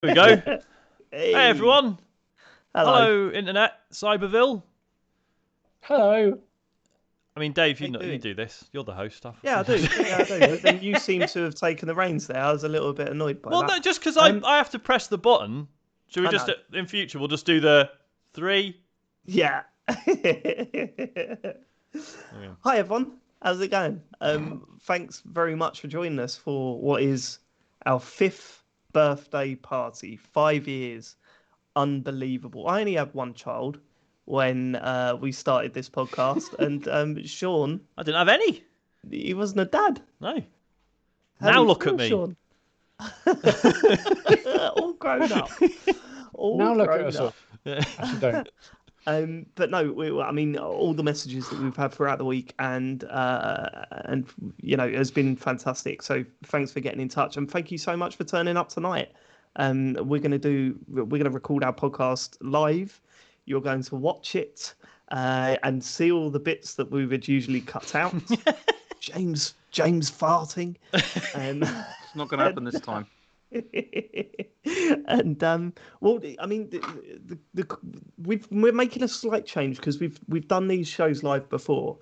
There we go. Hey, Hey everyone. hello. Hello, Internet, Cyberville. Hello. I mean, Dave, How you you doing? do this. You're the host. Yeah, I do. Yeah, I do. But then you seem to have taken the reins there. I was a little bit annoyed by Well, that. no, just because Um, I have to press the button. Should we I just know. in future we'll just do the 3? Yeah. Hi everyone. How's it going? Thanks very much for joining us for what is our 5th birthday party. 5 years. Unbelievable. I only had one child when we started this podcast, and Sean, I didn't have any. he wasn't a dad. No. How Now do you look at feel, me. Sean? All grown up. All Now look at grown us up. all. Actually, don't. But no, I mean, all the messages that we've had throughout the week, and you know, it has been fantastic. So thanks for getting in touch, and thank you so much for turning up tonight. We're gonna record our podcast live. You're going to watch it and see all the bits that we would usually cut out. James farting. It's not going to happen this time. And well, I mean, we're making a slight change because we've done these shows live before,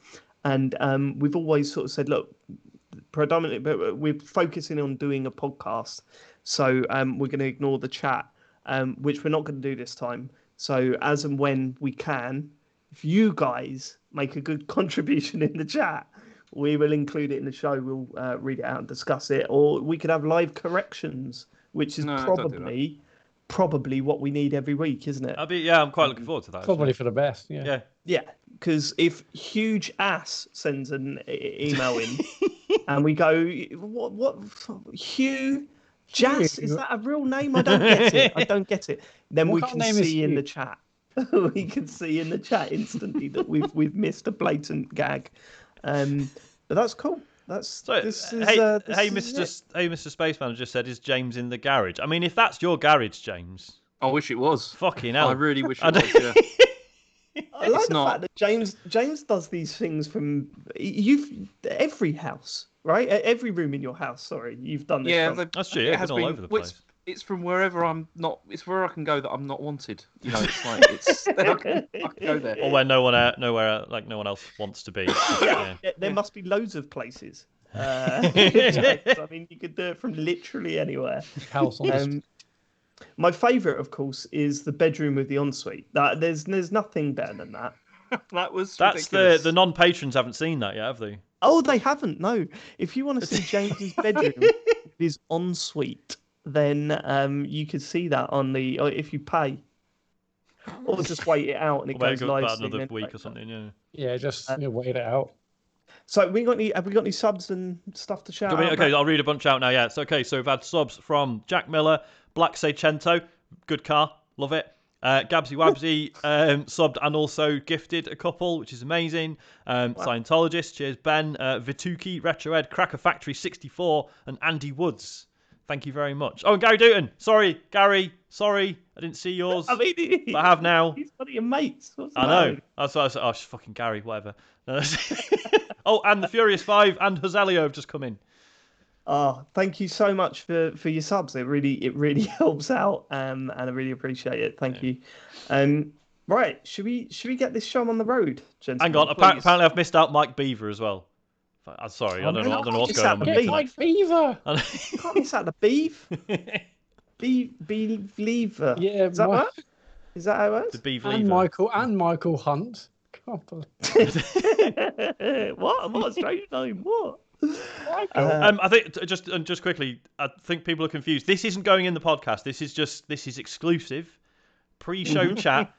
and we've always sort of said, look, predominantly, but we're focusing on doing a podcast, so we're going to ignore the chat, which we're not going to do this time. So as and when we can, if you guys make a good contribution in the chat, we will include it in the show. We'll read it out and discuss it, or we could have live corrections, which is No, don't do probably what we need every week, isn't it? I'm quite looking forward to that. Probably Actually. for the best. Yeah. Yeah. Yeah, because if huge ass sends an email in, and we go, what Hugh Jass, is that a real name? I don't get it. I don't get it. Then What we kind can of name is see in Hugh? the chat. We can see in the chat instantly that we've missed a blatant gag. But that's cool. So, This is, hey, this hey, is it. Mr. Spaceman just said, is James in the garage? I mean, if that's your garage, James, I wish it was. fucking hell. I really wish I it don't- was. Yeah. I like It's the not. fact that James does these things from every house, right? Every room in your house. Sorry, you've done this. Yeah, from. That's true. it Yeah, has been all been. over the well, place. It's from wherever I'm not. It's where I can go that I'm not wanted. You know, it's like it's. I can go there. Or where no one else wants to be. Yeah. There must be loads of places. James. I mean, you could do it from literally anywhere. House on the My favourite, of course, is the bedroom with the ensuite. There's nothing better than that. That's That's ridiculous. the non-patrons haven't seen that yet, have they? Oh, they haven't. No, if you want to see James's bedroom with his ensuite, then you could see that on the if you pay, or just wait it out and it Or maybe goes live about soon another anyway. week or something. Yeah. Yeah, just wait it out. So have we got any subs and stuff to shout out? Okay, I'll read a bunch out now. Yeah. So we've had subs from Jack Miller, Black Seicento, good car, love it. Gabsy Wabsy subbed and also gifted a couple, which is amazing. Scientologist, cheers Ben, Vituki, Retroed, Cracker Factory 64, and Andy Woods. Thank you very much. Oh, and Gary Dutton. Sorry, Gary. Sorry, I didn't see yours. I mean, But I have now. he's one of your mates. What's the I matter? know. That's why I said, oh, fucking Gary, whatever. Oh, and the Furious 5 and Joselio have just come in. Oh, thank you so much for your subs. It really helps out, and I really appreciate it. Thank you. Right, should we get this show on the road, gentlemen? Hang on, please? apparently I've missed out Mike Beaver as well. I'm sorry, I don't know what's It's going on with happening. me Get tonight. like fever. You can't miss out the beef. Believer. Yeah, Is that what? Is that how it The works? Beaver. and Michael Hunt. Can't believe- What a strange name. What? I think just quickly, I think people are confused. This isn't going in the podcast. This is exclusive, pre-show chat.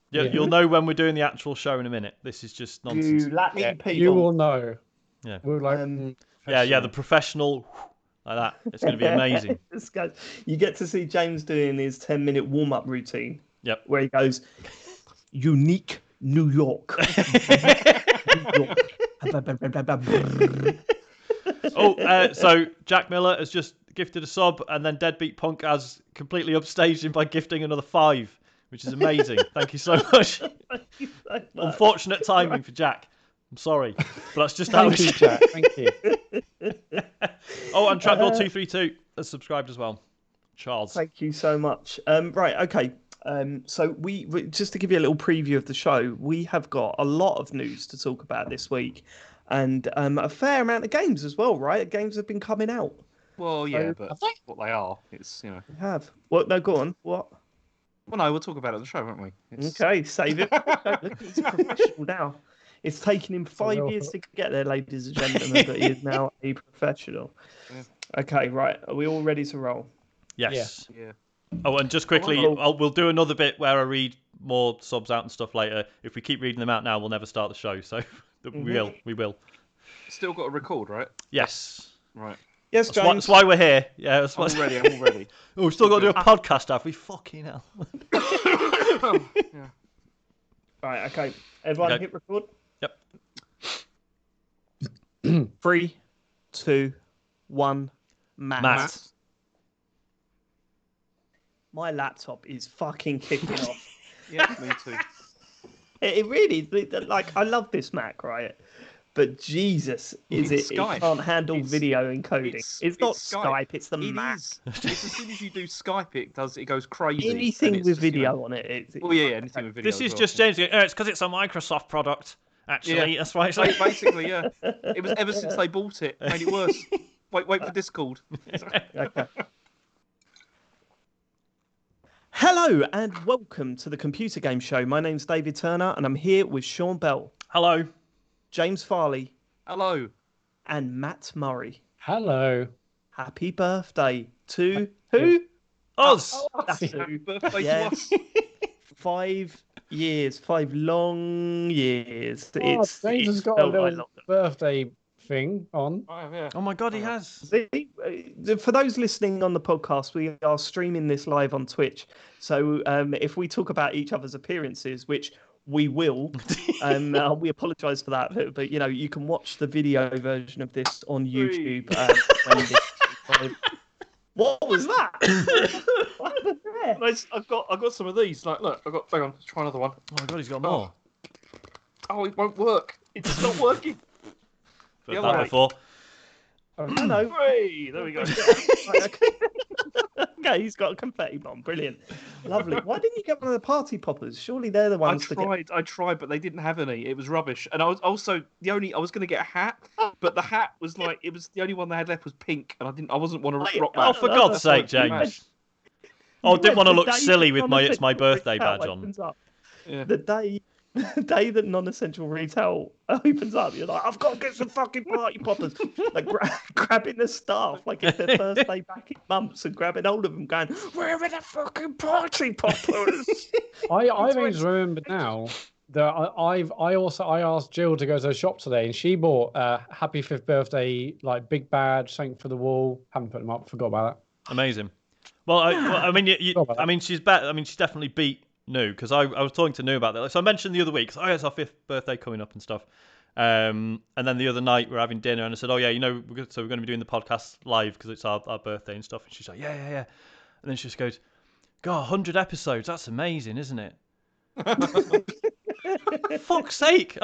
You'll know when we're doing the actual show in a minute. This is just nonsense. You Latin people. You will know. Yeah. We're like, Yeah, the professional like that. It's going to be amazing. This guy, you get to see James doing his 10-minute warm-up routine. Yep. Where he goes, unique New York. So Jack Miller has just gifted a sub, and then Deadbeat Punk has completely upstaged him by gifting another 5, which is amazing. Thank you so much. Thank you so much. Unfortunate timing for Jack. I'm sorry, but that's just how thank you, it's. Jack. Thank you. Oh, and Trapdoor 232 has subscribed as well. Charles. Thank you so much. Right, okay. So just to give you a little preview of the show, we have got a lot of news to talk about this week, and a fair amount of games as well. Right, games have been coming out. Well, yeah, So, but have they? what they are, it's We have. What? No, go on. What? Well, no, we'll talk about it on the show, won't we? It's... Okay, save it. Look, he's a professional now. It's taken him 5 years to get there, ladies and gentlemen, but he is now a professional. Yeah. Okay, right. Are we all ready to roll? Yes. Yeah. Oh, and just quickly, we'll do another bit where I read more subs out and stuff later. If we keep reading them out now, we'll never start the show. So we will. Still got to record, right? Yes. Right. Yes, That's why we're here. Yeah. That's I'm why... all ready. I'm all ready. Oh, we've still got to do a podcast, have we? Fucking hell. Yeah. Right, okay. Everyone Okay. hit record? Yep. 3, 2, 1. Matt. My laptop is fucking kicking off. Yeah, me too. It really, like, I love this Mac, right? But Jesus, It's it Skype. can't handle It's- video encoding. It's not Skype, it's the It Mac. is. It's as soon as you do Skype, it goes crazy. Anything and it's with just, you video know- on it. It's, Well, yeah, anything with video. This as is well. just James going, oh, it's because it's a Microsoft product. Actually, Yeah. that's why it's Basically, yeah. It was ever since they bought it, made it worse. Wait for Discord. Okay. Hello and welcome to the Computer Game Show. My name's David Turner and I'm here with Sean Bell, Hello. James Farley, Hello. and Matt Murray. Hello. Happy birthday to who? Us. That's Happy who. birthday Yes. to us. 5 years, 5 long years. James has got a felt little like longer. birthday thing on. Oh, yeah. Oh my God, he has. See, for those listening on the podcast, we are streaming this live on Twitch. So if we talk about each other's appearances, which we will, we apologise for that. But you know, you can watch the video version of this on YouTube. When this is live. What was that? What happened there? I've got some of these. Like, look, hang on, let's try another one. Oh my God, he's got more. Oh, it won't work. It's not working. But Yeah, that right. before. Oh, no. Hey, there we go. Right, okay. Okay, he's got a confetti bomb. Brilliant. Lovely. Why didn't you get one of the party poppers? Surely they're the ones to get. I tried, but they didn't have any. It was rubbish. And I was also I was going to get a hat, but the hat was like it was the only one they had left was pink, and I wasn't want to Wait, rock Oh, that. for no, God's that's sake, too James. much. Oh, didn't want to look The day silly that with my it's my non-essential birthday retail badge on. opens up, Yeah. the day that non-essential retail opens up, you're like, I've got to get some fucking party poppers. Like grabbing the staff, like it's their first day back in months, and grabbing hold of them, going, "Where are the fucking party poppers?" I even remember now that I asked Jill to go to the shop today, and she bought a happy 5th birthday like big badge, something for the wall. Haven't put them up. Forgot about Amazing. Well, I mean, about that. I mean, she's better. I mean, she's definitely beat Nu because I was talking to Nu about that. So I mentioned the other week, oh, it's our 5th birthday coming up and stuff. And then the other night we're having dinner, and I said, oh yeah, you know, we're going to be doing the podcast live because it's our birthday and stuff. And she's like, yeah. And then she just goes, God, 100 episodes. That's amazing, isn't it? Fuck's sake!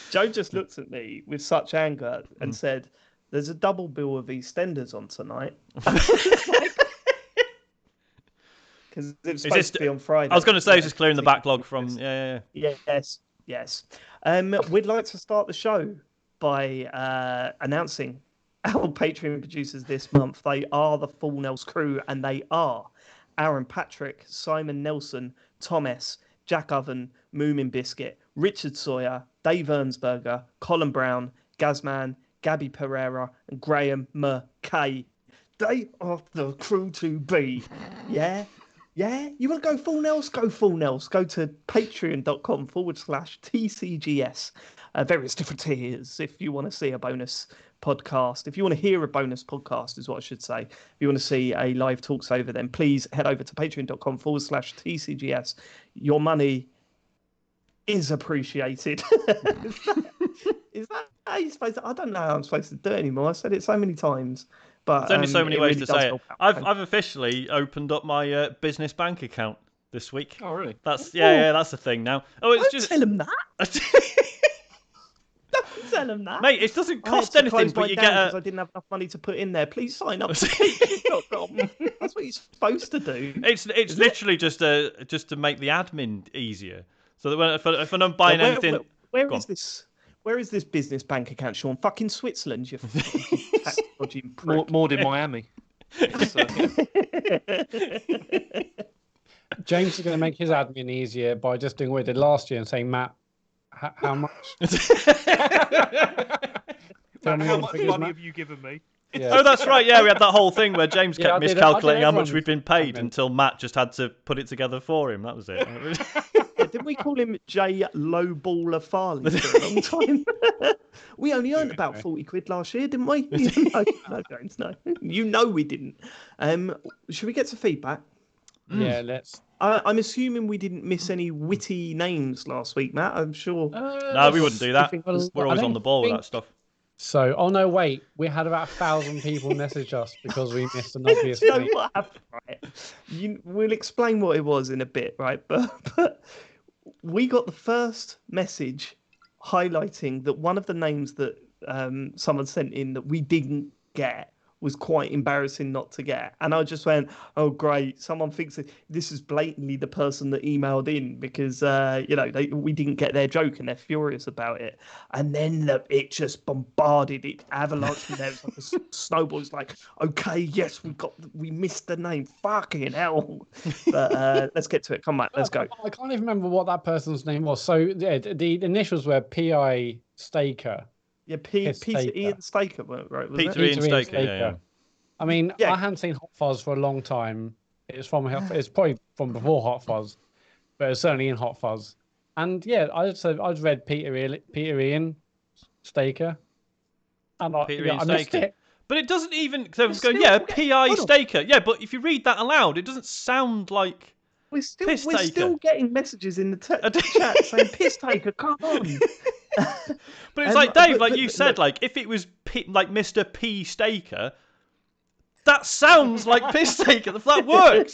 Joe just looked at me with such anger and said, "There's a double bill of EastEnders on tonight." Because it's supposed to be on Friday. I was going to say, it's just clearing the backlog from. Yeah. Yes. We'd like to start the show by announcing our Patreon producers this month. They are the Full Nels crew, and they are Aaron Patrick, Simon Nelson, Thomas, Jack Oven, Moomin Biscuit, Richard Sawyer, Dave Ernsberger, Colin Brown, Gazman, Gabby Pereira, and Graham McKay. They are the crew to be. Yeah? You want to go Full Nels? Go Full Nels. Go to patreon.com/TCGS. Various different tiers if you want to see a bonus podcast. If you want to hear a bonus podcast is what I should say. If you want to see a live talks over, then please head over to patreon.com/TCGS. Your money is appreciated. Is that how you're supposed to? I don't know how I'm supposed to do it anymore. I said it so many times. But There's only so many ways really to does say it. help out. I've officially opened up my business bank account this week. Oh, really? That's that's the thing now. Oh, it's Don't just tell him that. tell them that. Mate, it doesn't I had cost to anything, close but mine you down get because a. I didn't have enough money to put in there. Please sign up to patreon.com. That's what you're supposed to do. It's literally just to make the admin easier, so that if I'm buying anything, Where Go is on. this? Where is this business bank account, Sean? Fucking Switzerland, you fucking tax dodging prick. Moored in Miami. So, James is going to make his admin easier by just doing what he did last year and saying, Matt, how much? Tell me how all the much figures, money Matt. have you given me? Yeah. Oh, that's right. Yeah, we had that whole thing where James Yeah, kept I did miscalculating how much everyone's we'd been paid admin. until Matt just had to put it together for him. That was it. Yeah, didn't we call him J Lowballer Farley for a long time? We only earned about 40 quid last year, didn't we? No, James, no. You know we didn't. Should we get to feedback? Yeah, let's. I'm assuming we didn't miss any witty names last week, Matt. I'm sure. No, we wouldn't do that. Well, We're always on the ball with that stuff. So, oh no, wait. We had about 1,000 people message us because we missed an obvious Do you know name. what happened, right? We'll explain what it was in a bit, right? But we got the first message highlighting that one of the names that someone sent in that we didn't get was quite embarrassing not to get. And I just went, oh, great. Someone thinks that this is blatantly the person that emailed in because, we didn't get their joke and they're furious about it. And then it just bombarded it, avalanche from there. It was like a snowball. It's like, okay, yes, we missed the name. Fucking hell. But let's get to it. Come on, let's go. I can't even remember what that person's name was. So, yeah, the initials were P.I. Staker. Yeah, Peter Staker. Ian Staker, right? Was Peter it? Ian Staker, yeah. I mean, Yeah. I hadn't seen Hot Fuzz for a long time. It's probably from before Hot Fuzz, but it's certainly in Hot Fuzz. And yeah, I'd read Peter Ian Staker. And Peter Ian I missed Staker. it. But it doesn't even. So it's going, still- yeah, P.I. hold on. Staker. Yeah, but if you read that aloud, it doesn't sound like. We're still Piss taker. getting messages in the chat saying piss taker, come on. But it's like, Dave, like but you said, look. like if it was like Mr. P. Staker, that sounds like piss taker. That works.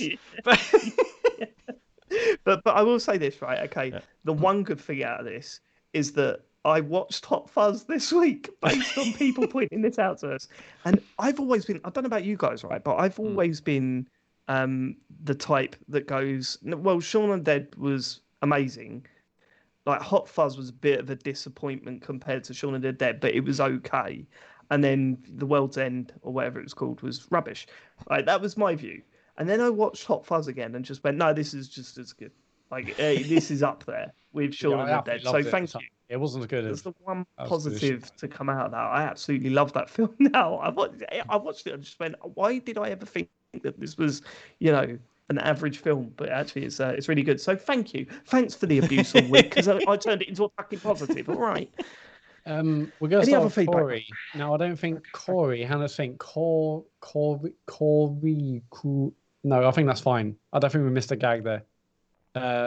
But I will say this, right? Okay, the one good thing out of this is that I watched Hot Fuzz this week based on people pointing this out to us, and I've always been. I don't know about you guys, right? But I've always been the type that goes, well, Shaun of the Dead was amazing. Like Hot Fuzz was a bit of a disappointment compared to Shaun of the Dead, but it was okay. And then The World's End, or whatever it was called, was rubbish. Like that was my view. And then I watched Hot Fuzz again and just went, no, this is just as good. Like this is up there with Shaun Yeah, of the I Dead. absolutely So loved it. thank you. It wasn't as good That's as. the one That was positive to come out of that. I absolutely love that film. Now I watched it and just went, why did I ever think that this was, an average film? But actually, it's really good. So thank you. Thanks for the abuse all week because I turned it into a fucking positive. All right. We're going to Any start other with feedback? Corey. No, I don't think Corey. Hannah think Corey. No, I think that's fine. I don't think we missed a gag there.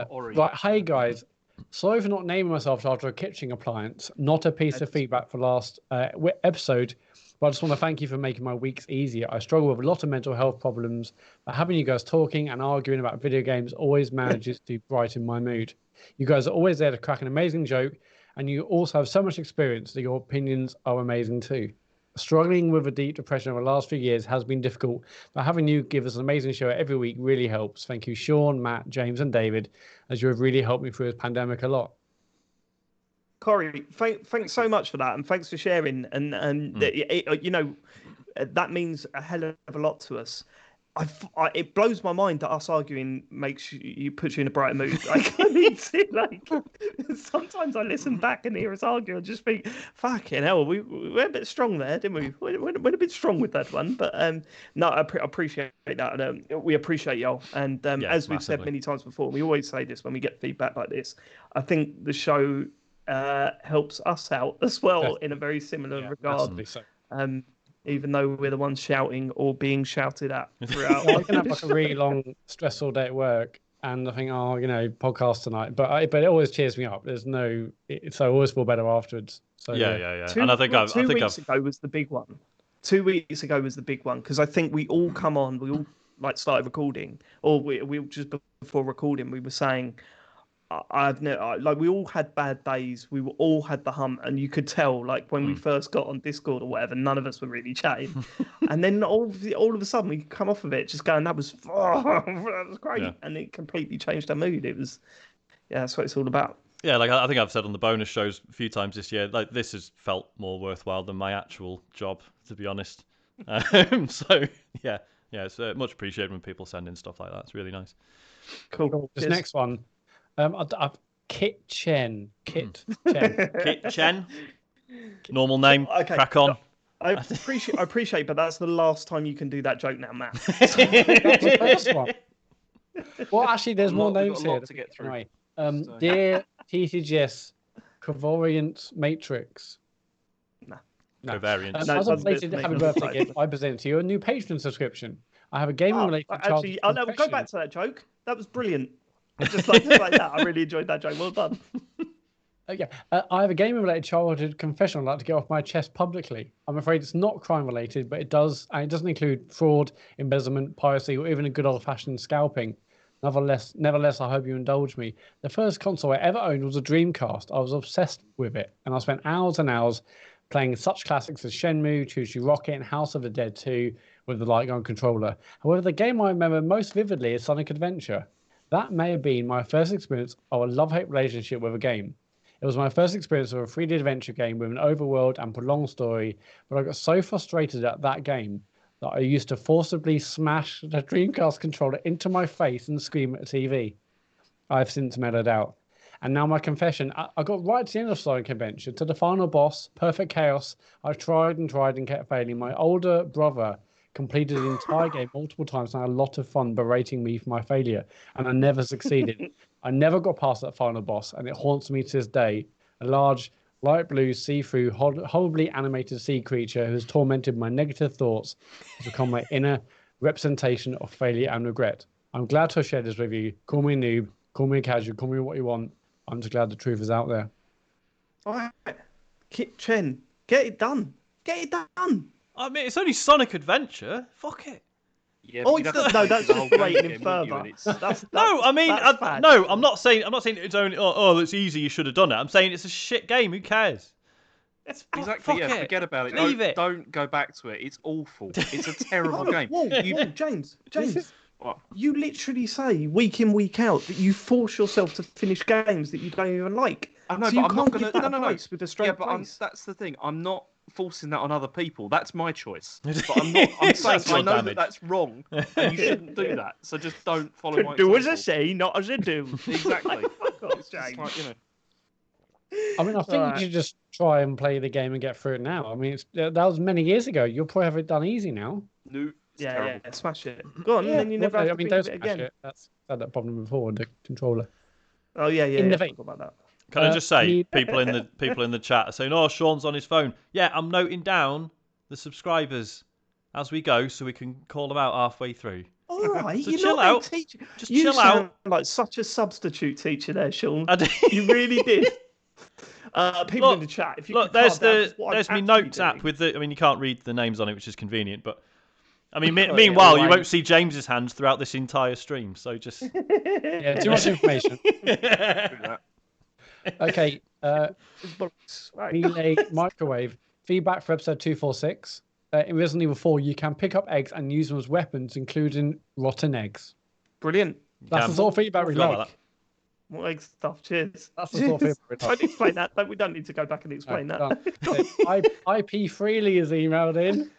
Ori. Right, hey guys. Sorry for not naming myself after a kitchen appliance. Not a piece of feedback for last episode, but I just want to thank you for making my weeks easier. I struggle with a lot of mental health problems, but having you guys talking and arguing about video games always manages to brighten my mood. You guys are always there to crack an amazing joke, and you also have so much experience that your opinions are amazing too. Struggling with a deep depression over the last few years has been difficult, but having you give us an amazing show every week really helps. Thank you, Sean, Matt, James, and David, as you have really helped me through this pandemic a lot. Corey, thanks so much for that, and thanks for sharing. And that means a hell of a lot to us. It blows my mind that us arguing puts you in a brighter mood. Like I need to sometimes I listen back and hear us argue and just think, fucking hell, we were a bit strong there, didn't we? We went a bit strong with that one, but no, I appreciate that, and we appreciate y'all. And as we've said massively. many times before, we always say this when we get feedback like this. I think the show helps us out as well in a very similar regard. Massively so. Even though we're the ones shouting or being shouted at throughout. I can have like a really long, stressful day at work, and I think, podcast tonight. But it always cheers me up. So I always feel better afterwards. So Yeah. And I think Two weeks ago was the big one. 2 weeks ago was the big one because I think we all started recording, or we just before recording we were saying, I've never like we all had bad days. We all had the hump, and you could tell like when we first got on Discord or whatever, none of us were really chatting. And then all of a sudden we come off of it just going, that was great, Yeah. and it completely changed our mood. It was that's what it's all about. Yeah, like I think I've said on the bonus shows a few times this year, like this has felt more worthwhile than my actual job, to be honest. So yeah, it's much appreciated when people send in stuff like that. It's really nice. Cool. This Cheers. next one, Kit Chen. Kit Chen. Kit Chen, normal name. Okay. Crack on. I appreciate, but that's the last time you can do that joke now, Matt. That's the first one. Well, actually, there's more We've names got a lot here. to get through. Anyway, So- dear TTGS, Covariant Matrix. No. Covariance. No, As it a doesn't belated make happy me birthday excited. gift, I present to you a new Patreon subscription. I have a gaming-related Actually, no, go back to that joke. That was brilliant. I just like to say that. I really enjoyed that joke. Well done. I have a gaming-related childhood confession I'd like to get off my chest publicly. I'm afraid it's not crime-related, but it doesn't include fraud, embezzlement, piracy, or even a good old-fashioned scalping. Nevertheless, I hope you indulge me. The first console I ever owned was a Dreamcast. I was obsessed with it, and I spent hours and hours playing such classics as Shenmue, Choo Choo Rocket, and House of the Dead 2 with the light gun controller. However, the game I remember most vividly is Sonic Adventure. That may have been my first experience of a love-hate relationship with a game. It was my first experience of a 3D adventure game with an overworld and prolonged story, but I got so frustrated at that game that I used to forcibly smash the Dreamcast controller into my face and scream at the TV. I've since mellowed out. And now my confession, I got right to the end of Sonic Adventure, to the final boss, Perfect Chaos. I tried and kept failing. My older brother completed the entire game multiple times and had a lot of fun berating me for my failure, and I never succeeded. I never got past that final boss, and it haunts me to this day. A large, light blue, see-through, horribly animated sea creature who has tormented my negative thoughts has become my inner representation of failure and regret. I'm glad to have shared this with you. Call me a noob, call me a casual, call me what you want. I'm just glad the truth is out there. All right. Kit Chen, get it done. Get it done. I mean, it's only Sonic Adventure. Fuck it. Yeah, Oh, but you'd have to no, play that's the whole just rating game him again, wouldn't you? further. And it's- No, I mean, that's bad. no, I'm not saying it's only. Oh, it's easy. You should have done it. I'm saying it's a shit game. Who cares? Exactly, fuck yeah, it. forget about it. Leave it. Don't go back to it. It's awful. It's a terrible game. Whoa, You- James, What? you literally say week in, week out that you force yourself to finish games that you don't even like. I know, So but you I'm can't not give gonna. that No. advice with a straight Yeah, but face. that's the thing. I'm not forcing that on other people. That's my choice. But I'm not. I'm saying That's your I know damage. that's wrong, and you shouldn't do that. So just don't follow my Do as I example. say, not as I do. Exactly. Fuck off, It's just James. like, you know. I mean, I think Alright. you should just try and play the game and get through it now. I mean, that was many years ago. You'll probably have it done easy now. No, it's Yeah, terrible. yeah, smash it. Go on, and then you never have to think don't of it smash again. it. That's had that problem before with the controller. Oh yeah, yeah. Innovate. I forgot about that. Can I just say, me- people in the chat are saying, "Oh, Sean's on his phone." Yeah, I'm noting down the subscribers as we go, so we can call them out halfway through. All right, So you're chill not a out. teacher. Just You chill sound out. like such a substitute teacher there, Sean. I do- You really did. People in Look, the chat, if you Look, could there's calm down, 'cause what I'm there's me actually notes app doing- with the. I mean, you can't read the names on it, which is convenient, but. I mean, yeah, meanwhile, you right. won't see James's hands throughout this entire stream, so just. Yeah, too much information. Do that. Okay, Right. Relay Microwave. Feedback for episode 246. In Resident Evil 4, you can pick up eggs and use them as weapons, including rotten eggs. Brilliant. That's Can. the sort of feedback we Forgot like. about More egg stuff. Cheers. That's the sort of feedback we Don't explain that. No, we don't need to go back and explain No, that. done. IP Freely is emailed in.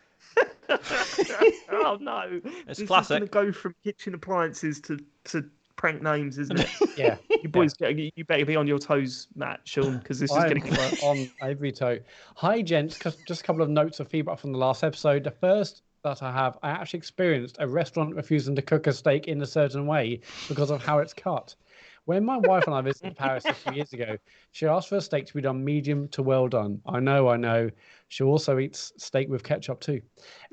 Oh no! It's This classic. is going to go from kitchen appliances to prank names, isn't it? Yeah. You boys, you better be on your toes, Matt, Sean, because this is I'm going to get worse. on every toe. Hi, gents. Just a couple of notes of feedback from the last episode. The first that I have, I actually experienced a restaurant refusing to cook a steak in a certain way because of how it's cut. When my wife and I visited Paris a few years ago, she asked for a steak to be done medium to well done. I know. She also eats steak with ketchup too.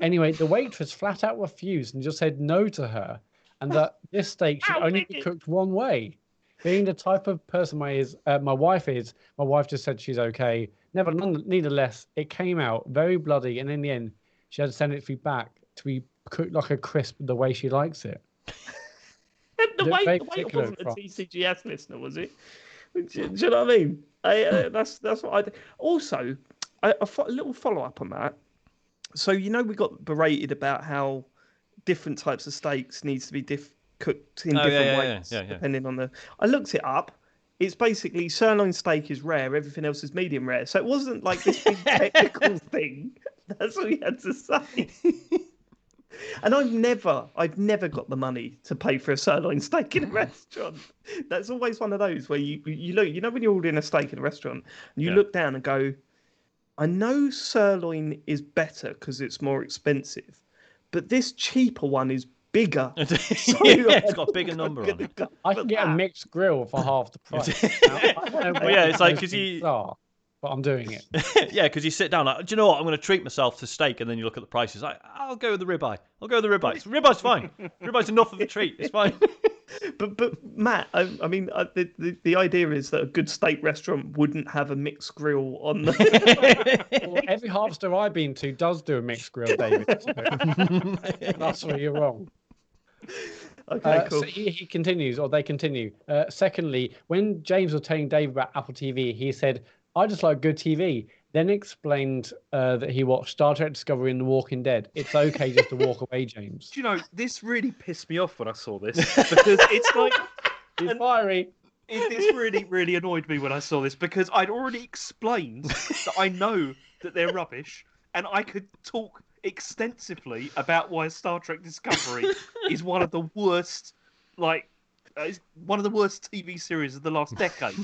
Anyway, the waitress flat out refused and just said no to her, and that this steak should only be cooked one way. Being the type of person my wife is, my wife just said she's okay. Nevertheless, it came out very bloody, and in the end, she had to send it back to be cooked like a crisp the way she likes it. The very Wait particular, wasn't a France. TCGS listener, was it? Do you know what I mean? That's what I. Also, a little follow up on that. So we got berated about how different types of steaks needs to be cooked in different ways depending on the. I looked it up. It's basically sirloin steak is rare, everything else is medium rare. So it wasn't like this big technical thing. That's all you had to say. And I've never got the money to pay for a sirloin steak in a restaurant. That's always one of those where you look, when you're ordering a steak in a restaurant, and you look down and go, I know sirloin is better because it's more expensive, but this cheaper one is bigger. It's got a bigger number on it. I can get a mixed grill for half the price. It's like because but I'm doing it. Yeah, because you sit down like, do you know what? I'm going to treat myself to steak, and then you look at the prices. Like, I'll go with the ribeye. Ribeye's fine. Ribeye's enough of a treat. It's fine. But Matt, I mean, the idea is that a good steak restaurant wouldn't have a mixed grill on the. Well, every harvester I've been to does do a mixed grill, David. So that's where you're wrong. Okay, cool. So he continues, or they continue. Secondly, when James was telling Dave about Apple TV, he said, I just like good TV. Then explained that he watched Star Trek Discovery and The Walking Dead. It's okay just to walk away, James. Do you know, this really pissed me off when I saw this because it's like He's fiery. this really, really annoyed me when I saw this because I'd already explained that I know that they're rubbish and I could talk extensively about why Star Trek Discovery is one of the worst, one of the worst TV series of the last decade.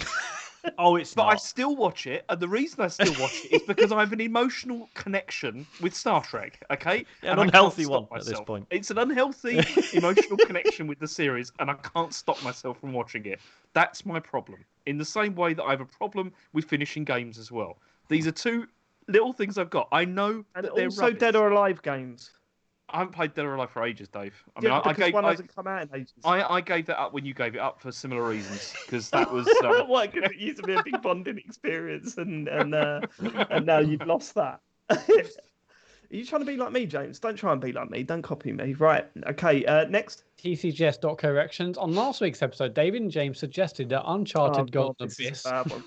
But I still watch it, and the reason I still watch it is because I have an emotional connection with Star Trek. Okay, an unhealthy one at this point. It's an unhealthy emotional connection with the series, and I can't stop myself from watching it. That's my problem. In the same way that I have a problem with finishing games as well. These are two little things I've got. I know and that they're also rubbish. Dead or Alive games. I haven't played Dead or Alive for ages, Dave. One hasn't come out in ages. I gave that up when you gave it up for similar reasons because that was. What? Because it used to be a big bonding experience, and now you've lost that. Are you trying to be like me, James? Don't try and be like me. Don't copy me. Right. Okay. Next. TCGS.corrections. On last week's episode, David and James suggested that Uncharted Golden Abyss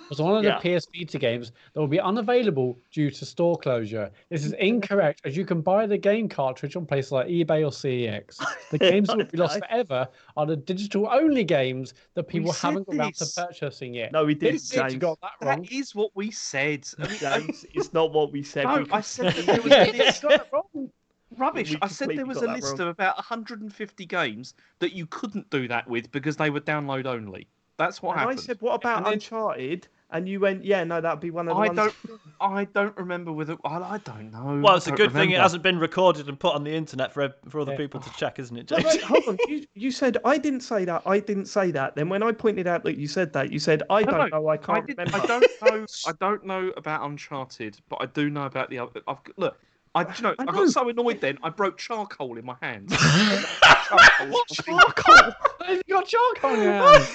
was one of the PS Vita games that will be unavailable due to store closure. This is incorrect, as you can buy the game cartridge on places like eBay or CEX. The games that will be lost forever are the digital-only games that people haven't got around to purchasing yet. No, we did, James. You got that wrong. That is what we said. James, it's not what we said. No, I said that there was a list. Got it wrong. Rubbish. I said there was a list of about 150 games that you couldn't do that with because they were download only. That's what happened. I said, what about Uncharted? And you went, yeah, no, that'd be one of the ones. I don't remember whether. I don't know. Well, it's a good thing it hasn't been recorded and put on the internet for other people to check, isn't it, James? Wait, hold on. You said, I didn't say that. I didn't say that. Then when I pointed out that you said that, you said, I don't know. I can't remember. I don't know about Uncharted, but I do know about the other. Look. I got so annoyed then, I broke charcoal in my hands. What charcoal? You got charcoal in your hands?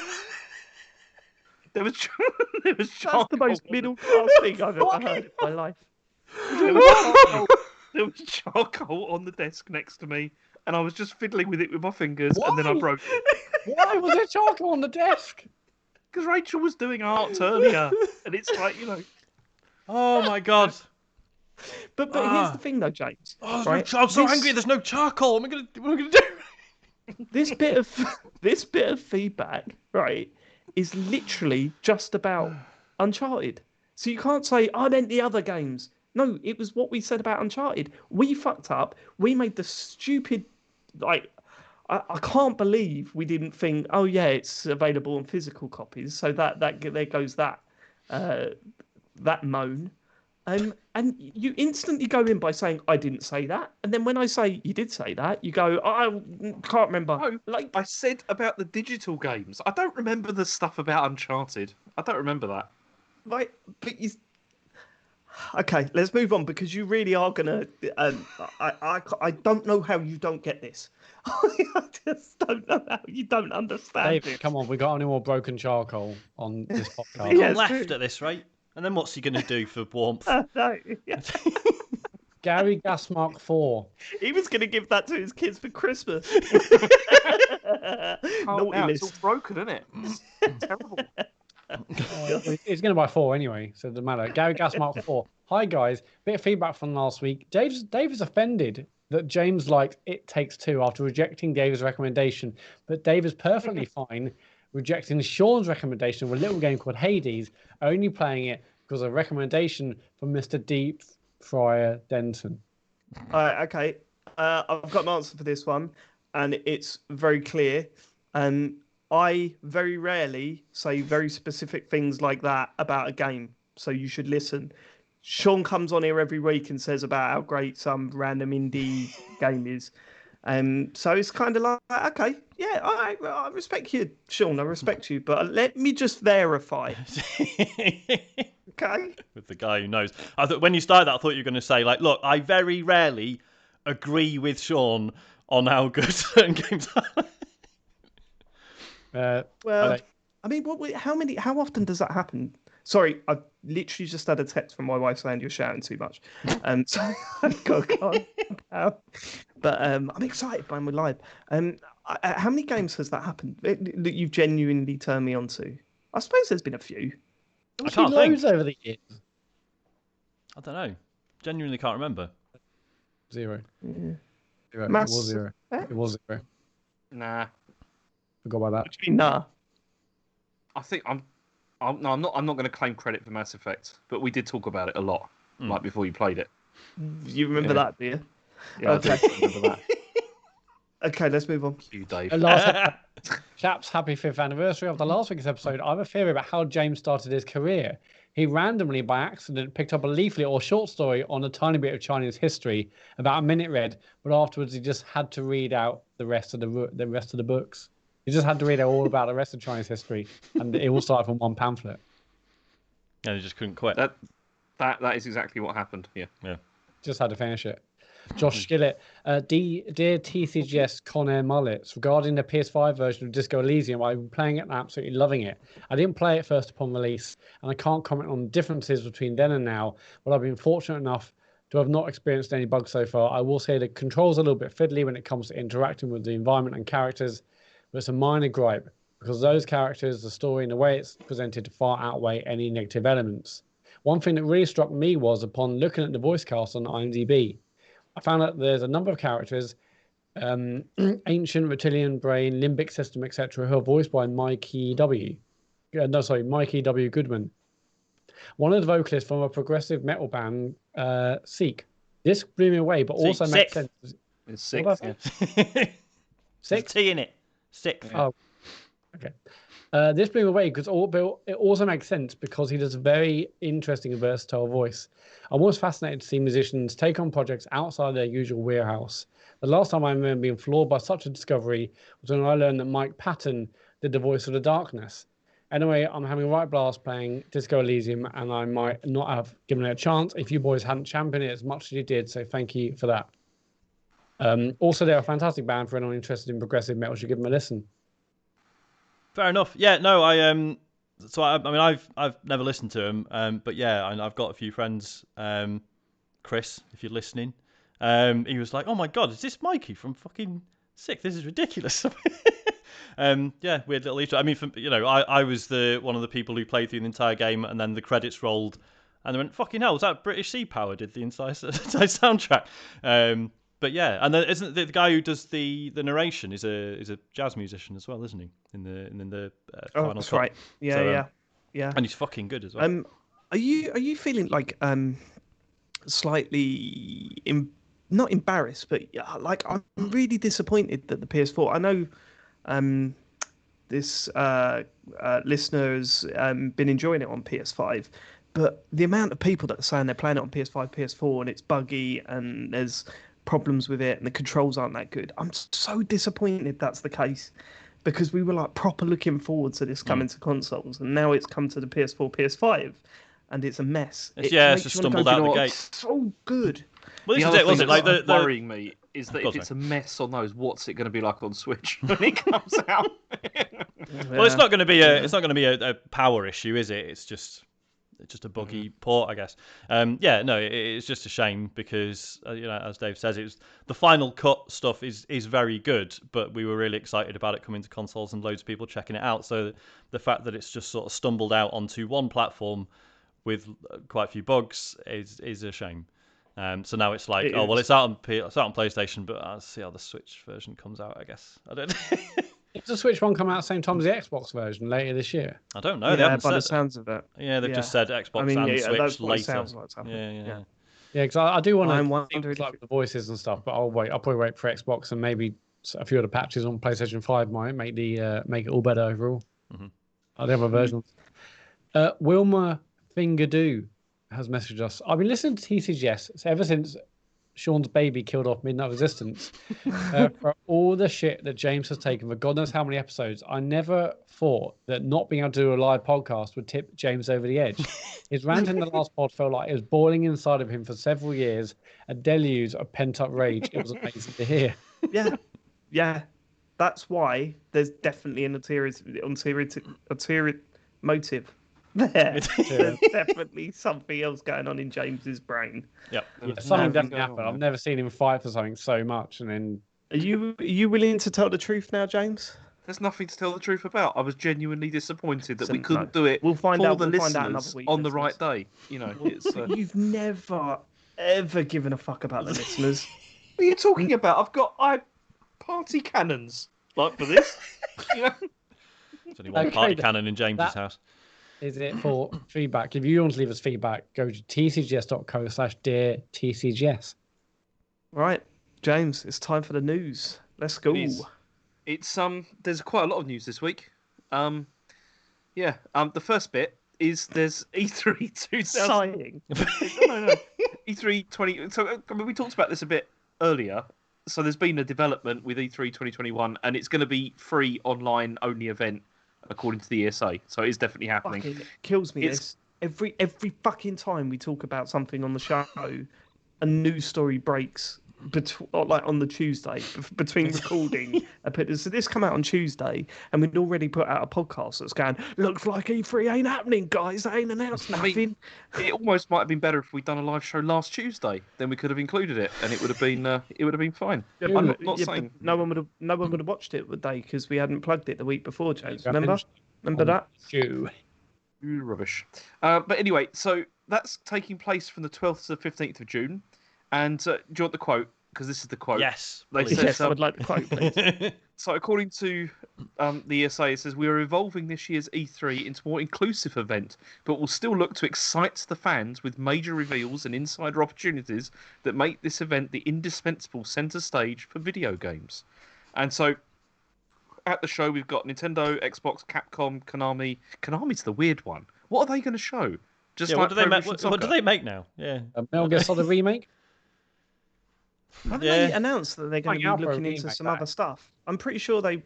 There was charcoal. That's the most middle class thing I've ever heard in my life. There was charcoal on the desk next to me, and I was just fiddling with it with my fingers, and then I broke it. Why was there charcoal on the desk? Because Rachel was doing art earlier, and it's like, Oh my God. But here's the thing, though, James. I'm so angry. There's no charcoal. What am I gonna do? This bit of feedback, right, is literally just about Uncharted. So you can't say I meant the other games. No, it was what we said about Uncharted. We fucked up. We made the stupid, I can't believe we didn't think, oh yeah, it's available in physical copies. So that there goes that moan. And you instantly go in by saying, I didn't say that. And then when I say you did say that, you go, I can't remember. No, I said about the digital games. I don't remember the stuff about Uncharted. I don't remember that. Right, but okay, let's move on because you really are going to... I don't know how you don't get this. I just don't know how you don't understand David, come on, we got any more broken charcoal on this podcast? He's left at this rate. And then what's he going to do for warmth? No, yeah. Gary Gasmark 4. He was going to give that to his kids for Christmas. Naughty Now it's all list. broken, isn't it? It's terrible. He's going to buy 4 anyway, so it doesn't matter. Gary Gas Mark 4. Hi guys, bit of feedback from last week. Dave is offended that James liked It Takes Two after rejecting Dave's recommendation, but Dave is perfectly fine rejecting Sean's recommendation of a little game called Hades, only playing it because of a recommendation from Mr. Deep Fryer Denton. All right, okay. I've got an answer for this one, and it's very clear. I very rarely say very specific things like that about a game, so you should listen. Sean comes on here every week and says about how great some random indie game is. So it's kind of like, okay, yeah, I respect you, Sean. I respect you, but let me just verify. Okay. With the guy who knows. I thought when you started that, I thought you were going to say like, look, I very rarely agree with Sean on how good certain games are. Well, I mean, how often does that happen? Sorry, I've literally just had a text from my wife saying you're shouting too much. So I've got to calm down. But I'm excited by my live. How many games has that happened that you've genuinely turned me on to? I suppose there's been a few. I can't loads think. over the years. I don't know. Genuinely can't remember. 0. Yeah. 0. It Mass was 0. Effect? It was 0. Nah, Forgot about that. What do you mean, nah? I think I'm not going to claim credit for Mass Effect, but we did talk about it a lot, like before you played it. You remember that, do you? Yeah, Okay. I do remember that. Okay, let's move on. You, Dave. Chaps, happy 5th anniversary of the last week's episode. I have a theory about how James started his career. He randomly, by accident, picked up a leaflet or short story on a tiny bit of Chinese history, about a minute read, but afterwards he just had to read out the rest of the books. He just had to read out all about the rest of Chinese history, and it all started from one pamphlet. And he just couldn't quit. That is exactly what happened. Yeah. Just had to finish it. Josh Skillett, dear TCGS Conair Mullets, regarding the PS5 version of Disco Elysium, I've been playing it and absolutely loving it. I didn't play it first upon release, and I can't comment on the differences between then and now, but I've been fortunate enough to have not experienced any bugs so far. I will say the controls are a little bit fiddly when it comes to interacting with the environment and characters, but it's a minor gripe, because those characters, the story, and the way it's presented far outweigh any negative elements. One thing that really struck me was upon looking at the voice cast on IMDb, I found out there's a number of characters, Ancient, Reptilian, Brain, Limbic System, etc., who are voiced by Mikey W. Goodman. One of the vocalists from a progressive metal band, Seek. This blew me away, but also makes sense. It's 6. What Yeah. Six? There's T in it. 6. Yeah. Oh, okay. This blew me away because it also makes sense because he does a very interesting and versatile voice. I'm always fascinated to see musicians take on projects outside their usual wheelhouse. The last time I remember being floored by such a discovery was when I learned that Mike Patton did the voice of the Darkness. Anyway, I'm having a right blast playing Disco Elysium, and I might not have given it a chance if you boys hadn't championed it as much as you did, so thank you for that. Also, they're a fantastic band. For anyone interested in progressive metal, should give them a listen. Fair enough. Yeah, no, I mean, I've never listened to him, but yeah, I've got a few friends. Chris, if you're listening, he was like, "Oh my God, is this Mikey from fucking Sick? This is ridiculous." Yeah, weird little Easter. I mean, I was one of the people who played through the entire game, and then the credits rolled, and they went, "Fucking hell, was that British Sea Power did the entire soundtrack?" But yeah, and then isn't the guy who does the narration is a jazz musician as well, isn't he? In the final that's cut. right. Yeah, So, yeah. And he's fucking good as well. Are you feeling like slightly not embarrassed, but like I'm really disappointed that the PS4. I know this listener's been enjoying it on PS5, but the amount of people that are saying they're playing it on PS5, PS4, and it's buggy and there's problems with it and the controls aren't that good. I'm so disappointed that's the case, because we were like proper looking forward to this coming to consoles, and now it's come to the PS4, PS5, and it's a mess. It's just stumbled out the gate. So good. Well, this The is other it, wasn't it? thing Like that's worrying me is that if it's a mess on those, what's it going to be like on Switch when it comes out? Well, it's not going to be a power issue, is it? It's just just a buggy port, I guess. It's just a shame because as Dave says, the Final Cut stuff is very good, but we were really excited about it coming to consoles and loads of people checking it out. So the fact that it's just sort of stumbled out onto one platform with quite a few bugs is a shame. So now it's like, it's out on PlayStation, but I'll see how the Switch version comes out, I guess. I don't Does the Switch one come out at the same time as the Xbox version later this year? I don't know. They haven't by said the sounds of it. Yeah, they've just said Xbox and Switch that's what later. it sounds like it's happening. Yeah, because I do want I'm to wondering like the voices and stuff, but I'll wait. I'll probably wait for Xbox, and maybe a few other patches on PlayStation 5 might make it all better overall. Mm-hmm. The other versions. Wilma Fingerdo has messaged us. I've been listening to TCGS ever since Sean's baby killed off Midnight Resistance. For all the shit that James has taken for God knows how many episodes, I never thought that not being able to do a live podcast would tip James over the edge. His rant in the last pod felt like it was boiling inside of him for several years, a deluge of pent-up rage. It was amazing to hear. Yeah. That's why there's definitely an ulterior motive there. There's definitely something else going on in James's brain. Yep. Yeah, something doesn't happen. I've never seen him fight for something so much, and then. Are you willing to tell the truth now, James? There's nothing to tell the truth about. I was genuinely disappointed that we couldn't do it we'll find for out, the we'll listeners find out another week, on the right day. It's. You've never ever given a fuck about the listeners. What are you talking about? I party cannons like for this. There's only one party cannon in James's house. Is it for feedback? If you want to leave us feedback, go to tcgs.co/deartcgs. Right, James, it's time for the news. Let's go. It's there's quite a lot of news this week. The first bit is there's E3 2000. Sighing. No. E3 20. So we talked about this a bit earlier. So there's been a development with E3 2021, and it's going to be free online only event according to the ESA. So it is definitely happening. Fucking kills me. This every fucking time we talk about something on the show, a news story breaks on the Tuesday between recording. So this come out on Tuesday, and we'd already put out a podcast that's going, looks like E3 ain't happening, guys. They ain't announced nothing. It almost might have been better if we'd done a live show last Tuesday. Then we could have included it, and it would have been fine. Yeah, I'm not saying no one would have watched it, would they? Because we hadn't plugged it the week before, James. Remember that? You rubbish. But anyway, so that's taking place from the 12th to the 15th of June. And do you want the quote? Because this is the quote. Yes. Yes, I would like the quote, please. So according to the ESA, it says, we are evolving this year's E3 into a more inclusive event, but will still look to excite the fans with major reveals and insider opportunities that make this event the indispensable centre stage for video games. And so at the show, we've got Nintendo, Xbox, Capcom, Konami. Konami's the weird one. What are they going to show? Just what do they make now? Yeah. A Metal Gear Solid remake? Haven't they announced that they're going to be looking into some other stuff? I'm pretty sure they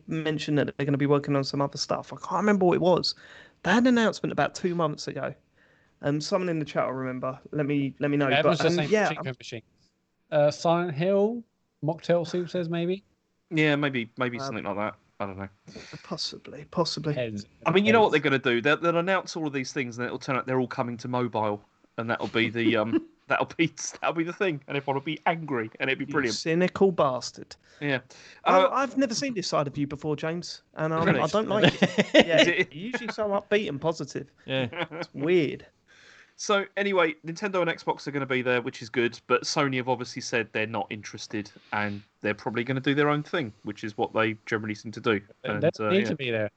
mentioned that they're going to be working on some other stuff. I can't remember what it was. They had an announcement about 2 months ago. Someone in the chat will remember. Let me know. Yeah, but machine. Silent Hill, Mocktail Soup says maybe. Yeah, maybe something like that. I don't know. Possibly. I mean, you know what they're going to do? They'll announce all of these things, and it'll turn out they're all coming to mobile, and that'll be the that'll be the thing, and everyone will be angry, and it'll be brilliant. You cynical bastard. Yeah. I've never seen this side of you before, James, and Really? I don't like it. Yeah, you're usually so upbeat and positive. Yeah. It's weird. So anyway, Nintendo and Xbox are going to be there, which is good, but Sony have obviously said they're not interested, and they're probably going to do their own thing, which is what they generally seem to do. They need to be there.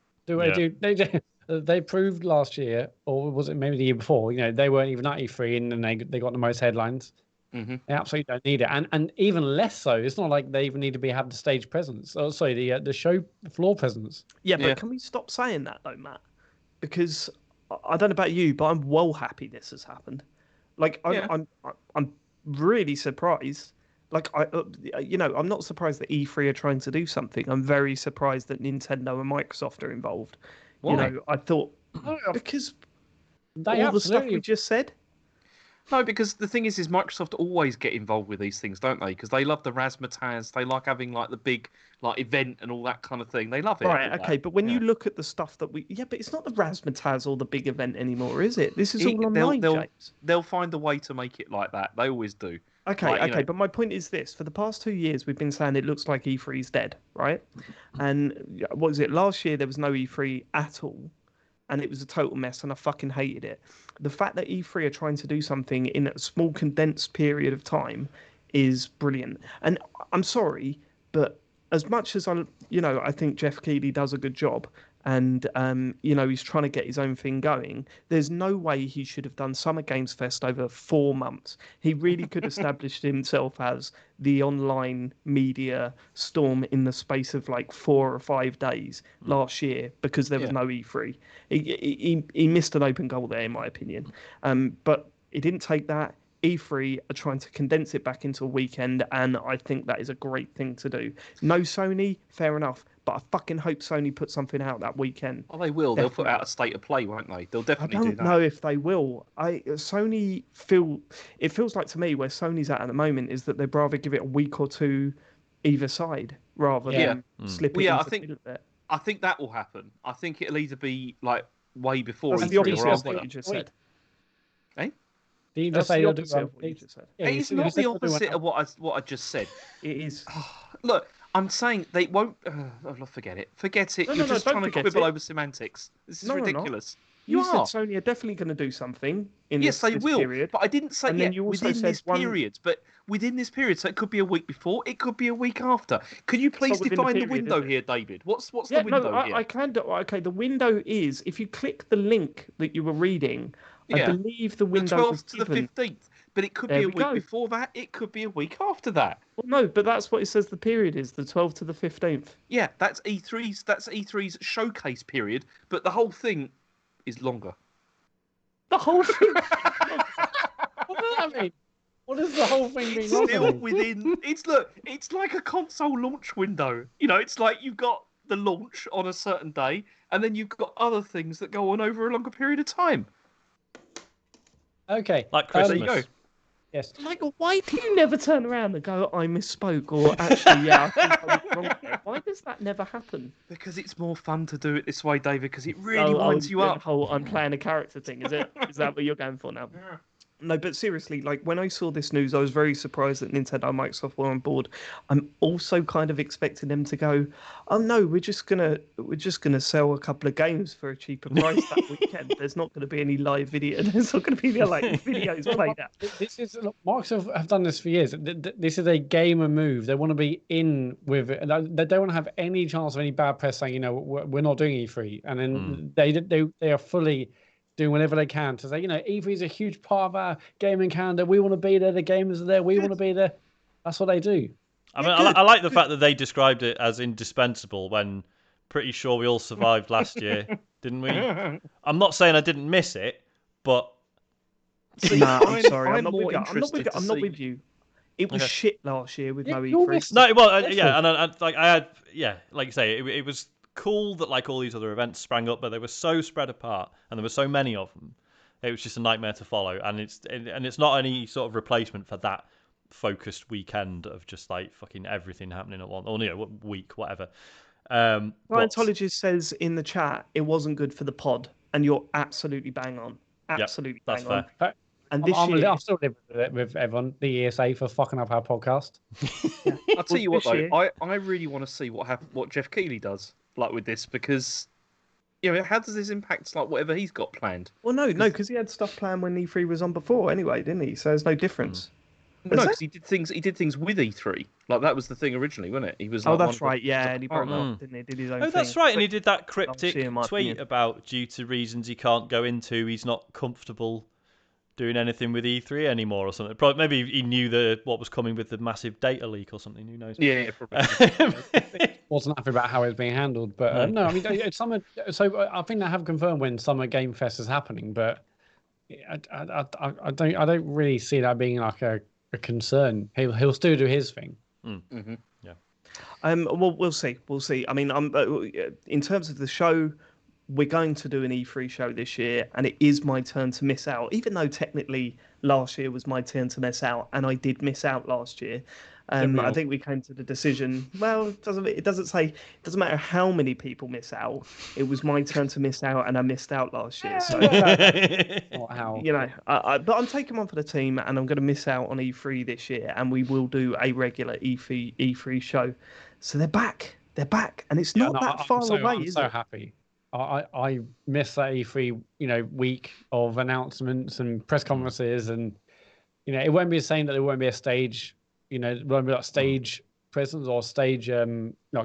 They proved last year, or was it maybe the year before? They weren't even at E3, and then they got the most headlines. Mm-hmm. They absolutely don't need it, and even less so. It's not like they even need to have the stage presence. Oh, sorry, the show floor presence. Yeah, but can we stop saying that though, Matt? Because I don't know about you, but I'm well happy this has happened. Like I'm really surprised. Like I'm not surprised that E3 are trying to do something. I'm very surprised that Nintendo and Microsoft are involved. Why? I thought because They all the stuff absolutely- we just said. No, because the thing is Microsoft always get involved with these things, don't they? Because they love the razzmatazz. They like having like the big like event and all that kind of thing. They love it. Right, all okay, that. but when Yeah. you look at the stuff that but it's not the razzmatazz or the big event anymore, is it? This is all They'll- online, they'll- James. They'll find a way to make it like that. They always do. Okay, Like, you know- but my point is this: for the past 2 years, we've been saying it looks like E3's dead, right? And what was it? Last year there was no E3 at all, and it was a total mess, and I fucking hated it. The fact that E3 are trying to do something in a small condensed period of time is brilliant. And I'm sorry, but as much as I think Jeff Keighley does a good job, and he's trying to get his own thing going. There's no way he should have done Summer Games Fest over 4 months. He really could establish himself as the online media storm in the space of like 4 or 5 days last year because there was no E3. He missed an open goal there, in my opinion. But he didn't take that. E3 are trying to condense it back into a weekend, and I think that is a great thing to do. No Sony, fair enough, but I fucking hope Sony put something out that weekend. Oh, they will. They'll put out a state of play, won't they? They'll I definitely do don't that. know if they will. Sony it feels like to me where Sony's at the moment is that they'd rather give it a week or two either side rather than slip it into the middle of it. I think that will happen. I think it'll either be like way before That's E3 the opposite or of after. what you just said. Eh? Did you That's just say the they'll do opposite of what you just said. It's not the opposite of what I just said. It is. Look, I'm saying they won't. Forget it. Forget it. No, You're no, just don't trying to forget quibble it. over semantics. This is No, I'm not. ridiculous. You You said are. Sony are definitely going to do something in Yes, they this will. period. But I didn't say And then you also within said this period. But within this period, so it could be a week before. It could be a week after. Could you please not within the define the period, window is it? here, David? What's Yeah, the window no, here? I can do. Okay, the window is if you click the link that you were reading. I Yeah. believe the The window was 12th to the given. 15th. But it could There be a we week go. before that. It could be a week after that. Well, no, but that's what it says. The period is the 12th to the 15th. Yeah, that's E3's showcase period. But the whole thing is longer. The whole thing. What does that mean? What does the whole thing mean? It's still within. It's like a console launch window. You know, it's like you've got the launch on a certain day, and then you've got other things that go on over a longer period of time. Okay. Like There Christmas. you go. Yes. Michael, why do you never turn around and go, I misspoke, or actually, yeah, I think I was wrong there? Why does that never happen? Because it's more fun to do it this way, David. Because it really winds you the up. whole I'm playing a character thing, is it? Is that what you're going for now? No, but seriously, like when I saw this news, I was very surprised that Nintendo and Microsoft were on board. I'm also kind of expecting them to go, "Oh no, we're just gonna sell a couple of games for a cheaper price that weekend. There's not going to be any live video. There's not going to be any like videos played out." This is look, Microsoft have done this for years. This is a gamer move. They want to be in with it. They don't want to have any chance of any bad press saying, we're not doing E3, and then they are fully doing whatever they can to say, E3 is a huge part of our gaming calendar. We want to be there. The gamers are there. We want to be there. That's what they do. I mean, I like the fact that they described it as indispensable when pretty sure we all survived last year, didn't we? I'm not saying I didn't miss it, but Nah, I'm sorry. I'm not more with you. interested to I'm not see- with you. It was Okay. shit last year with no you're E3. missing- no, well, Yes, yeah, and I had, like you say, it was cool that like all these other events sprang up, but they were so spread apart, and there were so many of them. It was just a nightmare to follow, and it's not any sort of replacement for that focused weekend of just like fucking everything happening at once, or week, whatever. But- Scientologist says in the chat it wasn't good for the pod, and you're absolutely bang on. Absolutely that's bang on. fair. And this I'm year, still living with everyone, the ESA, for fucking up our podcast. I'll tell you what this though, year- I really want to see what Jeff Keighley does like with this, because how does this impact like whatever he's got planned? well, no, because he had stuff planned when E3 was on before anyway, didn't he? So there's no difference. No, Is because he did things with E3. Like that was the thing originally, wasn't it? He was. Oh, Like, that's one of right. the- Yeah, and he broke partner. up, didn't he? Did his own Oh, thing. that's right, and he did that cryptic see in my tweet opinion. about due to reasons he can't go into, he's not comfortable doing anything with E3 anymore or something. Probably, maybe he knew what was coming with the massive data leak or something. Who knows? Yeah, probably. Wasn't happy about how it's being handled, but no, I mean, it's summer. So I think they have confirmed when Summer Game Fest is happening, but I don't really see that being like a concern. He'll still do his thing. Mm-hmm. Well, we'll see. We'll see. I mean, in terms of the show, we're going to do an E3 show this year, and it is my turn to miss out, even though technically last year was my turn to miss out, and I did miss out last year. I think we came to the decision. Well, it doesn't matter how many people miss out. It was my turn to miss out, and I missed out last year. So How? but I'm taking one for the team, and I'm going to miss out on E3 this year, and we will do a regular E3 show. So they're back, and it's not that far away. I'm so happy. I miss that E3, week of announcements and press conferences, and it won't be the same that there won't be a stage. It won't be like stage presence or stage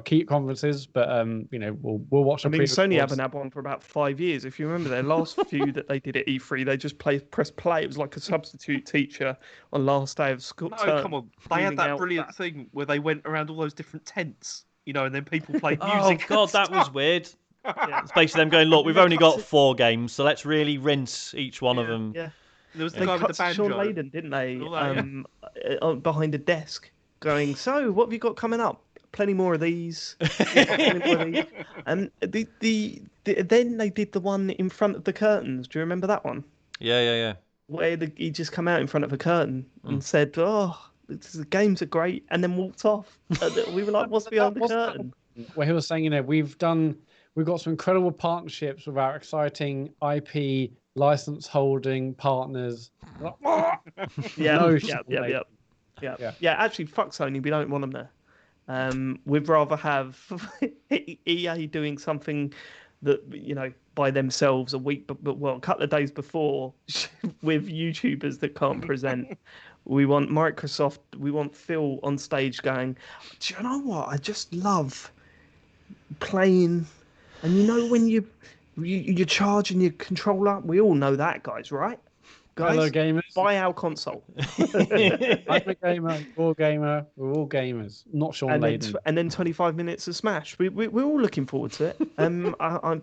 key conferences, but we'll watch. Sony haven't had one for about 5 years. If you remember their last few that they did at E3, they just press play. It was like a substitute teacher on last day of school. No, come on. They had that brilliant thing where they went around all those different tents, and then people played music. Oh God, that was weird. Yeah. It's basically them going, look, we've only got 4 games, so let's really rinse each one of them. Yeah. There was the guy with the banjo. Sean Layden, didn't they? Behind a desk, going. So, what have you got coming up? Plenty more of these. And then they did the one in front of the curtains. Do you remember that one? Yeah. Where he just come out in front of a curtain and said, "Oh, the games are great," and then walked off. We were like, "What's behind the curtain?" Where he was saying, we've got some incredible partnerships with our exciting IP license holding partners. Yeah. Actually, fuck Sony. We don't want them there. We'd rather have EA doing something that by themselves a week, but a couple of days before with YouTubers that can't present. We want Microsoft. We want Phil on stage going, "Do you know what? I just love playing." And when you're charging your controller, we all know that, guys, right? Guys, hello, gamers. Buy our console. I'm a gamer. You're a gamer. We're all gamers. Not Sean Layden. And then 25 minutes of Smash. We're all looking forward to it.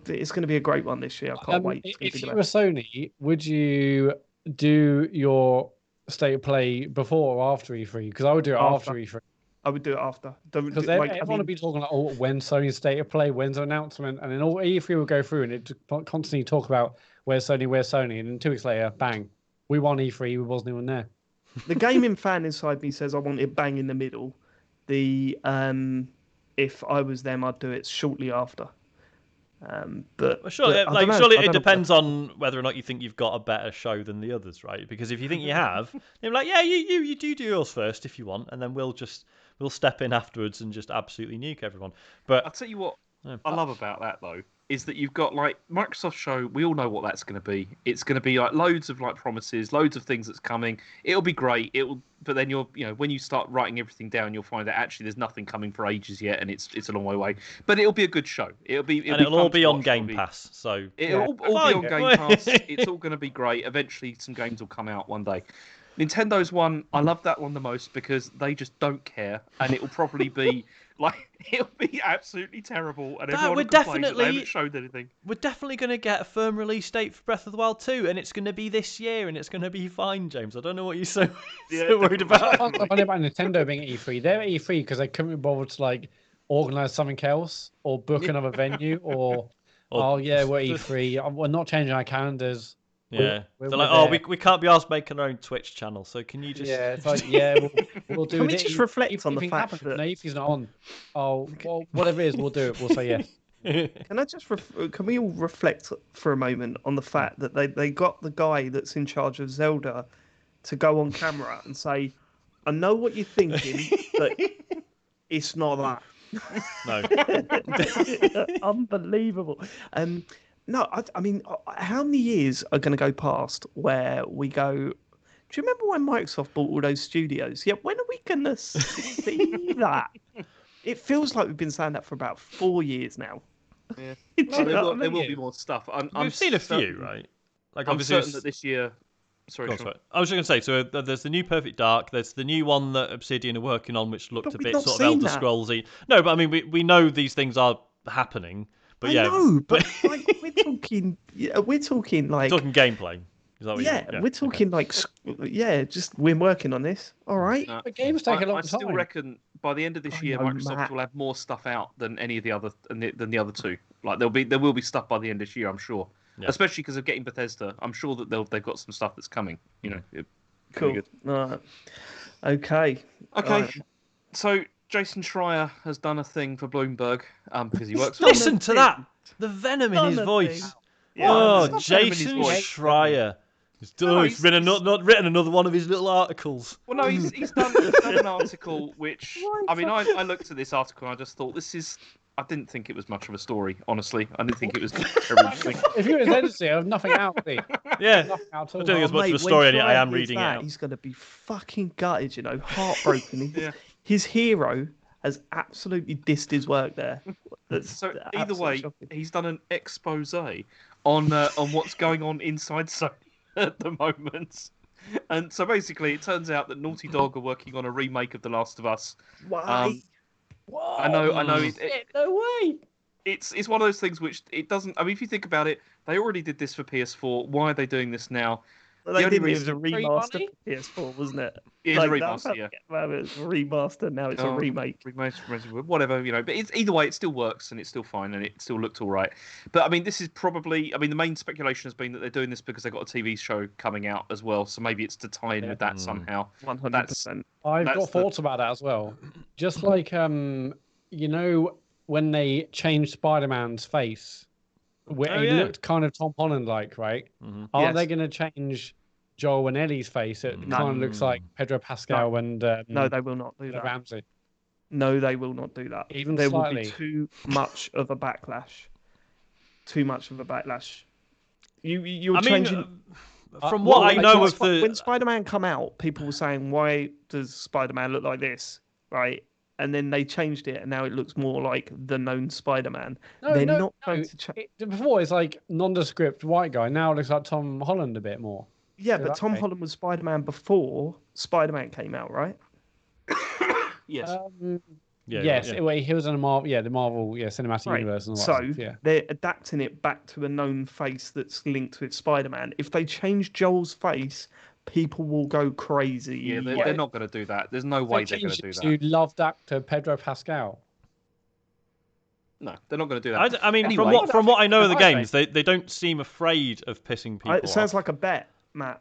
It's going to be a great one this year. I can't wait. If you were Sony, would you do your state of play before or after E3? Because I would do it after E3. I would do it after. Because everyone would be talking like, when's Sony's state of play, when's the announcement, and then all E3 would go through and it constantly talk about where's Sony, and then 2 weeks later, bang, we won E3, we wasn't even there. The gaming fan inside me says I want it bang in the middle. If I was them, I'd do it shortly after. Surely it depends on whether or not you think you've got a better show than the others, right? Because if you think you have, they're like, yeah, you do yours first if you want, and then we'll step in afterwards and just absolutely nuke everyone. But I'll tell you what I love about that though is that you've got like Microsoft show. We all know what that's going to be. It's going to be like loads of like promises, loads of things that's coming. It'll be great. But then when you start writing everything down, you'll find that actually there's nothing coming for ages yet, and it's a long way. But it'll be a good show. It'll all be on Game Pass. So it'll all be on Game Pass. It's all going to be great. Eventually, some games will come out one day. Nintendo's one, I love that one the most because they just don't care, and it'll probably be it'll be absolutely terrible, and everyone will complain that they haven't showed anything. We're definitely going to get a firm release date for Breath of the Wild 2, and it's going to be this year, and it's going to be fine, James. I don't know what you're so worried about. I'm not funny about Nintendo being at E3. They're at E3 because they couldn't be bothered to organise something else or book another venue or we're E3. We're not changing our calendars. Yeah, they're like, we can't be asked making our own Twitch channel, so can you just... Yeah, it's like, we'll do it. Can we just reflect on the fact that... No, if he's not on, whatever it is, we'll do it. We'll say yes. Can we all reflect for a moment on the fact that they got the guy that's in charge of Zelda to go on camera and say, I know what you're thinking, but it's not that. No. Unbelievable. No, I mean, how many years are going to go past where we go, do you remember when Microsoft bought all those studios? Yeah, when are we going to see that? It feels like we've been saying that for about 4 years now. Yeah. There will be more stuff. We've seen a few, right? I'm certain that this year... Sorry. I was just going to say, so there's the new Perfect Dark, there's the new one that Obsidian are working on, which looked a bit sort of Elder Scrolls-y. No, but I mean, we know these things are happening. But I know, but we're talking like... Talking gameplay. Is that what we're talking just we're working on this. All right. But games take a long time. I still reckon by the end of this year, know, Microsoft Matt. will have more stuff out than any of the other than the other two. Like there will be stuff by the end of this year, I'm sure. Yeah. Especially because of getting Bethesda, I'm sure that they've got some stuff that's coming. You know, Cool. good. All right. Okay. Okay, All right. so Jason Schreier has done a thing for Bloomberg because he works for. Listen to that. The venom in his Done a voice. thing. Yeah, Oh, there's no venom in his Jason voice. Schreier. No, He's written not written another one of his little articles. Well, no, he's done an article which I mean, I looked at this article and I just thought this is. I didn't think it was much of a story, honestly. I didn't think it was terribly interesting. If you were his editor, I have nothing out there. Yeah. Nothing out at all. I don't think it's much of a Mate, story, when and yet I am Schreier hears reading it that, out. He's going to be fucking gutted, you know, heartbroken. Yeah. His hero has absolutely dissed his work there. That's So either absolutely way, shocking. he's done an expose on what's going on inside Sony at the moment. And so basically, it turns out that Naughty Dog are working on a remake of The Last of Us. Why? Whoa, I know. shit, no way. It's one of those things which it doesn't. I mean, if you think about it, they already did this for PS4. Why are they doing this now? Well, they the only did. It was a Free remaster money? for PS4, wasn't it? It is a that's remaster, yeah. Well, it was a remaster. Now it's a Oh, remake. Whatever, you know. But it's, either way, it still works and it's still fine and it still looked all right. But I mean, this is probably. I mean, the main speculation has been that they're doing this because they've got a TV show coming out as well. So maybe it's to tie in with that somehow. 100%. I've That's got thoughts about that as well. Just like you know, when they changed Spider-Man's face, where Oh, he yeah. looked kind of Tom Holland like, right? Mhm. Are Yes. they going to change Joel and Ellie's face? It No. kind of looks like Pedro Pascal and No, they will not do that. Ramsey. No, they will not do that. Even there will slightly. be too much of a backlash. Too much of a backlash. You're I mean, changing. from what I Like, know when of the. when Spider-Man come out, people were saying, "Why does Spider-Man look like this?" Right, and then they changed it, and now it looks more like the known Spider-Man. They're not going to change. Before it's like nondescript white guy. Now it looks like Tom Holland a bit more. Yeah, so but that Tom way- Holland was Spider-Man before Spider-Man came out, right? Yes. Yes, yeah. well, he was in the Marvel, the Marvel, cinematic Right. universe and all that So stuff, yeah. they're adapting it back to a known face that's linked with Spider-Man. If they change Joel's face, people will go crazy. Yeah, they're not going to do that. There's no way they're going to do that. You loved actor Pedro Pascal. No, they're not going to do that. I mean, Anyway. from what I know of the Okay. games, they don't seem afraid of pissing people It sounds off. like a bet, Matt.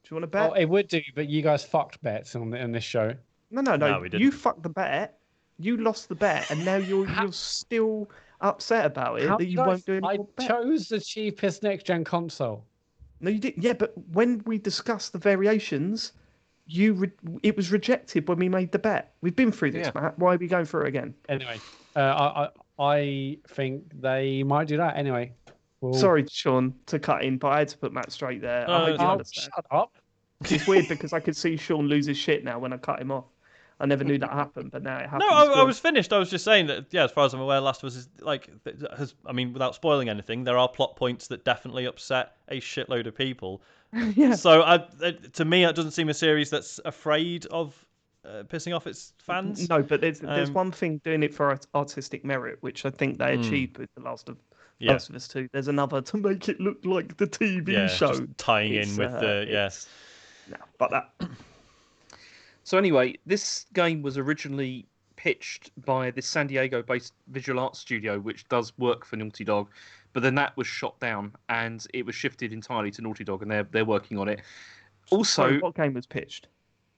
Do you want to bet? Oh, it would do, but you guys fucked bets on this show. No, No, we didn't. you fucked the bet. You lost the bet, and now you're still upset about it How that you did won't do any I more bet. chose the cheapest next-gen console. No, you did. Yeah, but when we discussed the variations, it was rejected when we made the bet. We've been through this, Yeah. Matt. Why are we going through it again? Anyway, I think they might do that anyway. We'll... Sorry, Sean, to cut in, but I had to put Matt straight there. I hope you Oh, understand. shut up. It's weird because I could see Sean lose his shit now when I cut him off. I never knew that happened, but now it happens. No, I Go on. was finished. I was just saying that, yeah, as far as I'm aware, Last of Us is like, I mean, without spoiling anything, there are plot points that definitely upset a shitload of people. Yeah. So, to me, it doesn't seem a series that's afraid of pissing off its fans. No, but there's Um, one thing doing it for artistic merit, which I think they achieved with The Last of Yeah. Us 2. There's another to make it look like the TV Yeah, show. just tying It's, in with the it's- No, but that. So anyway, this game was originally pitched by the San Diego-based visual arts studio, which does work for Naughty Dog, but then that was shot down and it was shifted entirely to Naughty Dog, and they're working on it. Also, Sorry, what game was pitched?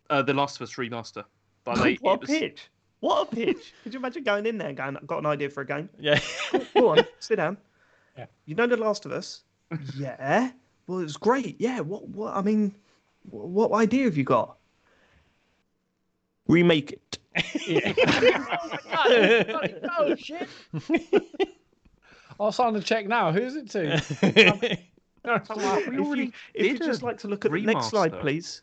The Last of Us remaster. But they, What a it was, pitch! What a pitch! Could you imagine going in there and going, "I've got an idea for a game"? yeah. Go on, sit down. Yeah. You know The Last of Us? Yeah. Well, it's great. Yeah. What? I mean, what idea have you got? Remake it. Oh, shit. I'll sign the check now. Who's it to? If you'd did just a like to look at the next slide, remaster. please.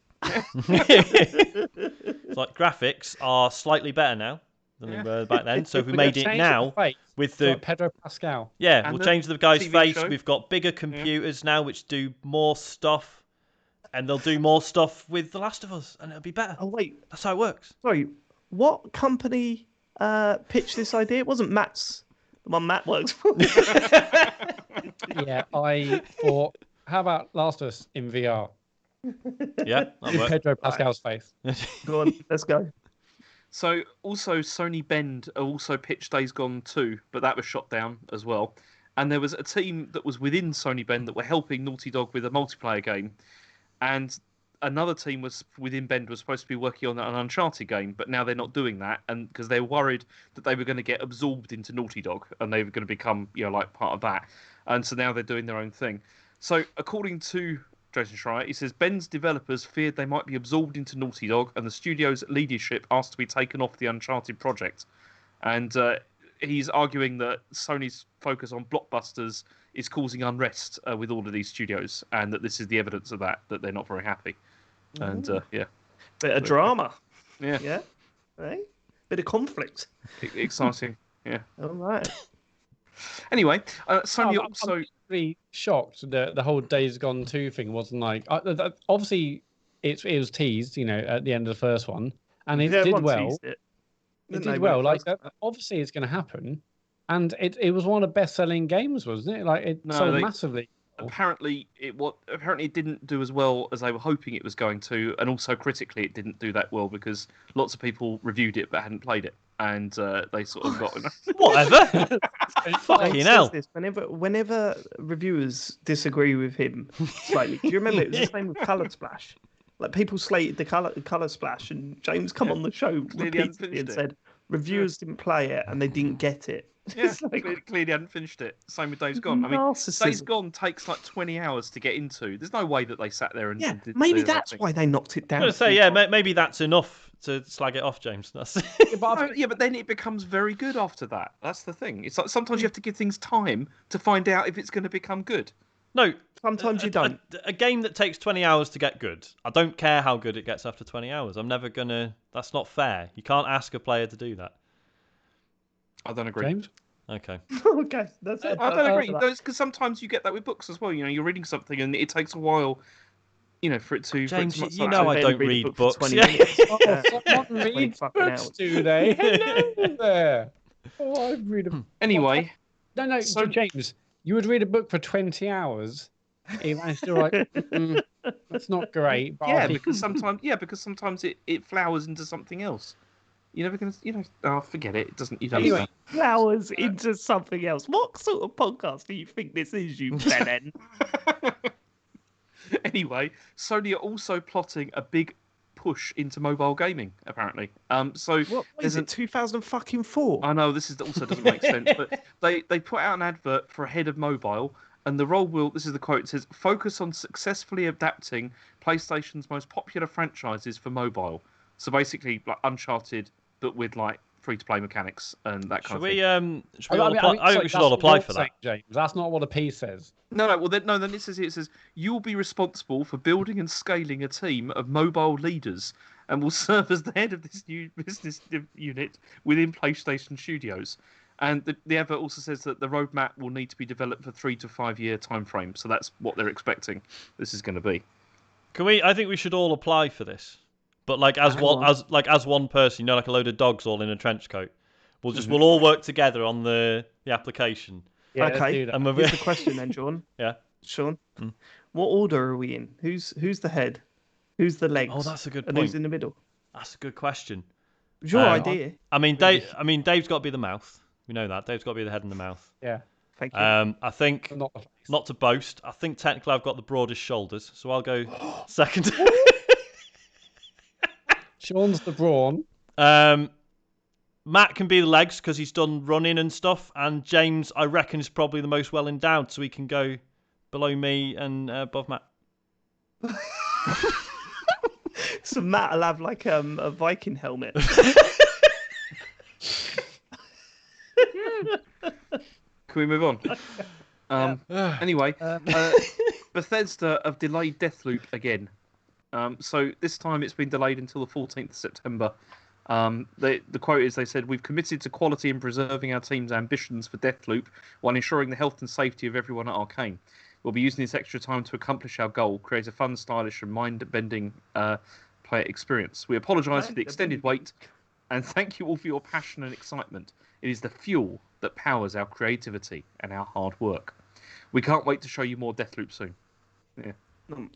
It's like graphics are slightly better now than they were back then. So if we made it now with the Pedro Pascal. yeah, And we'll the change the guy's TV face. show. We've got bigger computers now which do more stuff, and they'll do more stuff with The Last of Us, and it'll be better. Oh wait, That's how it works. sorry. What company pitched this idea? It wasn't Matt's. The one Matt works for. Yeah, I thought, how about Last of Us in VR? Yeah, that With works. Pedro Pascal's face. Go on, let's go. So also Sony Bend also pitched Days Gone 2, but that was shot down as well. And there was a team that was within Sony Bend that were helping Naughty Dog with a multiplayer game, and another team was within Bend was supposed to be working on an Uncharted game, but now they're not doing that, and because they're worried that they were going to get absorbed into Naughty Dog and they were going to become like part of that, and so now they're doing their own thing. So according to Jason Schreier, he says Bend's developers feared they might be absorbed into Naughty Dog, and the studio's leadership asked to be taken off the Uncharted project. And he's arguing that Sony's focus on blockbusters is causing unrest with all of these studios, and that this is the evidence of that they're not very happy. And yeah, Bit of drama. yeah, Yeah. Hey? Bit of conflict. exciting. Yeah. All right. Anyway, Sony I'm also. really shocked that the whole Days Gone 2 thing wasn't like. Obviously, it was teased, at the end of the first one, and it did everyone well. sees it. It Didn't did they, well. when it Like, first- obviously, it's going to happen, and it was one of the best-selling games, wasn't it? Like, it No, sold they- massively. Apparently it didn't do as well as they were hoping it was going to, and also critically it didn't do that well because lots of people reviewed it but hadn't played it, and they sort of got. Whatever. Dave Fucking says hell. this whenever reviewers disagree with him slightly. Do you remember it was the same with Colour Splash? Like people slated the Colour Splash, and James come on the show Clearly hadn't repeatedly and finished it. said reviewers didn't play it and they didn't get it. Yeah, It's like clearly hadn't finished it. Same with Days Gone. I mean, Days narcissism. Gone takes like 20 hours to get into. There's no way that they sat there and Yeah, did maybe the that's thing. why they knocked it down. I'm going to say, yeah, maybe that's enough to slag it off, James. That's Yeah, but then it becomes very good after that. That's the thing. It's like sometimes you have to give things time to find out if it's going to become good. No, Sometimes you don't. a game that takes 20 hours to get good. I don't care how good it gets after 20 hours. I'm never going to... That's not fair. You can't ask a player to do that. I don't agree. James? Okay. Okay, that's it. I don't agree. That's- Because sometimes you get that with books as well. You're reading something and it takes a while, for it to. James, for it to you know I barely don't read a read book for books. 20 Yeah. minutes. Oh, Yeah. someone 20 reads fucking books, hours. do they? Hello there. Oh, I read a... Anyway, No, So- James, you would read a book for 20 hours. And I'm still like, that's not great. But yeah, I'll because sometimes it flowers into something else. You're never gonna, oh, forget it. It doesn't. You don't. Anyway. Flowers into something else. What sort of podcast do you think this is, you bellend? Anyway, Sony are also plotting a big push into mobile gaming. Apparently, so What there's is it? 2004. I know this also doesn't make sense, but they put out an advert for a head of mobile, and the role will. This is the quote. It says, "Focus on successfully adapting PlayStation's most popular franchises for mobile." So basically, like Uncharted, but with like free-to-play mechanics and that kind Should of we, thing. should we all apply? I think we should all apply for that. James. That's not what a P says. No. Well, then it says you will be responsible for building and scaling a team of mobile leaders, and will serve as the head of this new business unit within PlayStation Studios. And the advert also says that the roadmap will need to be developed for 3 to 5 year time frame. So that's what they're expecting. This is going to be. Can we? I think we should all apply for this. But like as Hang one on. as one person, like a load of dogs all in a trench coat. We'll all work together on the application. Yeah, let's Okay. do that. And we'll Here's the question then, Sean. Yeah. Sean, Mm. what order are we in? Who's the head? Who's the legs? Oh, that's a good And point. who's in the middle? That's a good question. It's your Um, idea. I mean, Dave's got to be the mouth. We know that. Dave's got to be the head and the mouth. Yeah, Thank you. I think, not the face. not to boast, I think technically I've got the broadest shoulders, so I'll go second. Sean's the brawn. Matt can be the legs because he's done running and stuff, and James, I reckon, is probably the most well endowed, so he can go below me and above Matt. So Matt will have like a Viking helmet. Can we move on? Anyway, Bethesda have delayed Deathloop again. So this time it's been delayed until the 14th of September. The quote is, they said, "We've committed to quality and preserving our team's ambitions for Deathloop while ensuring the health and safety of everyone at Arcane. We'll be using this extra time to accomplish our goal, create a fun, stylish and mind-bending player experience. We apologise for the extended wait and thank you all for your passion and excitement. It is the fuel that powers our creativity and our hard work. We can't wait to show you more Deathloop soon." Yeah.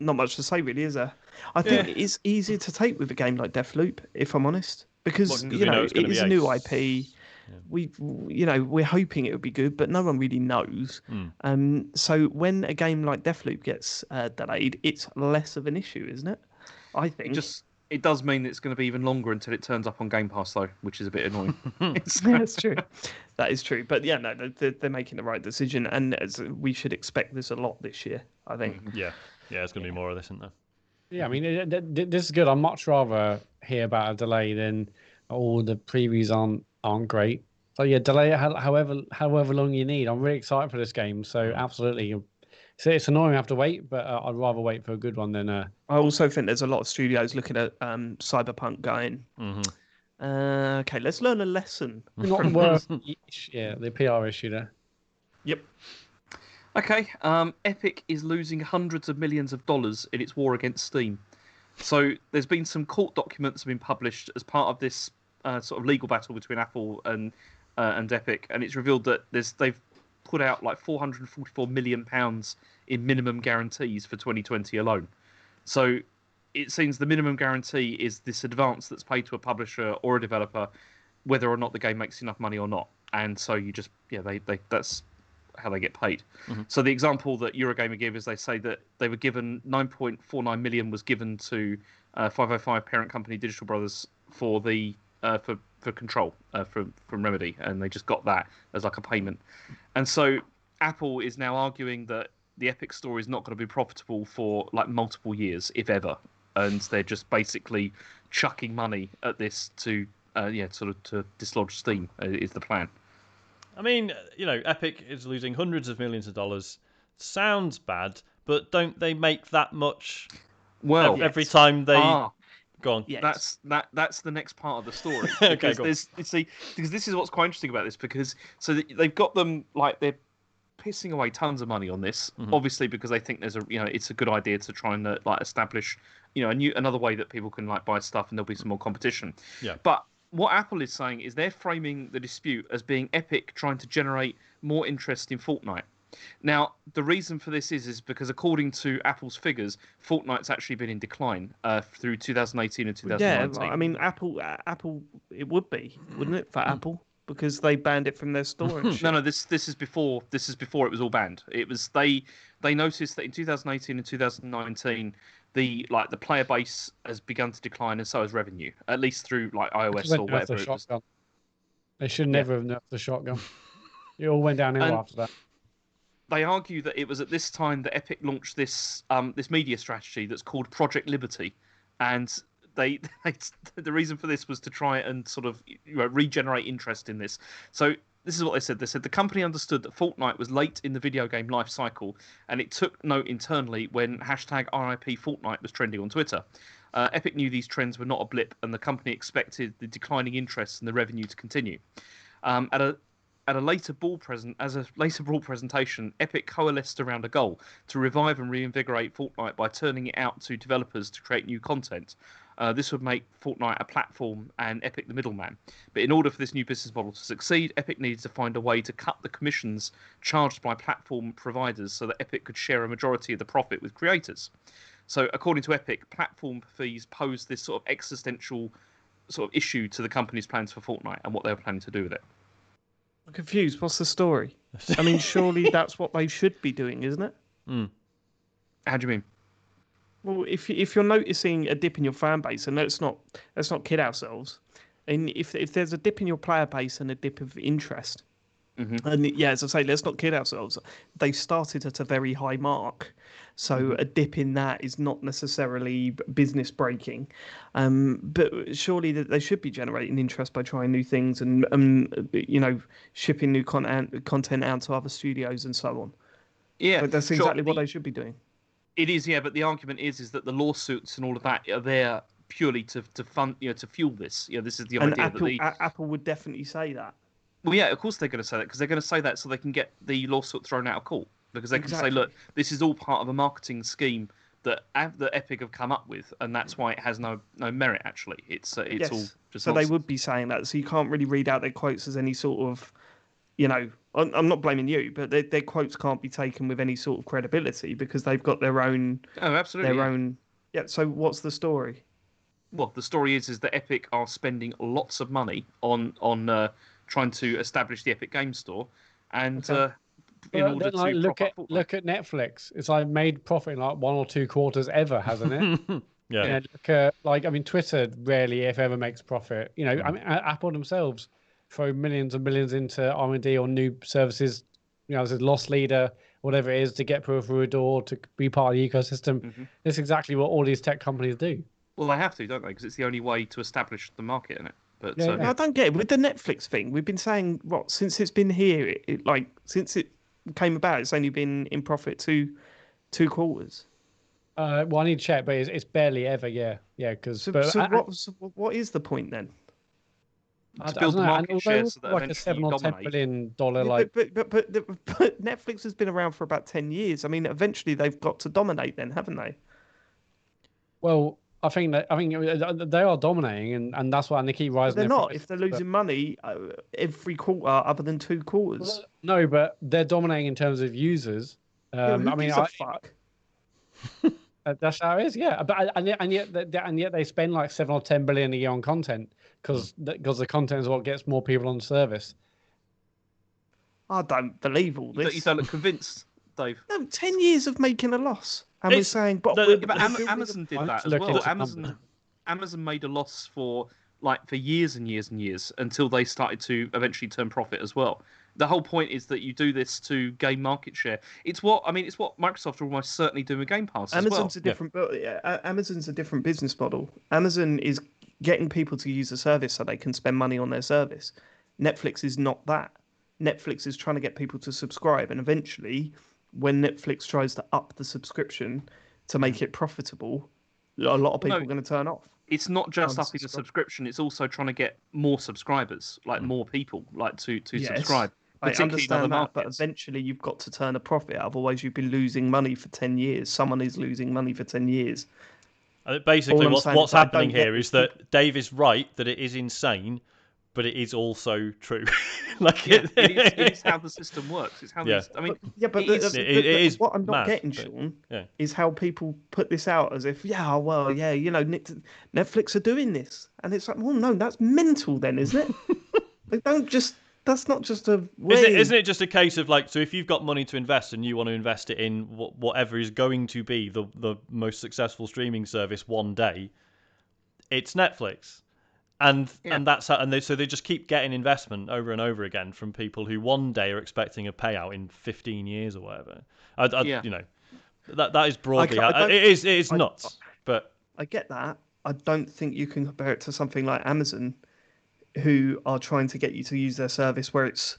Not much to say, really, is there? I think Yeah. it's easier to take with a game like Deathloop, if I'm honest. because we know it's it gonna be is a new ace. IP. We're hoping it would be good, but no one really knows. So when a game like Deathloop gets delayed, it's less of an issue, isn't it? I think. It does mean it's going to be even longer until it turns up on Game Pass, though, which is a bit annoying. Yeah, that's true. That is true. But yeah, no, they're making the right decision, and we should expect this a lot this year, I think. Yeah, it's going to be more of this, isn't there? Yeah, I mean, this is good. I'd much rather hear about a delay than the previews aren't great. So yeah, delay it however long you need. I'm really excited for this game. So absolutely, it's annoying I have to wait, but I'd rather wait for a good one than. I also think there's a lot of studios looking at Cyberpunk going. Okay, let's learn a lesson. Not the worst. Yeah, the PR issue there. Yep. Okay, Epic is losing hundreds of millions of dollars in its war against Steam. So there's been some court documents have been published as part of this sort of legal battle between Apple and Epic, and it's revealed that they've put out like £444 million in minimum guarantees for 2020 alone. So it seems the minimum guarantee is this advance that's paid to a publisher or a developer, whether or not the game makes enough money or not. And so you just that's how they get paid. So the example that Eurogamer give is they say that they were given 9.49 million was given to 505 parent company Digital Brothers for the for Control from Remedy, and they just got that as like a payment. And so Apple is now arguing that the Epic Store is not going to be profitable for like multiple years, if ever, and they're just basically chucking money at this to to dislodge Steam is the plan. I mean, Epic is losing hundreds of millions of dollars. Sounds bad, but don't they make that much? Well, every time they go on. Yes. That's the next part of the story. Okay, because because this is what's quite interesting about this, because they've got them like they're pissing away tons of money on this, obviously because they think there's it's a good idea to try and like establish another way that people can like buy stuff and there'll be some more competition. Yeah. But what Apple is saying is they're framing the dispute as being Epic trying to generate more interest in Fortnite. Now, the reason for this is because according to Apple's figures, Fortnite's actually been in decline through 2018 and 2019. Yeah, I mean, Apple, it would be, wouldn't it, for Apple? Because they banned it from their store and shit. No, this is before it was all banned. It was they noticed that in 2018 and 2019 the player base has begun to decline and so has revenue, at least through like iOS or whatever it was. They should never have nerfed the shotgun. It all went downhill after that. They argue that it was at this time that Epic launched this media strategy that's called Project Liberty, and the reason for this was to try and sort of regenerate interest in this. So this is what they said. They said the company understood that Fortnite was late in the video game life cycle, and it took note internally when #RIP Fortnite was trending on Twitter. Epic knew these trends were not a blip, and the company expected the declining interest and the revenue to continue. As a later ball presentation, Epic coalesced around a goal to revive and reinvigorate Fortnite by turning it out to developers to create new content. This would make Fortnite a platform and Epic the middleman. But in order for this new business model to succeed, Epic needed to find a way to cut the commissions charged by platform providers so that Epic could share a majority of the profit with creators. So according to Epic, platform fees posed this sort of existential sort of issue to the company's plans for Fortnite and what they were planning to do with it. I'm confused. What's the story? I mean, surely that's what they should be doing, isn't it? How do you mean? Well, if you're noticing a dip in your fan base, and let's not kid ourselves, and if there's a dip in your player base and a dip of interest, and yeah, as I say, let's not kid ourselves. They started at a very high mark, so a dip in that is not necessarily business breaking. But surely that they should be generating interest by trying new things and shipping new content out to other studios and so on. Yeah, but that's exactly what they should be doing. It is, yeah, but the argument is that the lawsuits and all of that are there purely to fund, to fuel this. This is the idea that Apple would definitely say that. Well, yeah, of course they're going to say that because they're going to say that so they can get the lawsuit thrown out of court because they can say, look, this is all part of a marketing scheme that Epic have come up with, and that's why it has no merit. Actually, it's all just so nonsense. They would be saying that. So you can't really read out their quotes as any sort of. I'm not blaming you, but their quotes can't be taken with any sort of credibility because they've got their own. Oh, absolutely. Their own. Yeah. So what's the story? well, the story is that Epic are spending lots of money on trying to establish the Epic Game Store, and Okay. in But order then, like, to look prop at up Fortnite. look at Netflix. It's like made profit in like 1 or 2 quarters ever, hasn't it? Yeah. You know, look at, like, I mean, Twitter rarely, if ever, makes profit. You know, I mean, Apple themselves throw millions and millions into R&D or new services. You know, this is loss leader, whatever it is, to get people through a door to be part of the ecosystem. That's exactly what all these tech companies do. Well, they have to, don't they? Because it's the only way to establish the market in it. But Yeah, No, I don't get it. With the Netflix thing, we've been saying, what, since it's been here, since it came about, it's only been in profit two quarters. Well, I need to check, but it's barely ever. Yeah, because So what is the point then? to build the market share so that like a eventually you $7 or $10 dominate. billion Yeah, like. but Netflix has been around for about 10 years. I mean, eventually they've got to dominate then, haven't they? Well, I think they are dominating, and that's why, and they keep But rising. they're their not. prices, If they're losing money every quarter other than 2 quarters. No, but they're dominating in terms of users. Yeah, who I mean, gives a fuck? that's how it is. Yeah, but and yet they spend like 7 or 10 billion a year on content because the content is what gets more people on the service. I don't believe all this. You don't look convinced, Dave. No, 10 years of making a loss. And we're saying, but Amazon did that as well. Amazon made a loss for years and years and years until they started to eventually turn profit as well. The whole point is that you do this to gain market share. It's what Microsoft are almost certainly doing with Game Pass as well. Amazon's a different business model. Amazon is getting people to use the service so they can spend money on their service. Netflix is not that. Netflix is trying to get people to subscribe, and eventually, when Netflix tries to up the subscription to make it profitable, a lot of people are going to turn off. It's not just upping the subscription; it's also trying to get more subscribers, more people, to subscribe. I understand that, but eventually you've got to turn a profit. Otherwise, you've been losing money for 10 years. Someone is losing money for 10 years. Basically, what's happening here is that Dave is right that it is insane, but it is also true. It is how the system works. It's how it is. What I'm not getting, Sean, is how people put this out as if, Netflix are doing this, and it's like, well, no, that's mental, then, isn't it? They don't just. That's not just a way. Isn't it just a case of so if you've got money to invest and you want to invest it in whatever is going to be the most successful streaming service one day, it's Netflix. And that's how, so they just keep getting investment over and over again from people who one day are expecting a payout in 15 years or whatever. That is broadly it is nuts. But I get that. I don't think you can compare it to something like Amazon, who are trying to get you to use their service where it's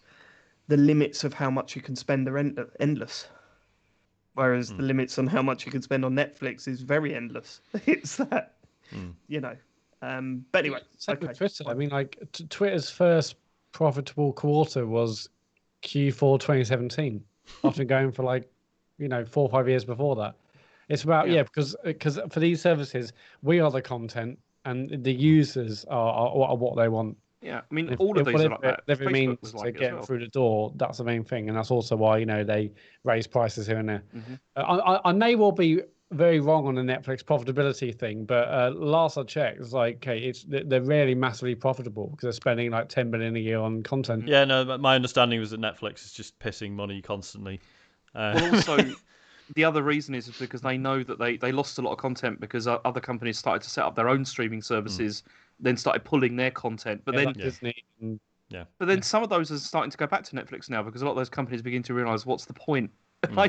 the limits of how much you can spend are endless. Whereas the limits on how much you can spend on Netflix is very endless. It's that, But anyway, with Twitter. I mean, Twitter's first profitable quarter was Q4 2017, after going for 4 or 5 years before that. It's about because for these services, we are the content and the users are what they want. Yeah, I mean, all of these are like that. If it means to get through the door, that's the main thing, and that's also why they raise prices here and there. I may well be very wrong on the Netflix profitability thing, but last I checked, it's they're really massively profitable because they're spending 10 billion a year on content. Yeah, no, my understanding was that Netflix is just pissing money constantly. Well, also, the other reason is because they know that they lost a lot of content because other companies started to set up their own streaming services, then started pulling their content. But then Disney. But then some of those are starting to go back to Netflix now because a lot of those companies begin to realise what's the point.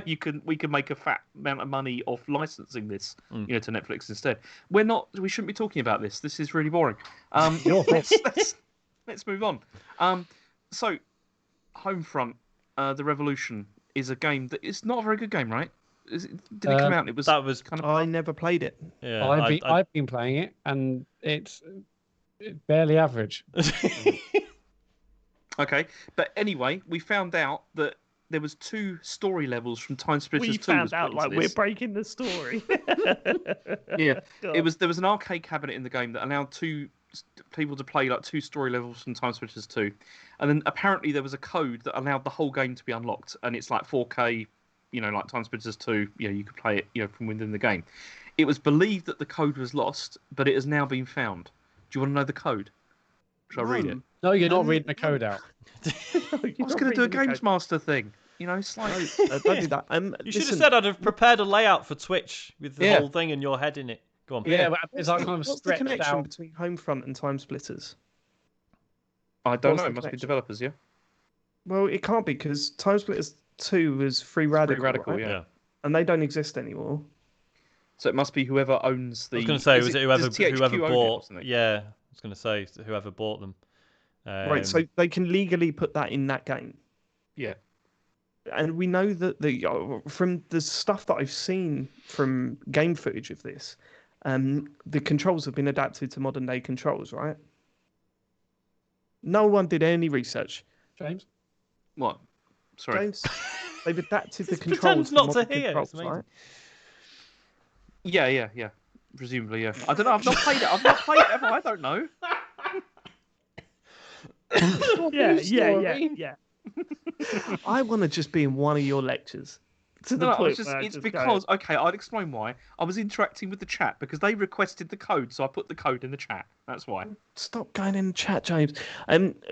We can make a fat amount of money off licensing this, to Netflix instead. We shouldn't be talking about this. This is really boring. Let's move on. So, Homefront, The Revolution is a game that is not a very good game, right? Did it come out? That was kind of. I never played it. Yeah, I've been playing it, and it's barely average. Okay, but anyway, we found out that there was 2 story levels from Time Splitters 2. We found out we're breaking the story. Yeah, there was an arcade cabinet in the game that allowed 2 people to play 2 story levels from Time Splitters 2, and then apparently there was a code that allowed the whole game to be unlocked, and it's 4K, like Time Splitters 2. You could play it, from within the game. It was believed that the code was lost, but it has now been found. Do you want to know the code? Shall I read it? No, you're not reading the code out. I was going to do a Games Master thing. You know, it's like... Don't do that. You should have said I'd have prepared a layout for Twitch with the whole thing and your head in it. Go on. Yeah, but it's like kind of What's the stretched connection out. between Homefront and Time Splitters? I don't What's know. the It must be connection? developers, yeah? Well, it can't be because Time Splitters 2 was Free Radical, right? yeah. And they don't exist anymore. So it must be whoever owns the... I was going to say, was it whoever does THQ whoever own it or bought? something? Yeah, I was going to say whoever bought them. Right, so they can legally put that in that game. Yeah. And we know that from the stuff that I've seen from game footage of this, the controls have been adapted to modern day controls, right? No one did any research. James? What? Sorry. James, they've adapted the Pretends controls not to modern hear. controls, It's amazing. right? Yeah. Presumably, yeah. I don't know. I've not played it. Have I? I don't know. Yeah. I want to just be in one of your lectures. To the No, point it's where I it's just because go, okay, I'd explain why. I was interacting with the chat because they requested the code, so I put the code in the chat. That's why. stop going in the chat, James.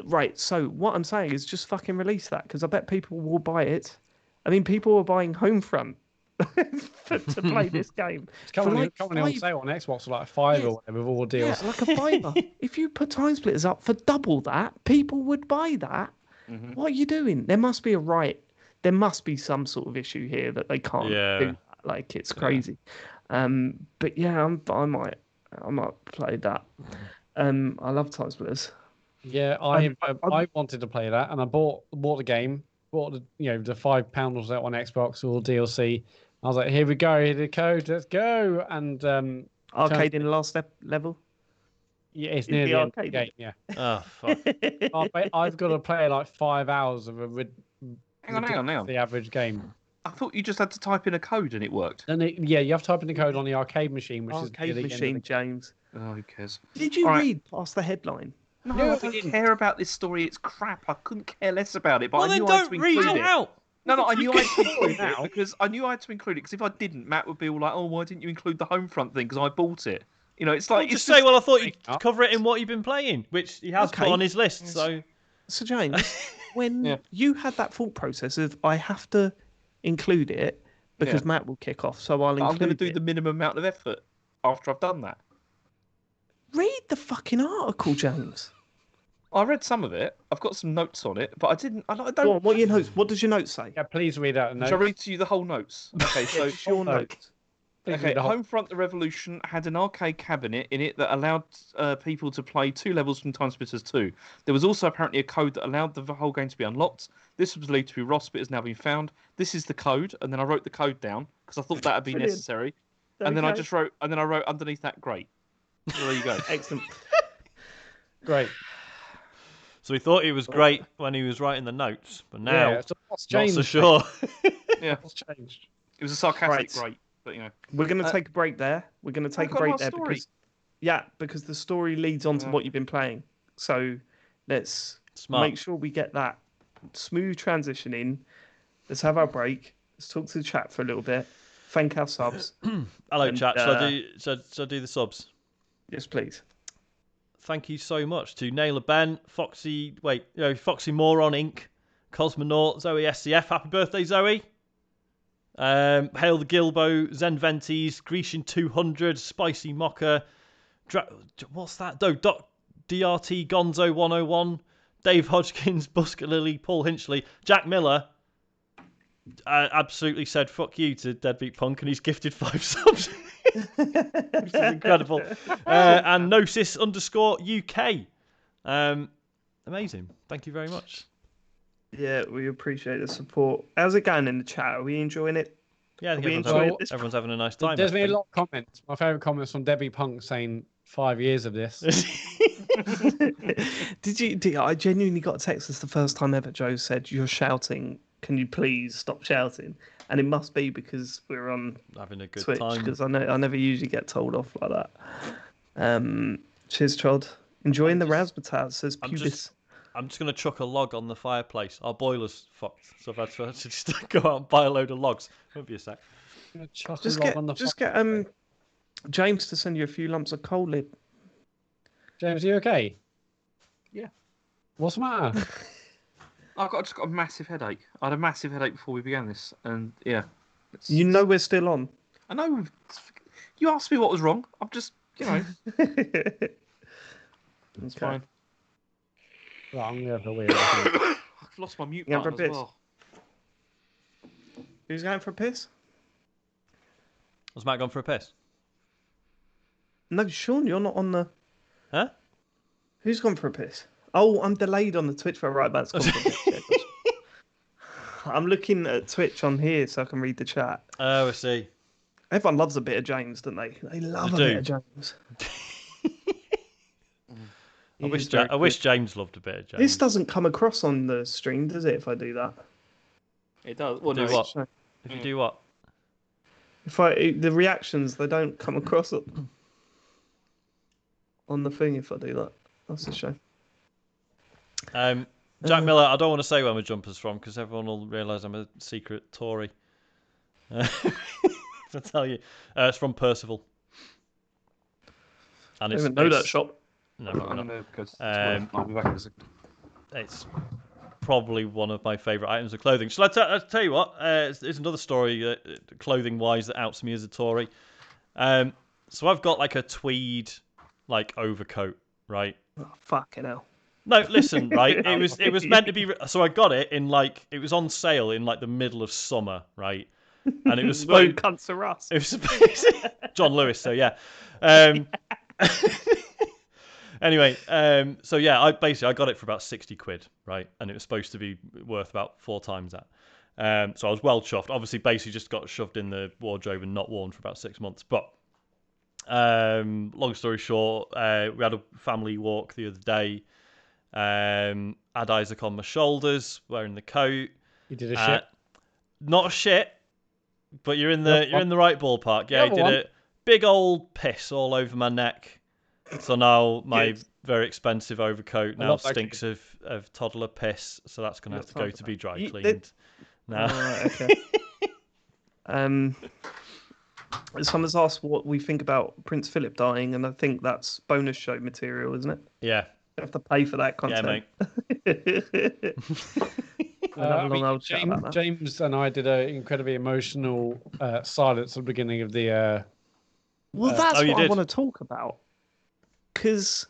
Right. So what I'm saying is just fucking release that because I bet people will buy it. I mean, people are buying Homefront to play this game. It's currently, like currently on five- sale on Xbox for like $5 or whatever with all the Yeah, deals. like a fiver. If you put Time Splitters up for double that, people would buy that. Mhm. What are you doing? There must be a right. There must be some sort of issue here that they can't Yeah. do that. Like it's crazy. But yeah, I might play that. I love Time Splitters. Yeah, I wanted to play that, and I bought the game, bought the the £5 or so on Xbox or DLC. I was like, here we go, here's the code, let's go, and Arcade in the last level. yeah, it's Is near the the end of the arcade game. Yeah, Oh fuck! I've got to play like 5 hours of a Hang on. the average game. I thought you just had to type in a code and it worked. And you have to type in the code on the arcade machine, which Arcade is near the end of machine, the- James. Oh, who cares? Did you All right. read past the headline? No, No, I we don't didn't. care about this story. It's crap. I couldn't care less about it. But Well, I then knew I had don't to read include it out. No, I knew I had to include now? it because I knew I had to include it because if I didn't, Matt would be all like, "Oh, why didn't you include the Homefront thing? Because I bought it." You know, it's like Just it's say, well, I thought you'd Up. cover it in what you've been playing, which he has put Okay. on his list. So So James, when Yeah. you had that thought process of I have to include it because Yeah. Matt will kick off, so I'll I'm going to include do it. the minimum amount of effort after I've done that. Read the fucking article, James. I read some of it. I've got some notes on it, but I didn't. I Go don't. on, what are your notes? What does your notes say? Yeah, please read out. Shall I read to you the whole notes? Okay, so It's your notes. okay, Homefront: The Revolution had an arcade cabinet in it that allowed people to play 2 levels from Time Splitters 2. There was also apparently a code that allowed the whole game to be unlocked. This was believed to be ROS, but has now been found. This is the code, and then I wrote the code down because I thought that would be Brilliant. necessary. And then I Okay. just wrote, and then I wrote underneath that, great. So there you go. Excellent. Great. he thought it was great when he was writing the notes, but now Yeah, so what's not changed? so sure. Yeah, What's changed? it was a sarcastic Right. great, but you know. We're going to take a break there. We're going to take a got break my there story. because the story leads on to Yeah. what you've been playing. So let's Smart. make sure we get that smooth transition in. Let's have our break. Let's talk to the chat for a little bit. Thank our subs. Hello, And, chat. Shall I do the subs? Yes, please. Thank you so much to Naylor Ben, Foxy Moron Inc., Cosmonaut, Zoe SCF. Happy birthday, Zoe. Hail the Gilbo, Zen Venties, Grecian 200, Spicy Mocker. What's that? DRT Gonzo 101, Dave Hodgkins, Busker Lily, Paul Hinchley, Jack Miller. Absolutely said fuck you to Deadbeat Punk, and he's gifted 5 subs. Which is incredible. And Gnosis_UK. Amazing. Thank you very much. Yeah, we appreciate the support. How's it going in the chat? Are we enjoying it? Yeah, I think Are we everyone's, enjoying having, this? everyone's having a nice time. There's I been a think. lot of comments. My favourite comments from Debbie Punk saying 5 years of this. I genuinely got a text. This the first time ever Joe said, "You're shouting. Can you please stop shouting?" And it must be because we're on Having a good Twitch, time. because I never usually get told off like that. Cheers, Trod. Enjoying the razzmatazz, says I'm Pubis. I'm just going to chuck a log on the fireplace. Our boiler's fucked, so I've had to just go out and buy a load of logs. Won't be a sec. Just get James to send you a few lumps of coal lid. James, are you okay? Yeah. What's the matter? Just got a massive headache. I had a massive headache before we began this, and yeah. You know we're still on. I know. You asked me what was wrong. I'm just, It's it's fine. Right, I'm going for a weird. I think. I've lost my mute You going for button a as piss? well. Who's going for a piss? Was Matt gone for a piss? No, Sean, you're not on the. Huh? Who's gone for a piss? Oh, I'm delayed on the Twitch for right. That's gone for a piss. Yeah, gotcha. I'm looking at Twitch on here so I can read the chat. Oh, I see. Everyone loves a bit of James, don't they? They love They a do. bit of James. I wish James loved a bit of James. This doesn't come across on the stream, does it? If I do that, It does. Well, Do no, what? So If you do what? if the reactions they don't come across on the thing. If I do that, that's a shame. Jack Miller, I don't want to say where my jumper's from because everyone will realise I'm a secret Tory. I tell you, it's from Percival. And I don't even know that shop. No, I'm probably not. gonna go to work. I'll be back in a second. It's probably one of my favourite items of clothing. Shall I tell you what? It's another story, clothing-wise, that outs me as a Tory. So I've got like a tweed, like overcoat, right? Oh, fucking hell. No, listen, right? It was meant to be. So I got it in like it was on sale in like the middle of summer, right? And it was Well, supposed. cunts are us. It was supposed John Lewis. So yeah. Anyway, so yeah, I got it for about 60 quid, right? And it was supposed to be worth about 4 times that. So I was well chuffed. Obviously, basically just got shoved in the wardrobe and not worn for about 6 months. But long story short, we had a family walk the other day. I had Isaac on my shoulders, wearing the coat. You did a shit. Not a shit, but you're in the right ballpark. Yeah, I The did other a big old piss all over my neck. So now my Good. very expensive overcoat I now love that stinks of toddler piss. So that's going to have to go to be dry You- cleaned. Now. Right, okay. Someone's asked what we think about Prince Philip dying, and I think that's bonus show material, isn't it? Yeah, You have to pay for that yeah, content. mate. We'll have a long old chat about that. James and I did an incredibly emotional silence at the beginning of the. Well, that's Oh, you what I did? want to talk about. Because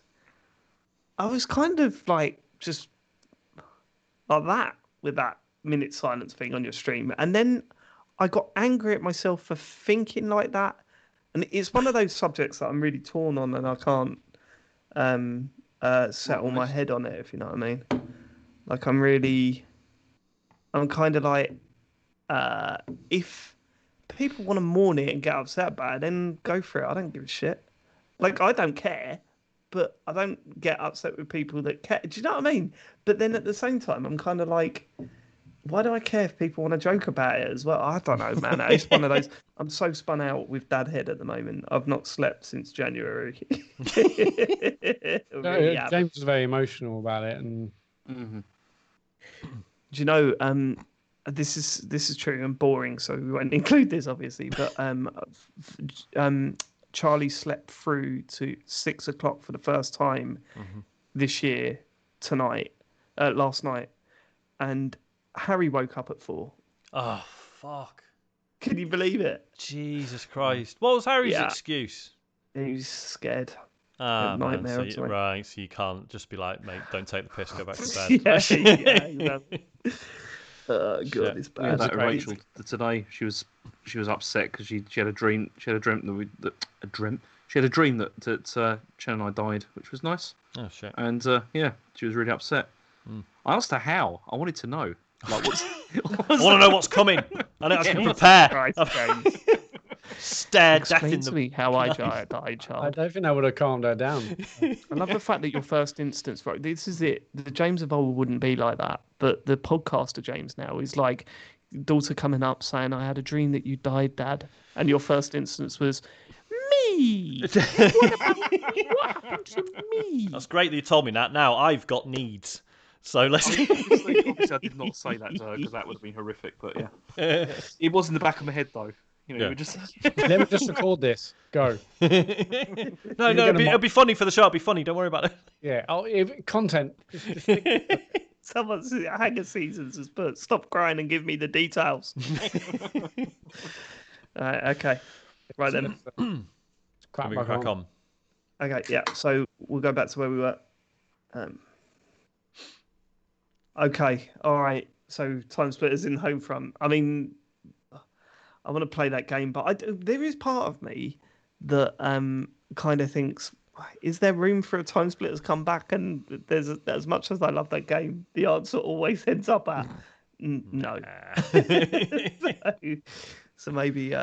I was kind of like just like that with that minute silence thing on your stream. And then I got angry at myself for thinking like that. And it's one of those subjects that I'm really torn on and I can't settle my head on it, if you know what I mean. Like I'm kind of like, if people want to mourn it and get upset about it, then go for it. I don't give a shit. Like, I don't care, but I don't get upset with people that care. Do you know what I mean? But then at the same time, I'm kind of like, why do I care if people want to joke about it as well? I don't know, man. It's one of those. I'm so spun out with dad head at the moment. I've not slept since January. Really haven't. James was very emotional about it, and Mm-hmm. Do you know? This is true and boring, so we won't include this, obviously. But Charlie slept through to 6 o'clock for the first time this year last night, and Harry woke up at 4. Oh fuck! Can you believe it? Jesus Christ! What was Harry's Yeah. excuse? He was scared. Ah, man, nightmare so or something. right. So you can't just be like, mate, don't take the piss, go back to bed. yeah, exactly. God, Shit. it's Yeah, bad. that Rachel today. She was upset because she had a dream. She had a dream She had a dream that Chen and I died, which was nice. Oh shit! And yeah, she was really upset. I asked her how. I wanted to know. Like, what's? I want to know what's coming. I know I can prepare. Christ, James. Stare death Explain in to the. me how I died, I child. don't think that would have calmed her down. I love the fact that your first instance, right? This is it. The James of old wouldn't be like that, but the podcaster James now is like daughter coming up saying, "I had a dream that you died, Dad," and your first instance was me. What happened to me? That's great that you told me that. Now I've got needs. So let's. Obviously, I did not say that to her because that would have been horrific. But yeah, it was in the back of my head though. You know, Yeah. we just Let me just record this. Go. no, gonna it'll be funny for the show. It'll be funny. Don't worry about it. Yeah. Oh, content. Just Someone's Hanger Seasons has put stop crying and give me the details. Okay. Right then. crap We back can crack on. on. Okay, yeah. So we'll go back to where we were. Okay, all right. So Time Splitters in Homefront. I mean, I want to play that game, but there is part of me that kind of thinks, is there room for a Time Splitters comeback? And there's as much as I love that game, the answer always ends up at no. So maybe,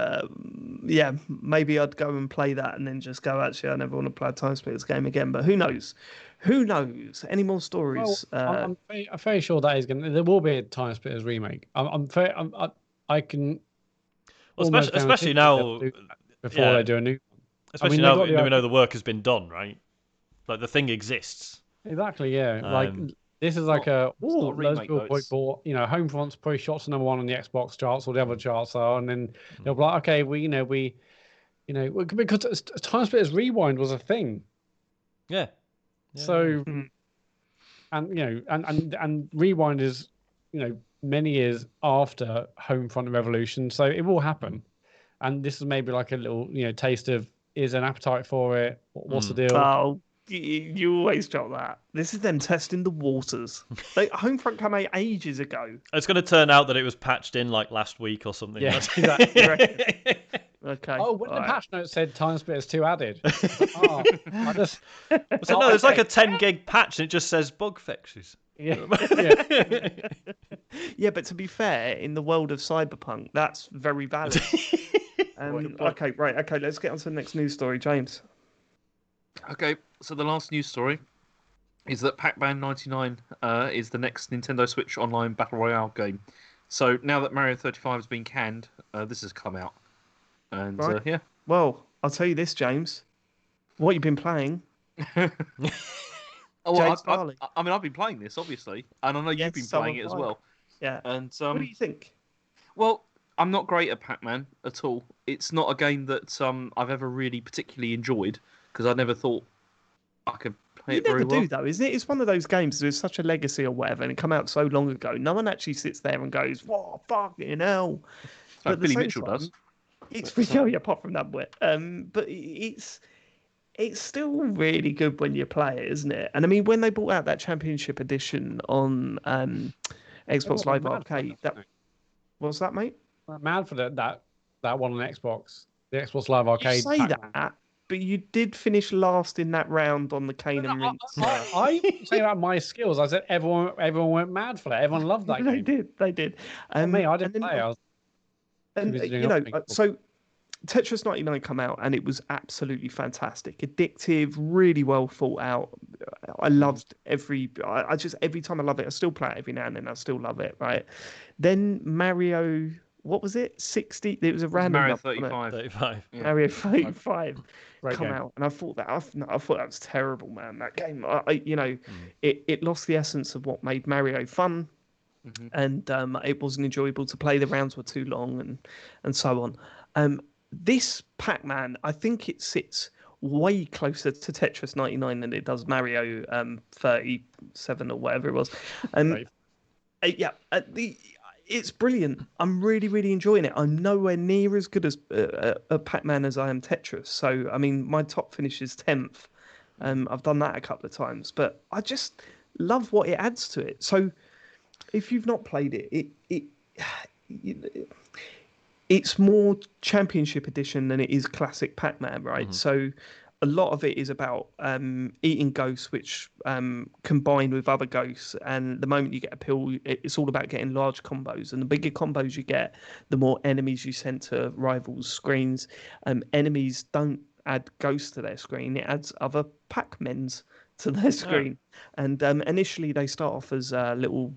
yeah, maybe I'd go and play that and then just go, actually, I never want to play a Time Splitters game again. But who knows? Who knows? Any more stories? Well, I'm fairly sure that is going to... There will be a Time Splitters remake. I can... Well, almost especially guarantee now, they'll do that before they do a new one. especially they've now got we know the work has been done, right? Like the thing exists. Exactly, yeah. Like this is like not a loads of remake, people though, probably it's- bought, Homefront's probably shot to number one on the Xbox charts or the other charts are, and then they'll be like, okay, because Time Splitters Rewind was a thing. Yeah. So, and Rewind is, many years after Homefront and Revolution, so it will happen. And this is maybe like a little, taste of, is an appetite for it? What's the deal? Oh, you always drop that. This is them testing the waters. Homefront came out ages ago. It's going to turn out that it was patched in like last week or something. Yeah, Okay. Oh, when the alright. patch note said Time Splitters 2 added. Oh, I just, So no, it's like a 10 gig patch and it just says bug fixes. yeah. Yeah, but to be fair, in the world of Cyberpunk, that's very valid. Okay, right. Okay, let's get on to the next news story, James. Okay, so the last news story is that Pac-Man 99 is the next Nintendo Switch Online Battle Royale game. So now that Mario 35 has been canned, this has come out. And Right. yeah. Well, I'll tell you this, James. What you've been playing? Oh, well, James Farley. I mean, I've been playing this, obviously. And I know Yes, you've been so playing it have as I. well. Yeah. And What do you think? well, I'm not great at Pac-Man at all. It's not a game that I've ever really particularly enjoyed because I never thought I could play You it very never well. do, though, isn't it? It's one of those games with such a legacy or whatever, and it come out so long ago. No one actually sits there and goes, "What fucking hell?" But at the Billy same Mitchell time, does. It's really apart from that bit. But it's still really good when you play it, isn't it? And I mean, when they brought out that Championship Edition on Xbox Live Arcade, what's that, mate? Mad for that one on Xbox. The Xbox Live Arcade. You say Pac-Man. that, but you did finish last in that round on the Cane and Rinse. I didn't say about my skills. I said everyone went mad for that. Everyone loved that They game. did. Me, I and didn't then- play. I was And busy doing you know, other things. so Tetris 99 come out and it was absolutely fantastic, addictive, really well thought out. I loved every time I love it. I still play it every now and then. I still love it, right? Then Mario, what was it? 60. It was a random Mario number, wasn't it? 35. Yeah. Mario 35 Great come game. out, and I thought that was terrible, man. That game, it lost the essence of what made Mario fun. And it wasn't enjoyable to play. The rounds were too long, and so on. This Pac-Man, I think it sits way closer to Tetris 99 than it does Mario 37 or whatever it was. Right. It's brilliant. I'm really, really enjoying it. I'm nowhere near as good as Pac-Man as I am Tetris. So, I mean, my top finish is 10th. I've done that a couple of times, but I just love what it adds to it. So, if you've not played it, it's more Championship Edition than it is classic Pac-Man, right? Mhm. So a lot of it is about eating ghosts, which combine with other ghosts. And the moment you get a pill, it's all about getting large combos. And the bigger combos you get, the more enemies you send to rivals' screens. Enemies don't add ghosts to their screen; it adds other Pac-Mens to their screen. And initially, they start off as little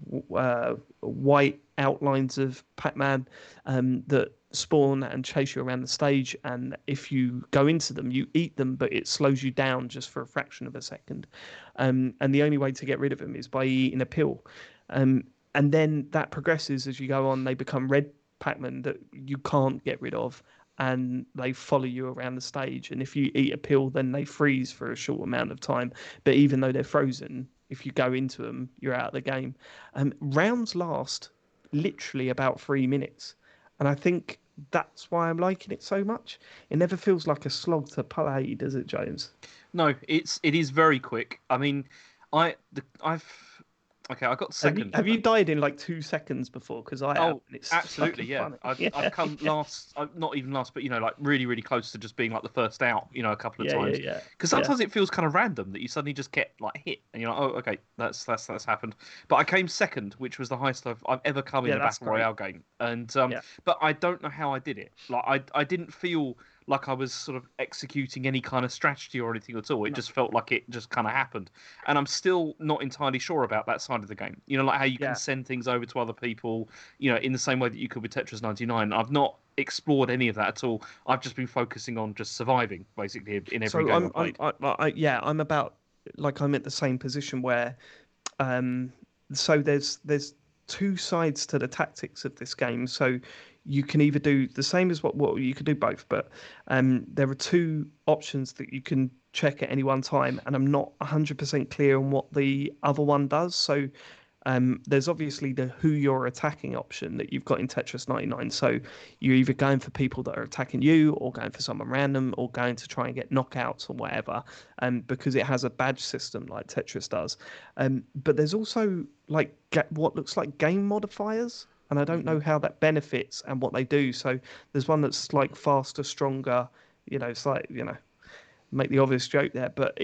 white outlines of Pac-Man that spawn and chase you around the stage, and if you go into them you eat them, but it slows you down just for a fraction of a second, and the only way to get rid of them is by eating a pill, and then that progresses as you go on. They become red Pac-Man that you can't get rid of, and they follow you around the stage. And if you eat a pill, then they freeze for a short amount of time. But even though they're frozen, if you go into them, you're out of the game. Rounds last literally about 3 minutes. And I think that's why I'm liking it so much. It never feels like a slog to play, does it, James? No, it is very quick. I mean, I got second. Have you died in like 2 seconds before? Because I have. And it's absolutely, yeah. funny. I've come last, not even last, but like really, really close to just being like the first out, a couple of times. Yeah. Because sometimes it feels kind of random that you suddenly just get like hit, and you're like, oh, okay, that's happened. But I came second, which was the highest I've ever come in a battle royale game, and but I don't know how I did it. Like I didn't feel like I was sort of executing any kind of strategy or anything at all. It just felt like it just kind of happened. And I'm still not entirely sure about that side of the game. Like how you can send things over to other people, in the same way that you could with Tetris 99. I've not explored any of that at all. I've just been focusing on just surviving, basically, in every game I've played. I'm about, like, I'm at the same position where, so there's 2 sides to the tactics of this game. So you can either do the same as what you could do both, but there are 2 options that you can check at any one time, and I'm not 100% clear on what the other one does. So there's obviously the who you're attacking option that you've got in Tetris 99. So you're either going for people that are attacking you, or going for someone random, or going to try and get knockouts or whatever, because it has a badge system like Tetris does. But there's also like what looks like game modifiers, and I don't know how that benefits and what they do. So there's one that's like faster, stronger, it's like, make the obvious joke there, but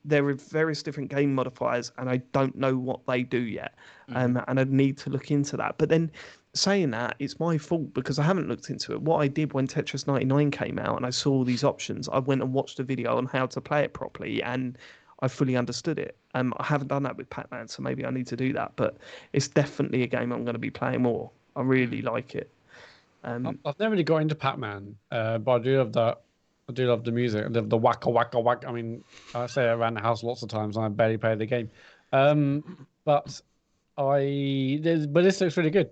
there are various different game modifiers, and I don't know what they do yet. And I need to look into that. But then saying that, it's my fault because I haven't looked into it. What I did when Tetris 99 came out and I saw all these options, I went and watched a video on how to play it properly, and I fully understood it. I haven't done that with Pac-Man, so maybe I need to do that. But it's definitely a game I'm going to be playing more. I really like it. I've never really got into Pac-Man, but I do love that. I do love the music. I love the wacka wacka whack. I mean, I say it around the house lots of times, and I barely play the game. But this looks really good.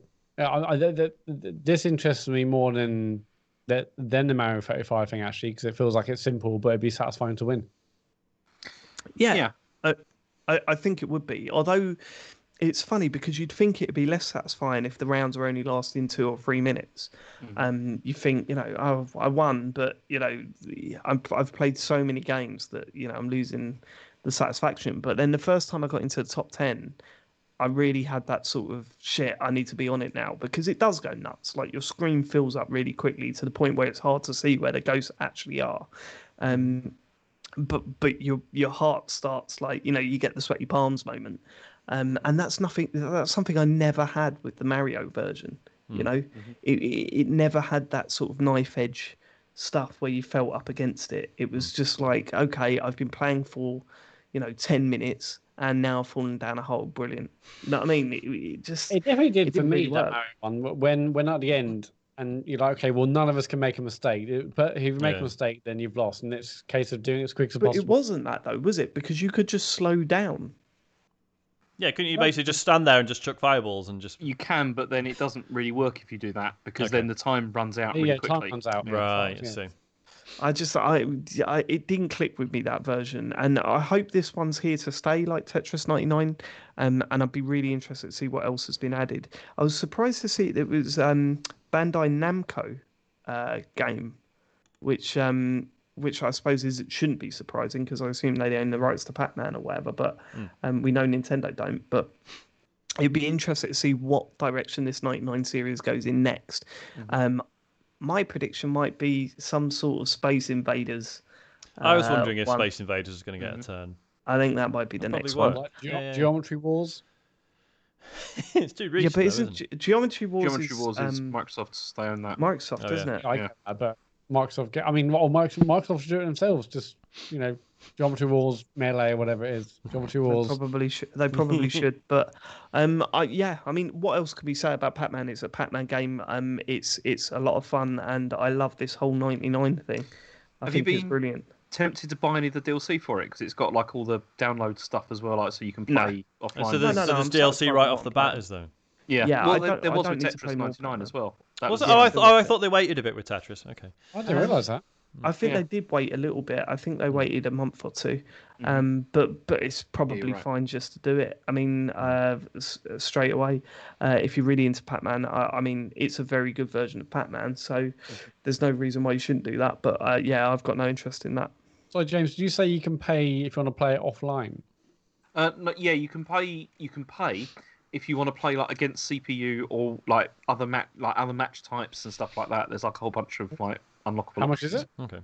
This interests me more than the Mario 35 thing, actually, because it feels like it's simple, but it'd be satisfying to win. Yeah. I think it would be. Although it's funny because you'd think it'd be less satisfying if the rounds are only lasting 2 or 3 minutes. You think, I won, but I've played so many games that I'm losing the satisfaction. But then the first time I got into the top 10, I really had that sort of shit. I need to be on it now, because it does go nuts. Like, your screen fills up really quickly to the point where it's hard to see where the ghosts actually are. But your heart starts like, you get the sweaty palms moment. And that's something I never had with the Mario version. It never had that sort of knife edge stuff where you felt up against it. It was just like, okay, I've been playing for 10 minutes and now I've fallen down a hole. Brilliant. You know what I mean? It definitely did for me, really that Mario one. When at the end, and you're like, okay, well, none of us can make a mistake. But if you make a mistake, then you've lost, and it's a case of doing it as quick as possible. But it wasn't that, though, was it? Because you could just slow down. Yeah, couldn't you basically just stand there and just chuck fireballs and just... You can, but then it doesn't really work if you do that, because then the time runs out really quickly. Time runs out. Right, I see. It didn't click with me, that version, and I hope this one's here to stay, like Tetris 99, and I'd be really interested to see what else has been added. I was surprised to see it was Bandai Namco game, which I suppose it shouldn't be surprising, because I assume they own the rights to Pac-Man or whatever, but we know Nintendo don't. But it'd be interesting to see what direction this 99 series goes in next. My prediction might be some sort of Space Invaders. I was wondering if Space Invaders was going to get a turn. I think that might be the next one. Like Geometry Wars? It's too recent. Yeah, but isn't Geometry Wars is Microsoft's, they own that. Microsoft, isn't it? But Microsoft, Microsoft should do it themselves. Just, Geometry Wars, Melee, or whatever it is. Geometry Wars. They probably should. But what else could we say about Pac-Man? It's a Pac-Man game. It's a lot of fun, and I love this whole 99 thing. I think it's brilliant. Tempted to buy any of the DLC for it, because it's got like all the download stuff as well, like so you can play offline. So there's DLC right off the bat, is though? Yeah. Well, there was with Tetris 99 as well. That Was was it? Oh, it. I thought they waited a bit with Tetris. Okay. I didn't realise that. I think Yeah. they did wait a little bit. I think they waited a month or two, but it's probably right. fine just to do it. I mean, straight away, if you're really into Pac-Man, I mean, it's a very good version of Pac-Man, so there's no reason why you shouldn't do that. But yeah, I've got no interest in that. So, James, did you say you can pay if you want to play it offline? No, yeah, you can pay. You can pay if you want to play like against CPU or like other match types and stuff like that. There's like a whole bunch of like unlockable. How much is it? Okay.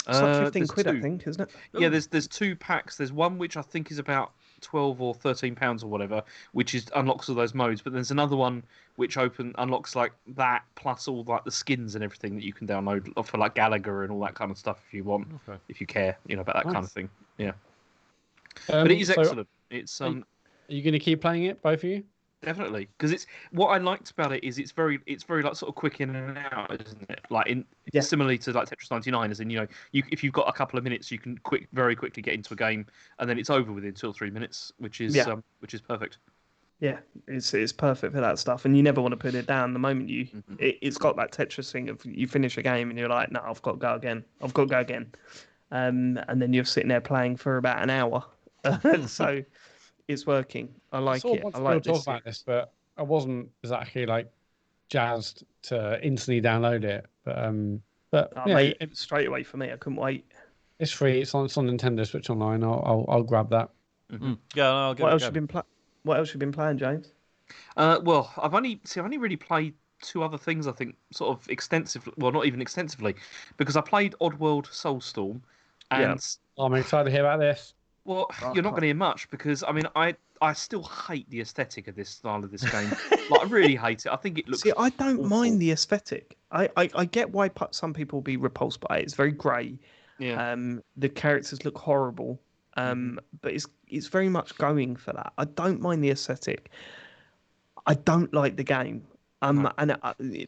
It's like 15 there's quid, I two. think, isn't it? Yeah, there's 2 packs. There's one which I think is about 12 or 13 pounds or whatever, which is unlocks all those modes. But there's another one which unlocks like that plus all like the skins and everything that you can download for like Gallagher and all that kind of stuff if you want, Okay. if you care, about that kind of Nice. thing. Yeah, but it is So excellent. It's Are you going to keep playing it, both of you? Definitely, because it's what I liked about it is it's very like sort of quick in and out, isn't it? Like similarly to like Tetris 99, as in if you've got a couple of minutes, you can very quickly get into a game, and then it's over within 2 or 3 minutes, which is perfect. Yeah, it's perfect for that stuff, and you never want to put it down. The moment it's got that Tetris thing of you finish a game and you're like, no, I've got to go again. And then you're sitting there playing for about an hour. So it's working. I like it. I like to talk this. about this, but I wasn't exactly like jazzed to instantly download it. But Oh, yeah, mate, straight away for me. I couldn't wait. it's free. It's on Nintendo Switch Online. I'll grab that. Yeah, no, I'll give What it else a you go. been playing, James? Well, I've only really played 2 other things. I think sort of extensively. Well, not even extensively, because I played Oddworld Soulstorm, and I'm excited to hear about this. well, you're not going to hear much because I mean, I still hate the aesthetic of this style of this game. Like, I really hate it. I think it looks. See, I don't awful. mind the aesthetic. I get why some people will be repulsed by it. It's very grey. Yeah. The characters look horrible. But it's very much going for that. I don't mind the aesthetic. I don't like the game. And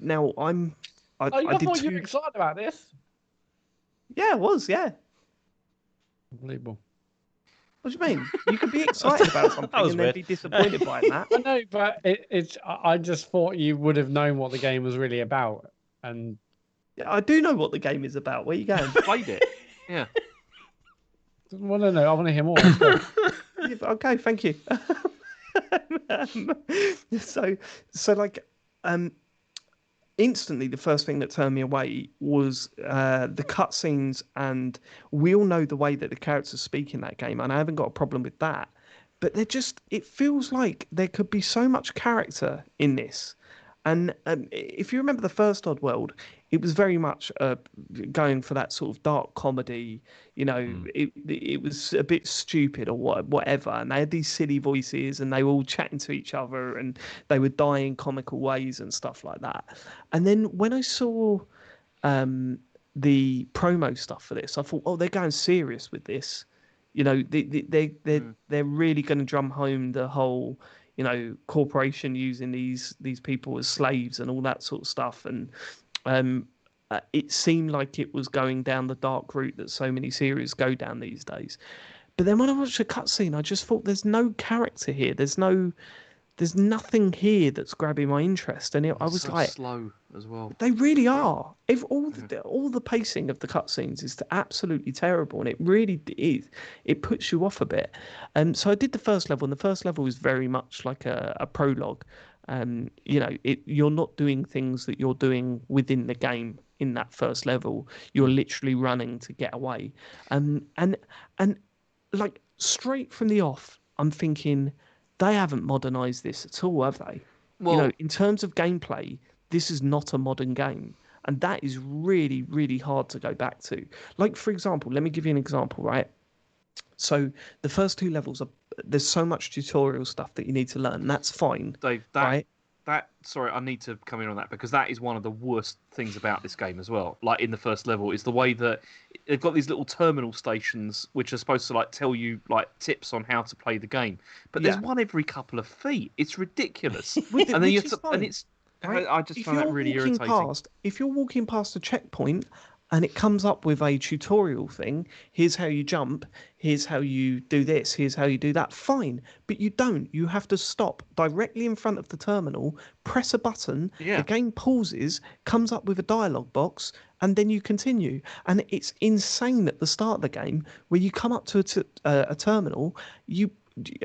now I'm. I I did thought you were 2. excited about this. Yeah, I was. Yeah. Unbelievable. What do you mean? You can be excited about something was and then weird. be disappointed by it, Matt. I know, but I just thought you would have known what the game was really about. And I do know what the game is about. Where you going? Played it. Yeah. well, no, I want to hear more. Let's go. Yeah, okay, thank you. So like, instantly the first thing that turned me away was the cutscenes, and we all know the way that the characters speak in that game, and I haven't got a problem with that. But it feels like there could be so much character in this. And if you remember the first Oddworld, it was very much going for that sort of dark comedy. It was a bit stupid or whatever. And they had these silly voices, and they were all chatting to each other, and they would die in comical ways and stuff like that. And then when I saw the promo stuff for this, I thought, oh, they're going serious with this. They're really going to drum home the whole, corporation using these people as slaves and all that sort of stuff. And it seemed like it was going down the dark route that so many series go down these days. But then when I watched the cutscene, I just thought there's no character here. There's nothing here that's grabbing my interest. And I was so like, slow as well. they really are. All the pacing of the cutscenes is absolutely terrible, and it really is. It puts you off a bit. So I did the first level, and the first level is very much like a prologue. You're not doing things that you're doing within the game in that first level. You're literally running to get away. And like straight from the off, I'm thinking they haven't modernized this at all, have they? Well, In terms of gameplay, this is not a modern game. And that is really, really hard to go back to. Like, for example, let me give you an example, right? So the first 2 levels, there's so much tutorial stuff that you need to learn. And that's fine, Dave, right? Sorry, I need to come in on that because that is one of the worst things about this game as well. Like in the first level, is the way that they've got these little terminal stations which are supposed to like tell you like tips on how to play the game, but there's one every couple of feet. It's ridiculous. Which and then you is have to, fine, and it's right? I just find that really irritating. If you're walking past a checkpoint and it comes up with a tutorial thing. Here's how you jump. Here's how you do this. Here's how you do that. Fine, but you don't. You have to stop directly in front of the terminal, press a button. Yeah. The game pauses, comes up with a dialogue box, and then you continue. And it's insane at the start of the game where you come up to a terminal, you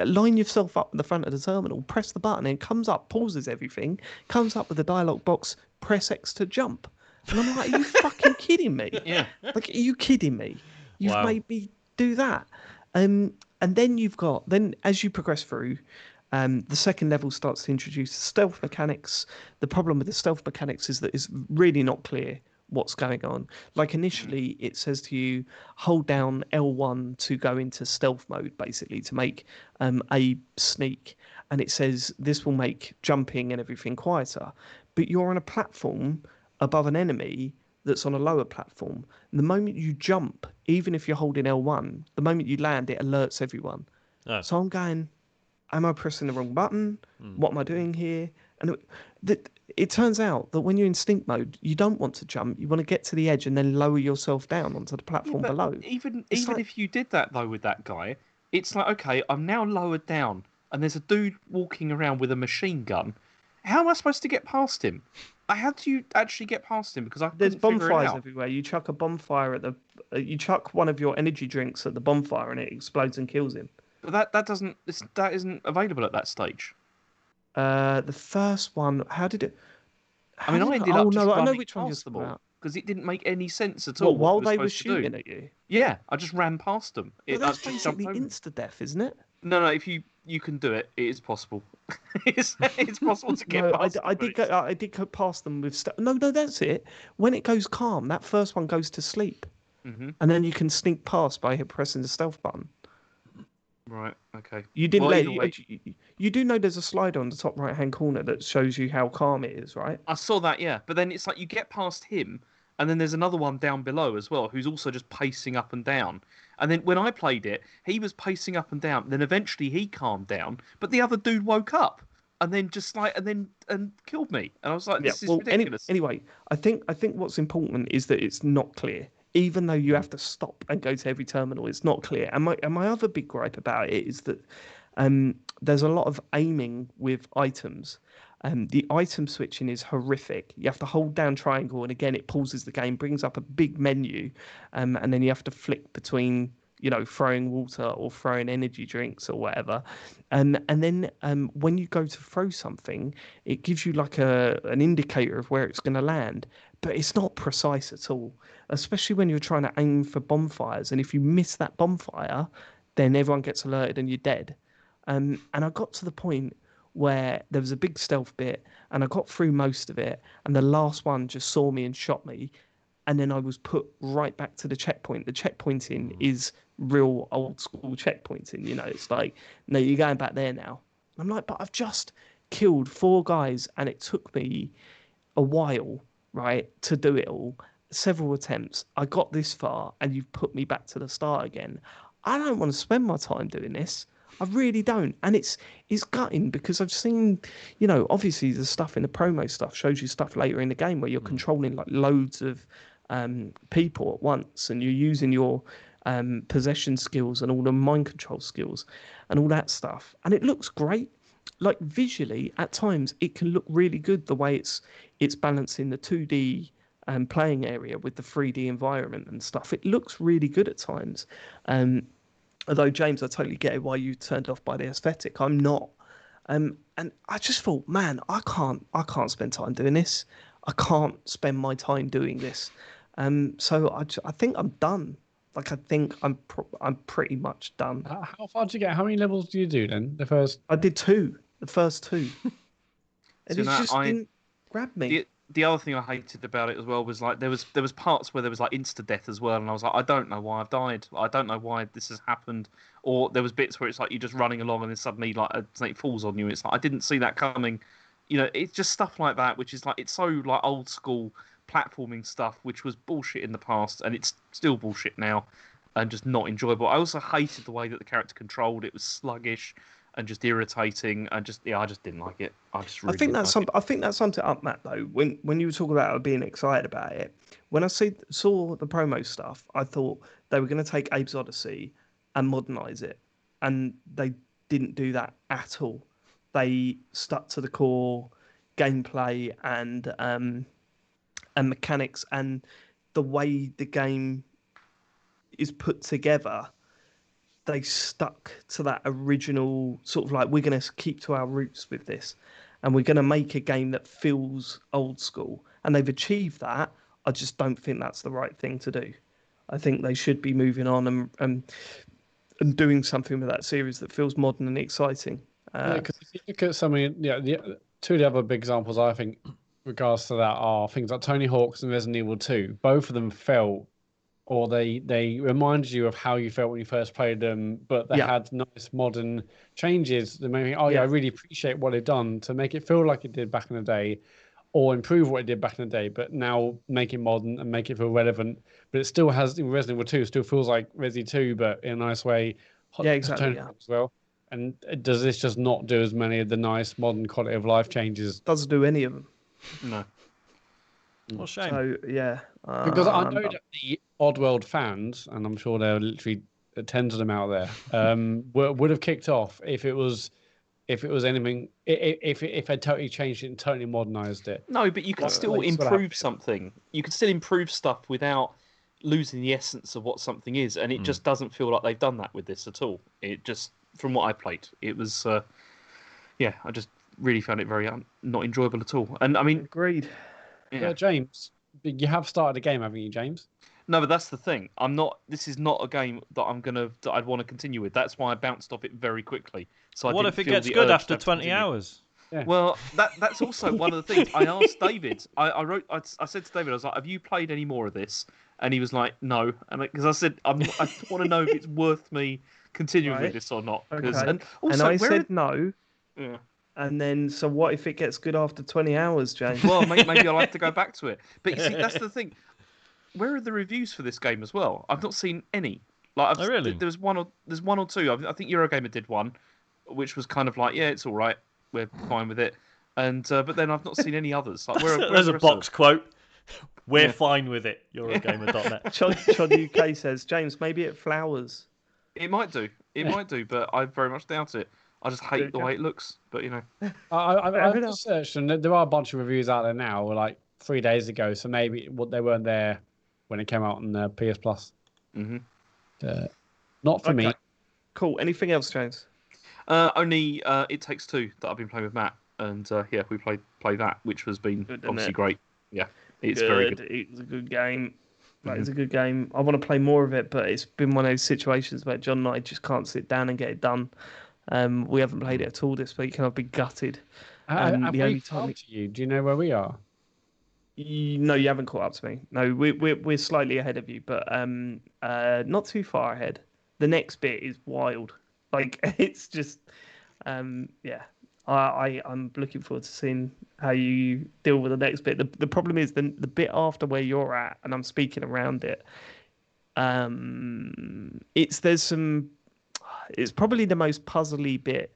line yourself up in the front of the terminal, press the button, and it comes up, pauses everything, comes up with a dialogue box, press X to jump. And I'm like, are you fucking kidding me? Yeah. Like, are you kidding me? You've Wow. made me do that. And then then as you progress through, the second level starts to introduce stealth mechanics. The problem with the stealth mechanics is that it's really not clear what's going on. Like initially, it says to you, hold down L1 to go into stealth mode, basically to make a sneak, and it says this will make jumping and everything quieter. But you're on a platform above an enemy that's on a lower platform. And the moment you jump, even if you're holding L1, the moment you land, it alerts everyone. Oh. So I'm going, am I pressing the wrong button? What am I doing here? And it turns out that when you're in stink mode, you don't want to jump. You want to get to the edge and then lower yourself down onto the platform But below. even It's like- if you did that though with that guy, it's like, okay, I'm now lowered down, and there's a dude walking around with a machine gun. How am I supposed to get past him? How do you actually get past him? Because I There's couldn't figure it bonfires out. everywhere. You chuck a bonfire at you chuck one of your energy drinks at the bonfire and it explodes and kills him. But that isn't available at that stage. The first one, how did it? I mean, I ended oh up just no, I know running which one you're past them talking all about. because it didn't make any sense at What, all. while what they we were supposed to do. shooting at you? Yeah, I just ran past them. But I that's just jumped basically over them. insta death, isn't it? No, if you can do it, it is possible. it's possible to get No, past them, I but did go. I did go past them with stuff. No, that's it. When it goes calm, that first one goes to sleep, Mhm. and then you can sneak past by pressing the stealth button. Right. Okay. You didn't Well, let either way, you do know there's a slider on the top right hand corner that shows you how calm it is, right? I saw that, yeah. But then it's like you get past him, and then there's another one down below as well, who's also just pacing up and down. And then when I played it, he was pacing up and down. Then eventually he calmed down, but the other dude woke up, and then just like and killed me. And I was like, this is ridiculous. Anyway, I think what's important is that it's not clear. Even though you have to stop and go to every terminal, it's not clear. And my other big gripe about it is that there's a lot of aiming with items. The item switching is horrific. You have to hold down triangle, and again, it pauses the game, brings up a big menu, and then you have to flick between, throwing water or throwing energy drinks or whatever. And then when you go to throw something, it gives you like an indicator of where it's going to land, but it's not precise at all, especially when you're trying to aim for bonfires. And if you miss that bonfire, then everyone gets alerted and you're dead. And I got to the point where there was a big stealth bit and I got through most of it, and the last one just saw me and shot me, and then I was put right back to the checkpoint. The checkpointing is real old school checkpointing, it's like, no, you're going back there now. I'm like, but I've just killed 4 guys and it took me a while, right, to do it all, several attempts. I got this far and you've put me back to the start again. I don't want to spend my time doing this. I really don't. And it's gutting because I've seen, obviously the stuff in the promo stuff shows you stuff later in the game where you're controlling like loads of people at once, and you're using your possession skills and all the mind control skills and all that stuff. And it looks great. Like visually, at times, it can look really good the way it's balancing the 2D playing area with the 3D environment and stuff. It looks really good at times. Although, James, I totally get it why you turned off by the aesthetic. I'm not. And I just thought, man, I can't spend time doing this. I can't spend my time doing this. So I think I'm done. Like, I think I'm pretty much done. How far did you get? How many levels do you do then? The first. I did 2, the first 2. And So it now just didn't grab me. The other thing I hated about it as well was like there was parts where there was like insta death as well, and I was like, I don't know why I've died. I don't know why this has happened. Or there was bits where it's like you're just running along and then suddenly like something falls on you. It's like I didn't see that coming. It's just stuff like that, which is like it's so like old school platforming stuff, which was bullshit in the past, and it's still bullshit now, and just not enjoyable. I also hated the way that the character controlled. It was sluggish, and just irritating, and I just didn't like it. I just really I think didn't that's like it. I think that sums it up, Matt. Though, when you were talking about being excited about it, when I saw the promo stuff, I thought they were going to take Abe's Odyssey and modernize it, and they didn't do that at all. They stuck to the core gameplay and mechanics and the way the game is put together. They stuck to that original sort of like, we're going to keep to our roots with this, and we're going to make a game that feels old school. And they've achieved that. I just don't think that's the right thing to do. I think they should be moving on and doing something with that series that feels modern and exciting. Because if you look at two of the other big examples, I think, regards to that are things like Tony Hawk's and Resident Evil 2. Both of them felt, or they reminded you of how you felt when you first played them, but they had nice modern changes that made me, I really appreciate what they've done to make it feel like it did back in the day, or improve what it did back in the day, but now make it modern and make it feel relevant. But it still has, in Resident Evil 2, still feels like Resi 2, but in a nice way. Exactly. As well. And does this just not do as many of the nice modern quality of life changes? Doesn't do any of them. No. What a shame. So because I know that the Oddworld fans, and I'm sure there are literally tens of them out there, would have kicked off if it was anything, if they totally changed it and totally modernized it. No, but you can still improve something. You can still improve stuff without losing the essence of what something is, and it just doesn't feel like they've done that with this at all. It just, from what I played, it was, I just really found it very not enjoyable at all. And I mean, agreed. Yeah, James, you have started a game, haven't you, James? No, but that's the thing. I'm not. This is not a game that I'd want to continue with. That's why I bounced off it very quickly. So what if it gets good after 20 hours? Yeah. Well, that's also one of the things. I asked David. I said to David, I was like, "Have you played any more of this?" And he was like, "No." And because I said, I want to know if it's worth me continuing with this or not. Okay. And also, I said no. Yeah. And then, so what if it gets good after 20 hours, James? Well, maybe I'll have to go back to it. But you see, that's the thing. Where are the reviews for this game as well? I've not seen any. Like, really? There's one or two. I think Eurogamer did one, which was kind of like, yeah, it's all right, we're fine with it. And but then I've not seen any others. Like, There's a box quote. We're fine with it. Eurogamer.net. Chod UK says, James, maybe it flowers. It might do. It might do, but I very much doubt it. I just hate the way it looks. But you know, I've just searched, and there are a bunch of reviews out there now, like 3 days ago. So maybe they weren't there when it came out on PS Plus. Mm-hmm. Not for me. Cool. Anything else, James? Only It Takes Two that I've been playing with Matt, and we played that, which has been obviously great. Yeah, it's very good. It's a good game. It's a good game. I want to play more of it, but it's been one of those situations where John and I just can't sit down and get it done. We haven't played it at all this week, and I've been gutted. The only time to you, do you know where we are? No, you haven't caught up to me. No, we're slightly ahead of you, but not too far ahead. The next bit is wild. Like, it's just, I'm looking forward to seeing how you deal with the next bit. The problem is the bit after where you're at, and I'm speaking around it. It's probably the most puzzly bit.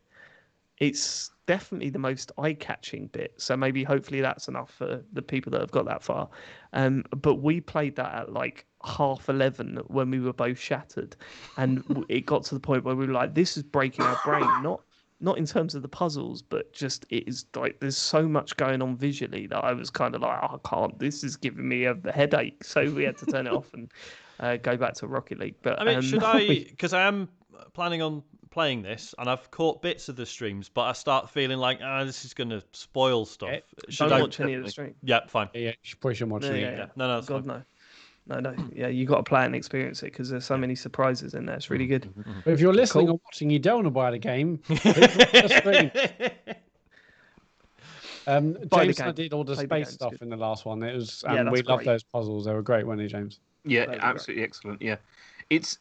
It's definitely the most eye-catching bit. So maybe, hopefully, that's enough for the people that have got that far. But we played that at like 11:30 when we were both shattered, and it got to the point where we were like, "This is breaking our brain." Not in terms of the puzzles, but just it is like there's so much going on visually that I was kind of like, I can't. This is giving me a headache. So we had to turn it off and go back to Rocket League. But I mean, should I? Because I am planning on playing this, and I've caught bits of the streams, but I start feeling like, this is going to spoil stuff. Don't watch any of the stream. Yeah, fine. Yeah, you should push and watch it. Yeah. No, that's God, fine. No. Yeah, you got to play it and experience it because there's so many surprises in there. It's really good. But if you're listening or watching, you don't want to buy the game. James and I did all the space stuff in the last one. It was, and we loved those puzzles. They were great, weren't they, James? Yeah, absolutely excellent. Yeah, it's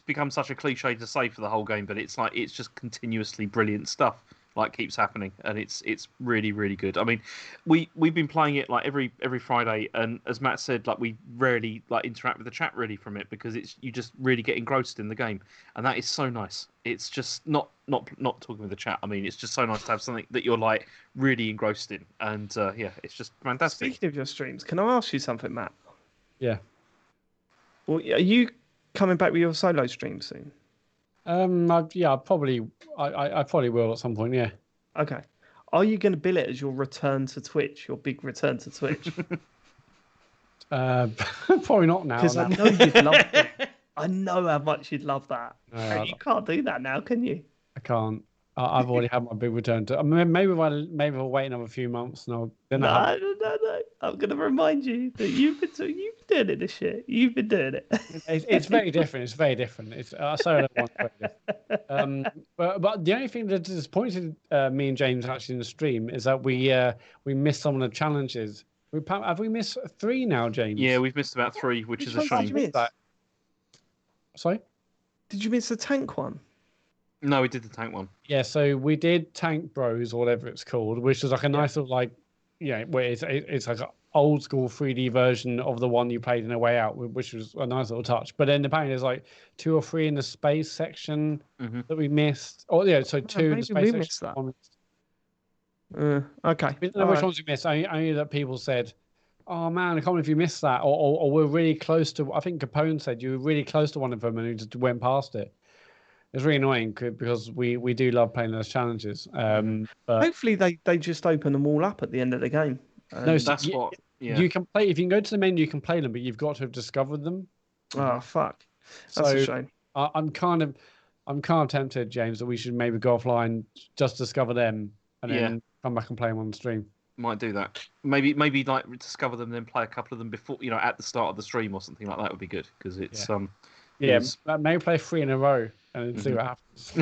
become such a cliche to say for the whole game, but it's like it's just continuously brilliant stuff. like keeps happening, and it's really really good. I mean, we've been playing it like every Friday, and as Matt said, like we rarely like interact with the chat really from it because it's you just really get engrossed in the game, and that is so nice. It's just not talking with the chat. I mean, it's just so nice to have something that you're like really engrossed in, and yeah, it's just fantastic. Speaking of your streams, can I ask you something, Matt? Yeah. Well, are you coming back with your solo stream soon? Yeah, I probably will at some point. Yeah. Okay. Are you going to bill it as your return to Twitch, your big return to Twitch? Probably not now. Because I know you'd love it. I know how much you'd love that. No, You can't do that now, can you? I can't. I've already had my big return to. I mean, maybe I'll wait another few months and then No. I'm going to remind you that you've been doing it this year. You've been doing it. It's very different. It's very different. It's solo one's very different. But the only thing that disappointed me and James actually in the stream is that we missed some of the challenges. Have we missed 3 now, James? Yeah, we've missed about 3, which is a ones did shame. you miss? Sorry? Did you miss the tank one? No, we did the tank one. Yeah, so we did Tank Bros or whatever it's called, which is like a nice little like, where it's like an old school 3D version of the one you played in A Way Out, which was a nice little touch. But then apparently there's like 2 or 3 in the space section that we missed. Oh yeah, so 2 in the maybe space we section. missed that. One- Okay. I don't know All which right. ones we missed. Only that people said, "Oh man, I can't believe you missed that," or we're really close to. I think Capone said you were really close to one of them and you just went past it. It's really annoying because we do love playing those challenges. But Hopefully they just open them all up at the end of the game. no, so That's what. Yeah. you can play. If you can go to the menu, you can play them, but you've got to have discovered them. Oh fuck. That's So a shame. I'm kind of tempted, James, that we should maybe go offline, just discover them, and then come back and play them on the stream. Might do that. Maybe like discover them, then play a couple of them before at the start of the stream or something like that would be good because it's Yeah, Yes. maybe play 3 in a row and then see what happens.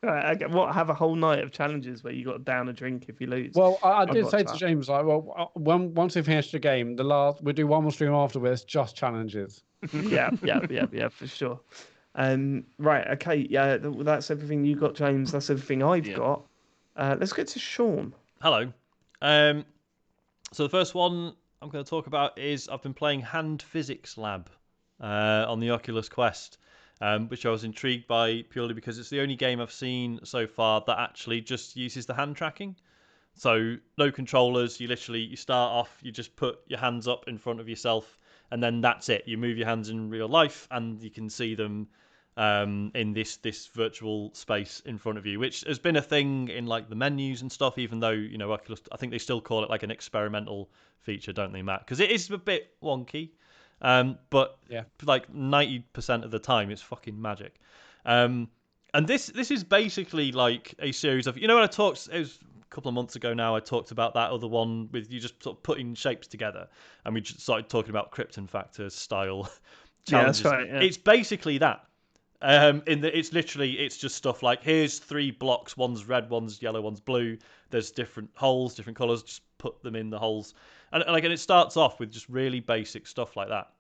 Right, what? Have a whole night of challenges where you got to down a drink if you lose. Well, I I'd did watch say to that. James, like, well, once we finish the game, we'll do one more stream afterwards, just challenges. yeah, for sure. Right, okay, yeah, that's everything you got, James. That's everything I've got. Let's get to Sean. Hello. So the first one I'm going to talk about is I've been playing Hand Physics Lab on the Oculus Quest, which I was intrigued by purely because it's the only game I've seen so far that actually just uses the hand tracking. So no controllers. You start off, you just put your hands up in front of yourself, and then that's it. You move your hands in real life, and you can see them in this virtual space in front of you, which has been a thing in like the menus and stuff. Even though Oculus, I think they still call it like an experimental feature, don't they, Matt? Because it is a bit wonky, but like 90% of the time, it's fucking magic. And this is basically like a series of when I talked. It was a couple of months ago now. I talked about that other one with you just sort of putting shapes together, and we just started talking about Krypton Factor style challenges. Yeah, that's right. Yeah. It's basically that. It's just stuff like here's 3 blocks, one's red, one's yellow, one's blue. There's different holes, different colours. Just put them in the holes, and it starts off with just really basic stuff like that.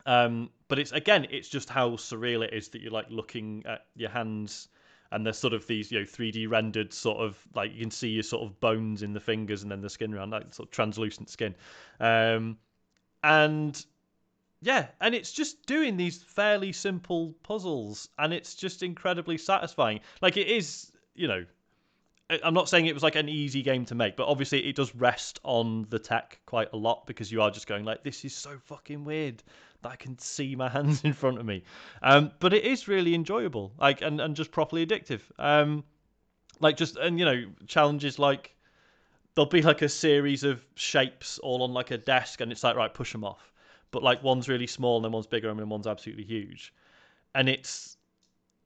But it's just how surreal it is that you're like looking at your hands, and there's sort of these 3D rendered sort of like you can see your sort of bones in the fingers and then the skin around, like sort of translucent skin, and it's just doing these fairly simple puzzles, and it's just incredibly satisfying. Like it is, I'm not saying it was like an easy game to make, but obviously it does rest on the tech quite a lot because you are just going like, this is so fucking weird that I can see my hands in front of me. But it is really enjoyable, like and just properly addictive. Challenges like there'll be like a series of shapes all on like a desk, and it's like, right, push them off. But like one's really small and then one's bigger and then one's absolutely huge. And it's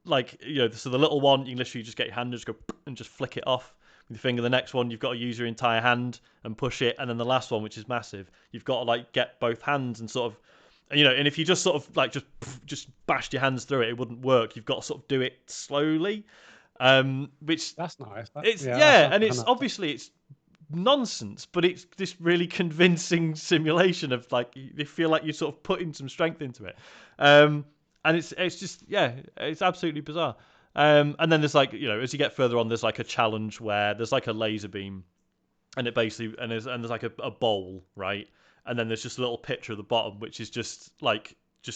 like, so the little one, you can literally just get your hand and just go and just flick it off with your finger. The next one, you've got to use your entire hand and push it. And then the last one, which is massive, you've got to like get both hands and sort of, and if you just sort of like just bashed your hands through it, it wouldn't work. You've got to sort of do it slowly, which That's nice. it's obviously it's nonsense, but it's this really convincing simulation of like you feel like you're sort of putting some strength into it, and it's just it's absolutely bizarre. And then there's like, as you get further on, there's like a challenge where there's like a laser beam, and it basically there's like a bowl, right? And then there's just a little picture at the bottom, which is just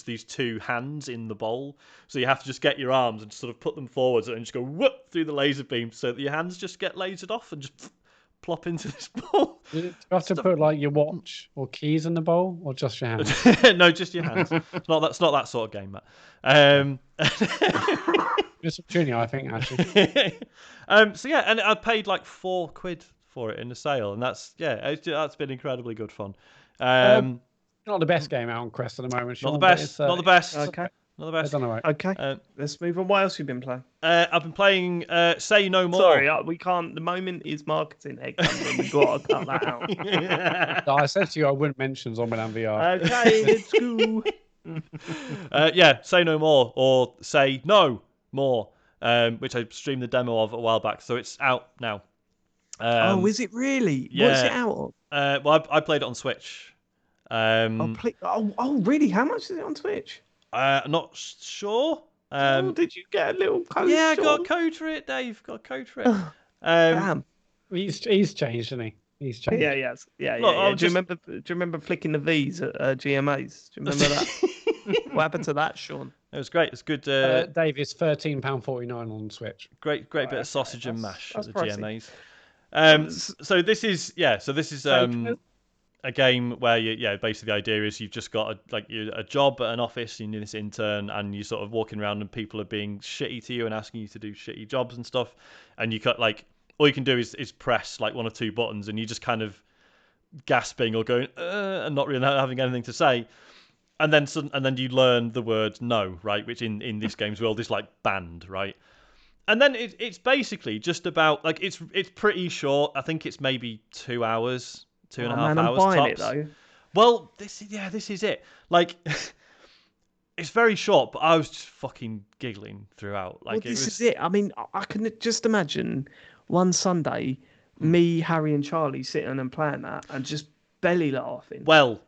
these two hands in the bowl. So you have to just get your arms and sort of put them forwards and just go whoop through the laser beam so that your hands just get lasered off and just plop into this bowl. Do you have to put like your watch or keys in the bowl, or just your hands? No, just your hands. It's not that sort of game, Matt. Just Junior, I think, actually. So yeah, and I paid like £4 for it in the sale, and that's been incredibly good fun. Not the best game out on Quest at the moment, Sean, Not the best. Not the best. Okay. Not the best. I don't know. Okay. Let's move on. What else have you been playing? I've been playing Say No More. Sorry, we can't. The moment is marketing egg. We've got to cut that out. I said to you I wouldn't mention Zombieland VR. Okay, let's go. Say No More, or Say No More, which I streamed the demo of a while back, so it's out now. Is it really? Yeah. What's it out of? Well, I played it on Switch. Really? How much is it on Twitch? Not sure. Did you get a little code? Yeah, I got a code for it, Dave. Got a code for it. Damn. He's changed, isn't he? He's changed. Yeah, yes. Yeah. Look, Do you remember flicking the V's at GMAs? Do you remember that? What happened to that, Sean? It was great. It's good. Dave, it's £13.49 on Switch. Great bit of sausage and mash at the pricey. GMAs. So this is a game where basically the idea is you've just got a job at an office, you're this intern, and you're sort of walking around and people are being shitty to you and asking you to do shitty jobs and stuff, and you cut all you can do is press like one or two buttons, and you just kind of gasping or going and not really having anything to say, and then you learn the word no, right, which in this game's world is like banned, right? And then it's basically just about it's pretty short. I think it's maybe 2 hours. 2.5 hours I'm buying tops. it though. Well, this is it. It's very short, but I was just fucking giggling throughout. This is it. I mean, I can just imagine one Sunday, me, Harry, and Charlie sitting and playing that, and just belly laughing. Well,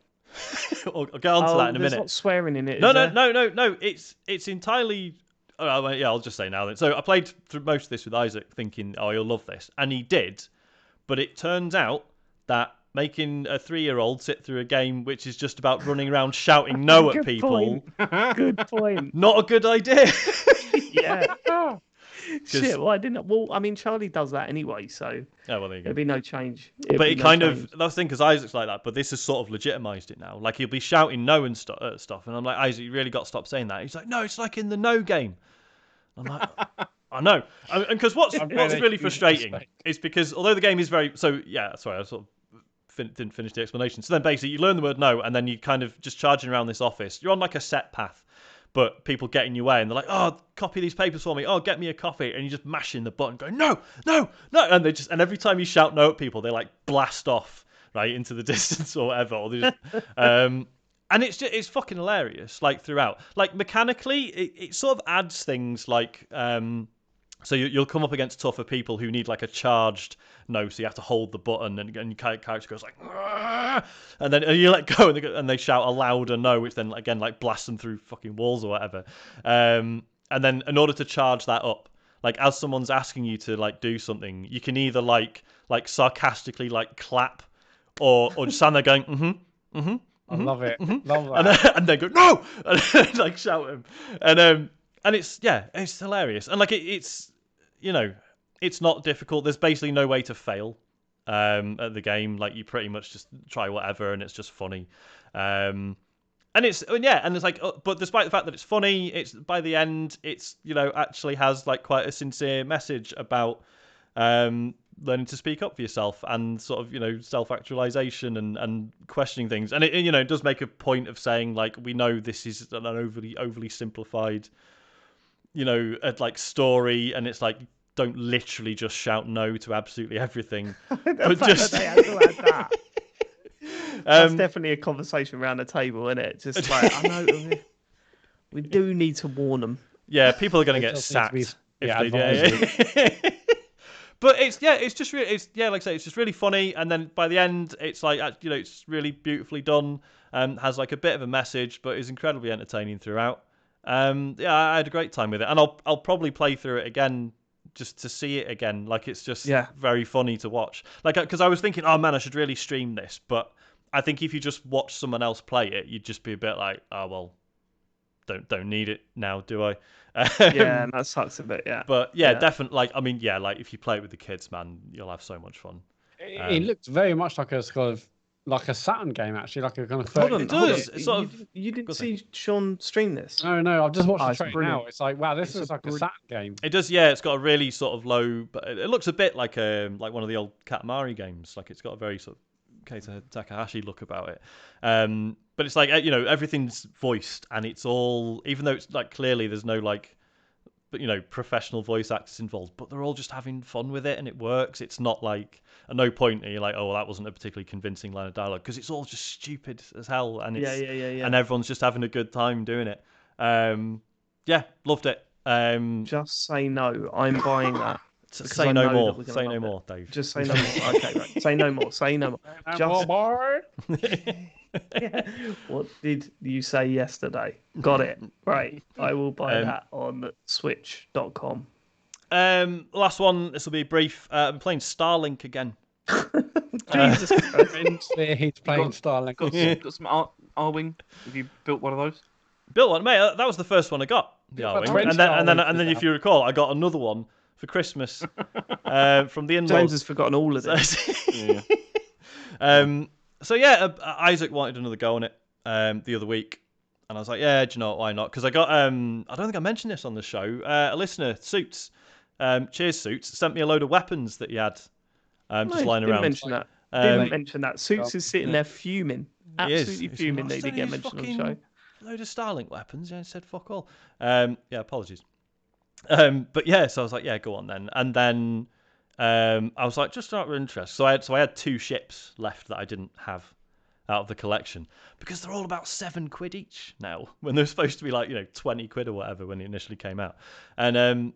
I'll get on to that in a there's minute. Not swearing in it. No. It's entirely. I'll just say now then. So I played through most of this with Isaac, thinking, "Oh, he'll love this," and he did. But it turns out that making a 3-year-old sit through a game which is just about running around shouting no at people. Good point. Not a good idea. Yeah. Shit, why didn't? Well, I mean, Charlie does that anyway, so well, there you go. There'd be no change. But it kind of, that's the thing, because Isaac's like that, but this has sort of legitimised it now. Like, he'll be shouting no and stuff, and I'm like, Isaac, you really got to stop saying that. He's like, no, it's like in the no game. I'm like, I know. And because what's really frustrating is because although the game is very, I sort of didn't finish the explanation. So then basically you learn the word no, and then you kind of just charging around this office. You're on like a set path, but people get in your way and they're like, oh, copy these papers for me. Oh, get me a coffee. And you just mashing the button going, no. And and every time you shout no at people, they like blast off right into the distance or whatever. Or they just, and it's fucking hilarious. Like throughout, like mechanically, it sort of adds things like, so you'll come up against tougher people who need like a charged no, so you have to hold the button, and your character goes like, "Argh!" and then you let go, and they shout a louder no, which then again like blasts them through fucking walls or whatever. And then in order to charge that up, like as someone's asking you to like do something, you can either like sarcastically like clap, or just stand there going I love it. Love that. And they go no, and like shout him, and it's hilarious, and like it's it's not difficult. There's basically no way to fail at the game. Like you pretty much just try whatever, and it's just funny. And it's like, but despite the fact that it's funny, it's by the end, it's actually has like quite a sincere message about learning to speak up for yourself and sort of self-actualization and questioning things. And it does make a point of saying like, we know this is an overly simplified like story, and it's like, don't literally just shout no to absolutely everything. But just that. That's definitely a conversation around the table, isn't it? Just like, I know we do need to warn them. Yeah, people are going to get sacked if they do. But it's just really, like I say, it's just really funny, and then by the end, it's like it's really beautifully done, has like a bit of a message, but is incredibly entertaining throughout. Yeah, I had a great time with it, and I'll probably play through it again just to see it again. Like, it's just very funny to watch. Like, because I was thinking, oh man, I should really stream this, but I think if you just watch someone else play it, you'd just be a bit like, oh well, don't need it now, do I? Yeah, and that sucks a bit. Yeah, but definitely. Like, I mean, yeah, like if you play it with the kids, man, you'll have so much fun. It looked very much like a sort of like a Saturn game, actually, like a kind of. Hold on, It does. It's sort of. You didn't see Sean stream this? No, I've just watched the trailer brilliant. now. It's like, wow, this It's is like a Saturn game. It does, yeah. It's got a really sort of low, but it looks a bit like one of the old Katamari games. Like, it's got a very sort of Keita Takahashi look about it. But it's like, you know, everything's voiced, and it's all, even though it's like clearly there's no like, but you know, professional voice actors involved, but they're all just having fun with it, and it works. It's not like at no point are you like, oh, well, that wasn't a particularly convincing line of dialogue, because it's all just stupid as hell, and it's Yeah. and everyone's just having a good time doing it. Yeah, loved it. Just say no. I'm buying that. Say no more. Say no more, Dave. Just say no more. Okay, right. Say no more. Say no more. Just... What did you say yesterday? Got it. Right. I will buy that on Switch.com. Last one. This will be brief. I'm playing Starlink again. Jesus Christ. He's playing Starlink. Got some R-Wing. Have you built one of those? Built one, mate. That was the first one I got. The R-Wing. And then, if you recall, I got another one for Christmas from the in-laws. James has forgotten all of this. So yeah, Isaac wanted another go on it the other week, and I was like, yeah, do you know what, why not? Because I got I don't think I mentioned this on the show. A listener, Suits, cheers Suits, sent me a load of weapons that he had just lying around. Didn't mention that. Suits is sitting there fuming, absolutely fuming. They didn't get mentioned on the show. Load of Starlink weapons. Yeah, I said fuck all. Yeah, apologies. But yeah, so I was like, yeah, go on then. And then I was like, just out of interest. So I had 2 ships left that I didn't have out of the collection, because they're all about £7 each now, when they're supposed to be like, you know, 20 quid or whatever when it initially came out. And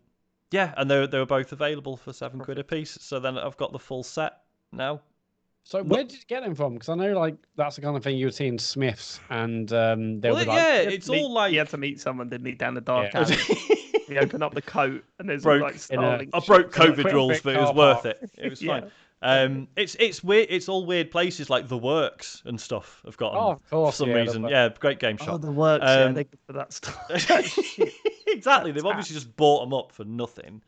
yeah, and they were both available for £7 a piece. So then I've got the full set now. So where did you get them from? Because I know like that's the kind of thing you would see in Smiths, and they'll be like, yeah, it's all like he had to meet someone, didn't he, down the dark alley. He opened up the coat and there's like Starlink. I broke COVID rules, but it was worth it. It was fine. It's weird. It's all weird places like The Works and stuff have got them for some reason. Yeah, great game shop. Oh, The Works, yeah, they good for that stuff. Exactly, they've obviously just bought them up for nothing.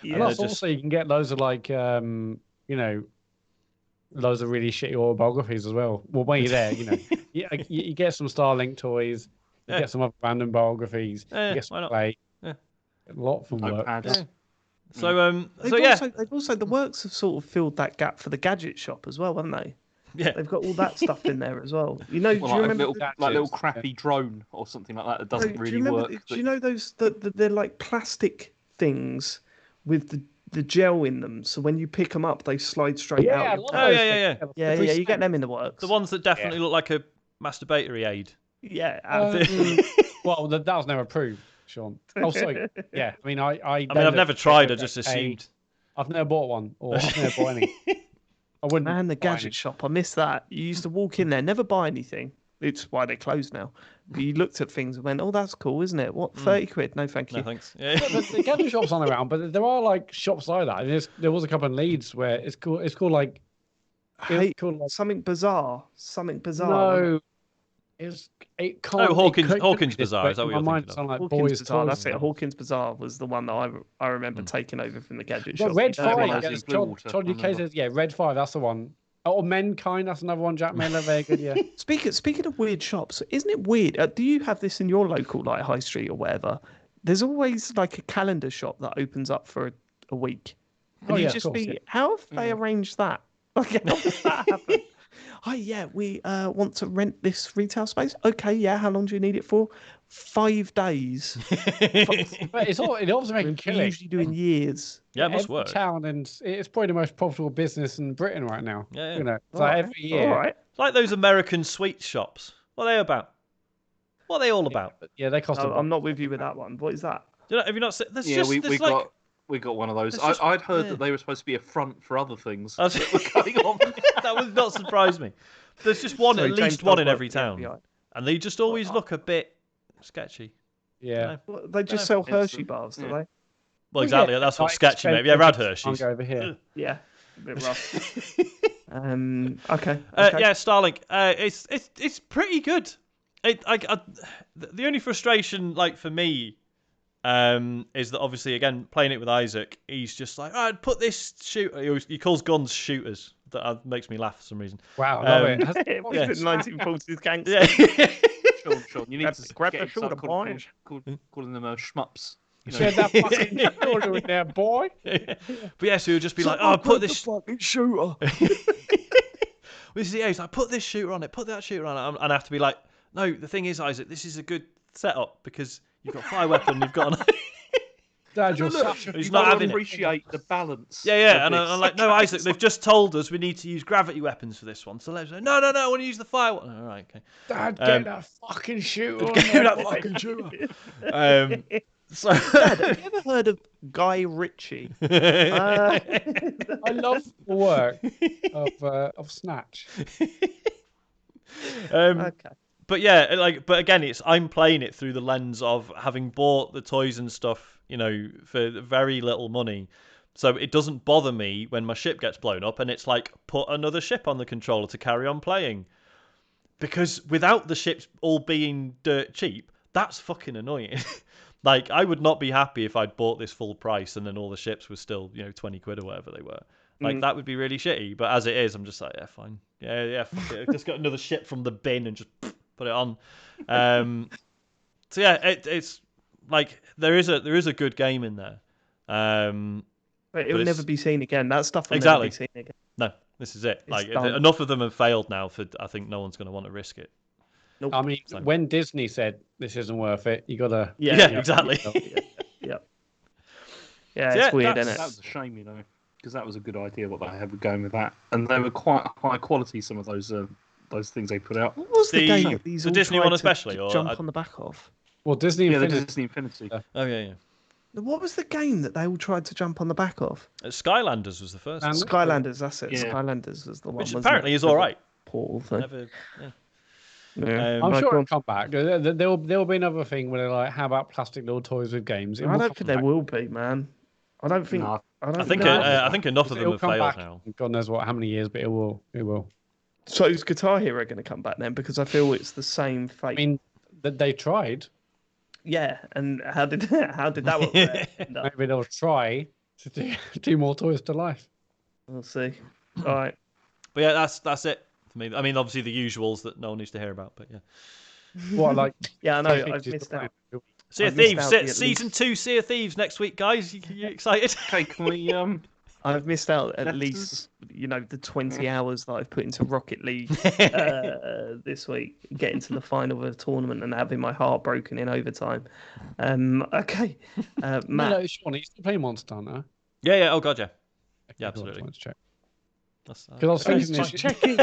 Yeah. And also you can get loads of like, you know, loads of really shitty autobiographies as well. Well, when you're there, you know, you get some Starlink toys, you get some other random biographies, you get some play. A lot from work. Yeah. So they've also The Works have sort of filled that gap for the gadget shop as well, haven't they? Yeah, they've got all that stuff in there as well. You know, do you remember little crappy drone or something like that doesn't really work? Do you know those they're like plastic things with the gel in them, so when you pick them up, they slide straight out. Yeah. You get them in The Works. The ones that definitely look like a masturbatory aid. Yeah. Well, that was never approved, Sean. Oh, sorry. Yeah, I mean, I've never tried. I just assumed. I've never bought one, or I've never bought any. I wouldn't. Man, the gadget shop. I miss that. You used to walk in there, never buy anything. It's why they closed now. But you looked at things and went, "Oh, that's cool, isn't it? What, 30 quid? No, thank you." No, thanks. Yeah. But the gadget shops aren't around, but there are like shops like that. And there was a couple in Leeds where it's called like. Something bizarre. No, Hawkins Bazaar. Is that what you're thinking of? Like Hawkins Bazaar. That's it. Hawkins Bazaar was the one that I remember taking over from the gadget shop. Red 5. Todd UK says, yeah, Red 5. That's the one. Or Menkind. That's another one. Jack Miller. Very good. Yeah. Speaking of weird shops, isn't it weird? Do you have this in your local like high street or whatever? There's always like a calendar shop that opens up for a week. And how have they arranged that? Like, how does that happen? Oh yeah, we want to rent this retail space. Okay, yeah. How long do you need it for? 5 days. But it also makes killing. Usually doing years. Yeah, it must work. Town, and it's probably the most profitable business in Britain right now. Yeah. You know, it's like every year. All right. It's like those American sweet shops. What are they about? What are they all about? Yeah, they cost. I'm not with you with that one. What is that? Have you not seen? We got one of those. I'd heard that they were supposed to be a front for other things that were going on. That would not surprise me. There's just at least one in every town, and they just always look a bit sketchy. Yeah. Well, they just No, sell it's, Hershey bars, do yeah. they? Well, Well, exactly. yeah, That's what's like sketchy, mate. Yeah, Rad I'll Hershey's. go over here. Yeah, a bit rough. Okay. Yeah, Starlink. It's pretty good. The only frustration, like for me, is that obviously again playing it with Isaac, he's just like, I'd put this he calls guns shooters. That makes me laugh for some reason. Wow, I love it. It was in 1940s gangster. Yeah. Sean, you need Grab- to grab get the him to start shoulder, boy. calling them shmups. You know? Share that fucking shoulder in there, boy. But yeah, so he'll just be like, oh, put this fucking shooter. he's like, put this shooter on it, put that shooter on it, and I have to be like, no, the thing is, Isaac, this is a good setup because you've got a fire weapon, you've got an... Dad, you're such a... He's You've not got to having it. appreciate the balance. Yeah, of and this. I'm like, no, Isaac, they've just told us we need to use gravity weapons for this one. So let's say, no, I want to use the fire one. All right, okay. Dad, get that fucking shooter on Give there, that boy. fucking shooter. So Dad, have you ever heard of Guy Ritchie? I love the work of Snatch. Okay. But yeah, but again, I'm playing it through the lens of having bought the toys and stuff, for very little money. So it doesn't bother me when my ship gets blown up and it's like, put another ship on the controller to carry on playing. Because without the ships all being dirt cheap, that's fucking annoying. Like, I would not be happy if I'd bought this full price and then all the ships were still, 20 quid or whatever they were. Like, that would be really shitty. But as it is, I'm just like, yeah, fine. Yeah, fuck it. I've just got another ship from the bin and just put it on. So yeah, it's like there is a good game in there. But it will never be seen again. That stuff will Exactly. never be seen again. No, this is it. Like done. enough of them have failed now for I think no one's going to want to risk it. Nope. I mean, when Disney said this isn't worth it, you gotta... Yeah, exactly. Yeah, Yeah, it's weird, that's- isn't That it? was a shame, because that was a good idea what they had going with that, and they were quite high quality. Some of those things they put out. What was the The- game that these the all Disney tried one to especially, or jump I- on the back of? Well, Disney Yeah, the Infinity... Disney Infinity. Oh yeah. What was the game that they all tried to jump on the back of? Skylanders was the first, And- one, Skylanders, that's it. Yeah. Skylanders was the one. which wasn't apparently it? is all right. Portal thing. Never, yeah. Yeah. I'm Like, sure well, it'll come back. There'll be another thing where they're like, how about plastic little toys with games? It I will don't come think there back. will be, man. I don't think. No. I don't I think know. I think enough of them It'll have come failed back. now. God knows how many years, but it will. So is Guitar Hero going to come back then? Because I feel it's the same fate. I mean, they tried. yeah. And how did that one end up? Maybe they'll try to do more Toys to Life. We'll see. All right. But yeah, that's it for me. I mean, obviously the usuals that no one needs to hear about, but yeah. What, like... Yeah, I know. Toy I've Pictures missed to out. play? Sea of I've missed Thieves, out the at season least- 2 Sea of Thieves next week, guys. You excited? Okay, can we I've missed out at Letters? least, the 20 hours that I've put into Rocket League this week, getting to the final of the tournament and having my heart broken in overtime. Okay, Matt. No, Sean, are you still playing Monster Hunter? Yeah. Oh god, yeah. Okay, Yeah, cool, I absolutely. just wanted to check. That's, Because I was Oh, thinking he's this... checking. No,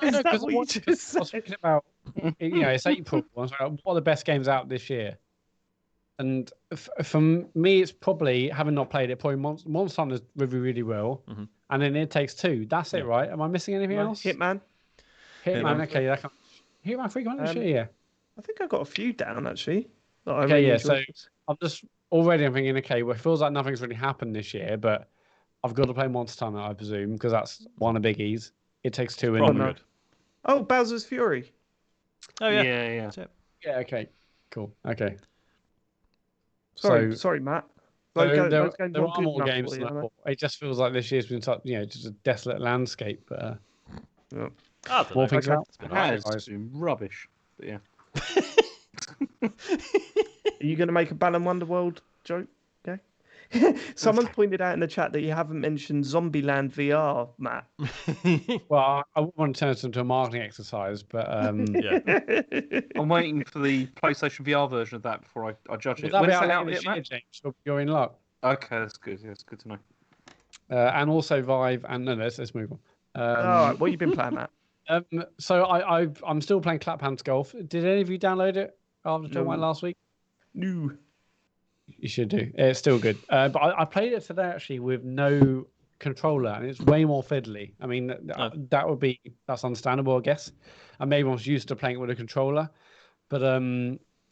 Is that because what you just I was said? thinking about, it's April. I was like, what are the best games out this year? And for me, it's probably, having not played it, probably Monster Hunter really, really well. Mhm. And then It Takes Two. That's it, Yeah. right? Am I missing anything else? Hitman. Hitman, Hitman. okay. Hitman 3 coming this Um, year, yeah. I think I got a few down actually. that I Okay, really yeah, enjoyed. I'm thinking, okay, well, it feels like nothing's really happened this year, but I've got to play Monster Hunter, I presume, because that's one of the biggies. It Takes Two. probably no. good. Oh, Bowser's Fury. Oh yeah. yeah. That's it. Yeah, okay. Cool. Okay. Sorry, Matt. So Like, there those games there aren't are good more enough games for than you, I are they? thought. It just feels like this year's been such, just a desolate landscape. But I don't more know. things Okay. out. It's been That alright. has been rubbish. But yeah. Are you going to make a Balan Wonderworld joke? Okay. Someone pointed out in the chat that you haven't mentioned Zombieland VR, Matt. Well, I wouldn't want to turn this into a marketing exercise, but Yeah. I'm waiting for the PlayStation VR version of that before I judge will it. that be When's out that later out this yet, year, Matt? James? You're in luck. Okay, that's good. Yeah, it's good to know. And also Vive, and no, let's move on. All right, what you been playing, Matt? So I'm still playing Claphands Golf. Did any of you download it after John went last week? No. You should do. It's still good. But I played it today actually with no controller, and it's way more fiddly. I mean, that's understandable, I guess. And maybe I was used to playing it with a controller, but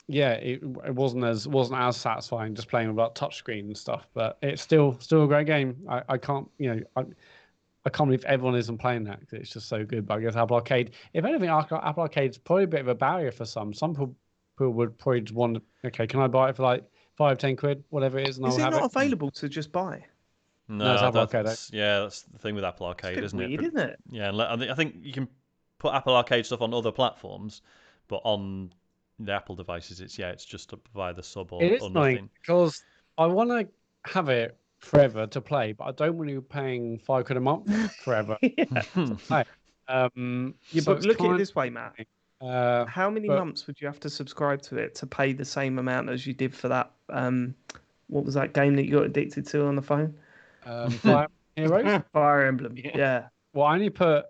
yeah, it wasn't as satisfying just playing without touchscreen and stuff. But it's still a great game. I can't I can't believe everyone isn't playing that 'cause it's just so good. But I guess Apple Arcade, if anything, Apple Arcade's probably a bit of a barrier for some. Some people would probably just want, okay, can I buy it for like 5-10 quid, whatever it is, and Is I'll it have not it. available to just buy? No, it's Apple Arcade, that's the thing with Apple Arcade, It's a isn't bit it? weird, isn't it? Yeah, I think you can put Apple Arcade stuff on other platforms, but on the Apple devices, it's just via the sub or It is annoying nothing. because I want to have it forever to play, but I don't want to be paying £5 a month forever. Play. So but it's look at it kind- this way, Matt. How many but- months would you have to subscribe to it to pay the same amount as you did for that? What was that game that you got addicted to on the phone? Fire Heroes. Fire Emblem. Yeah. Yeah. Well, I only put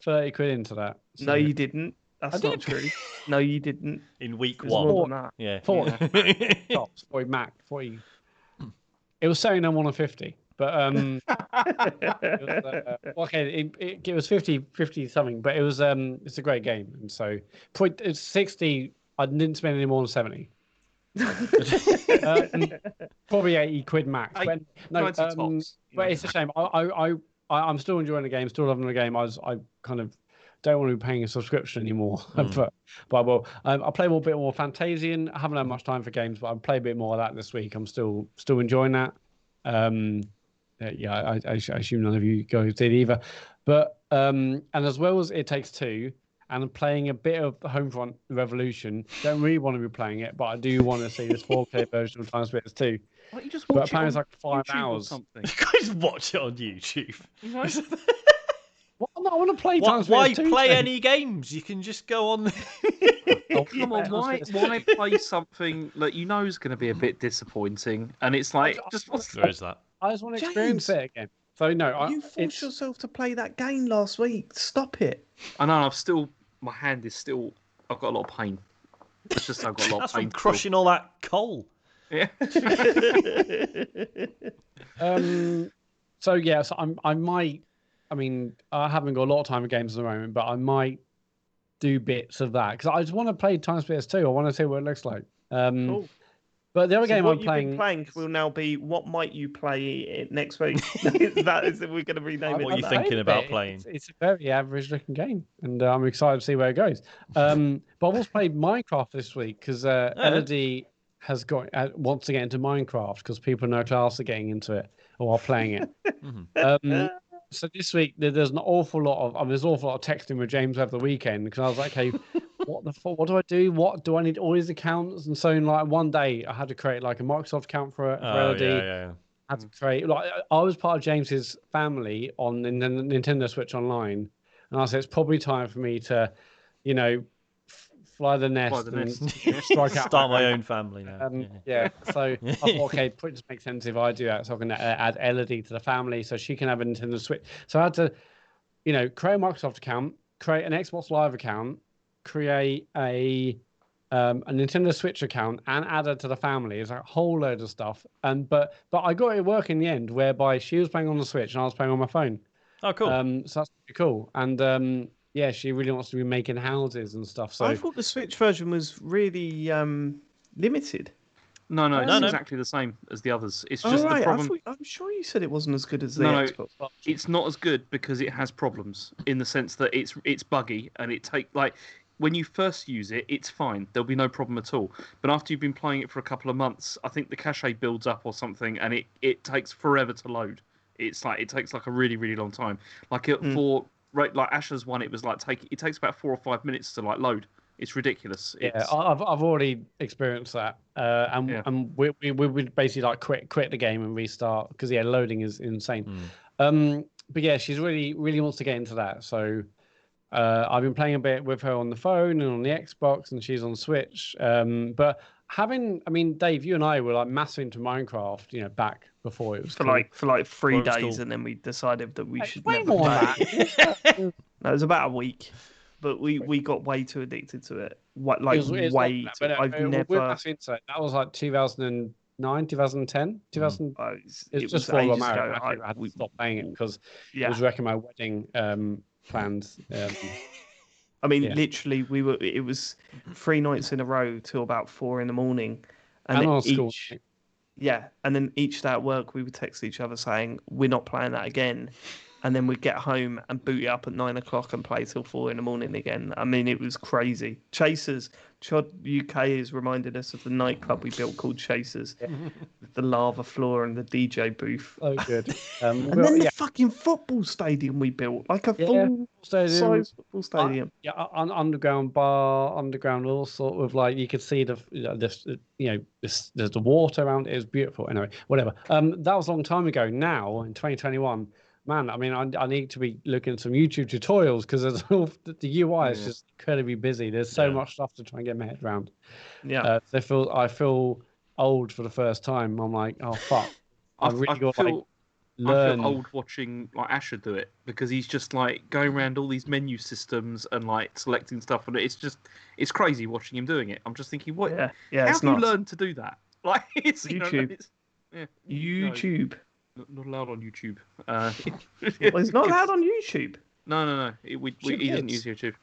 30 quid into that. No, you didn't. That's I not did. true. No, you didn't. In week It was one. more than that. Yeah. 40 tops, 40 Mac, 40. It was saying I'm on a 50, but it was, okay, it was 50 something, but it was it's a great game, and so it's 60. I didn't spend any more than 70. Probably 80 quid max. But, no, 90 tops. but it's a shame. I'm still enjoying the game, still loving the game. I kind of don't want to be paying a subscription anymore, but I will. I play a bit more Fantasian. I haven't had much time for games, but I'll play a bit more of that this week. I'm still enjoying that. I assume none of you guys did either. But and as well as It Takes Two, and I'm playing a bit of the Homefront Revolution. Don't really want to be playing it, but I do want to see this 4K version of Time Splitters 2. Why don't you just But watch it apparently on it's like 5 YouTube or hours. something? You guys watch it on YouTube. You know? What? No, I want to play Time Why Splitters 2. play then. any games? You can just go on. Oh, Come on, Time why Splitters 2. play something that you know is going to be a bit disappointing? And it's like, just what's There is that. I just want to experience James, it again. So no, You forced yourself to play that game last week. Stop it. I know, my hand is still, I've got a lot of pain. It's just I've got a lot That's of pain. from crushing all that coal. Yeah. So yeah, so I might. I mean, I haven't got a lot of time for games at the moment, but I might do bits of that because I just want to play Time Splitters 2. I want to see what it looks like. Cool. But the other So game what I'm you've playing. been playing will now be what might you play next week? That is, we're going to rename it. What are you that. thinking played a about bit. playing? It's a very average-looking game, and I'm excited to see where it goes. But I've also played Minecraft this week because Elodie has wants to get into Minecraft because people in her class are getting into it or are playing it. So this week there's an awful lot of there's an awful lot of texting with James over the weekend because I was like, okay, what the fuck? What do I do? What do I need? All these accounts, and so in like one day I had to create like a Microsoft account for Elodie. Yeah. I had to create like I was part of James's family on the Nintendo Switch Online, and I said it's probably time for me to, fly the nest and strike out. Start my own family now. So I thought, okay, it just makes sense if I do that. So I can add Elodie to the family so she can have a Nintendo Switch. So I had to, create a Microsoft account, create an Xbox Live account, create a Nintendo Switch account, and add her to the family. It's a whole load of stuff. But I got it working in the end, whereby she was playing on the Switch and I was playing on my phone. Oh, cool. So that's pretty cool. And yeah, she really wants to be making houses and stuff. So I thought the Switch version was really limited. No, No, it's no. exactly the same as the others. It's Oh, just right. the problem. I'm sure you said it wasn't as good as the No, Xbox. it's not as good because it has problems in the sense that it's buggy and when you first use it, it's fine. There'll be no problem at all. But after you've been playing it for a couple of months, I think the cache builds up or something, and it takes forever to load. It's like it takes like a really, really long time. For Asher's one, it was like it takes about 4 or 5 minutes to like load. It's ridiculous. yeah, I've already experienced that, and we would basically like quit the game and restart because loading is insane. But yeah, she's really wants to get into that. So I've been playing a bit with her on the phone and on the Xbox, and she's on Switch. But Dave, you and I were like massive into Minecraft, back before it was For cool. like 3 Well, it was days, cool. and then we decided that we should way never more than play. that. No, it was about a week, but we got way too addicted to it. What like It was way? not Too, that, but, I've we're never. massive into it. That was like 2009, 2010, 2000. It's It's was just before I got ages married. ago. I had to stop playing it because it Yeah. was wrecking my wedding plans. I mean, Yeah. literally, it was 3 nights in a row till about 4 in the morning, And then on school. and then each day at work we would text each other saying we're not playing that again, and then we'd get home and boot it up at 9 o'clock and play till 4 in the morning again. I mean, it was crazy. Chasers, Chod UK has reminded us of the nightclub we built called Chasers, with the lava floor and the DJ booth. So good. And then the fucking football stadium we built, like a full size football stadium. Underground bar, underground, all sort of like you could see there's the water around it. It was beautiful. Anyway, whatever. That was a long time ago. Now in 2021, man, I mean, I need to be looking at some YouTube tutorials because the UI is just incredibly busy. There's so much stuff to try and get my head around. Yeah, I feel old for the first time. I'm like, oh fuck, I feel old watching like Asher do it because he's just like going around all these menu systems and like selecting stuff, and it's crazy watching him doing it. I'm just thinking, what? Yeah. How do you learn to do that? Like it's YouTube. YouTube. Not allowed on YouTube. Well, it's not allowed on YouTube. No. He didn't use YouTube.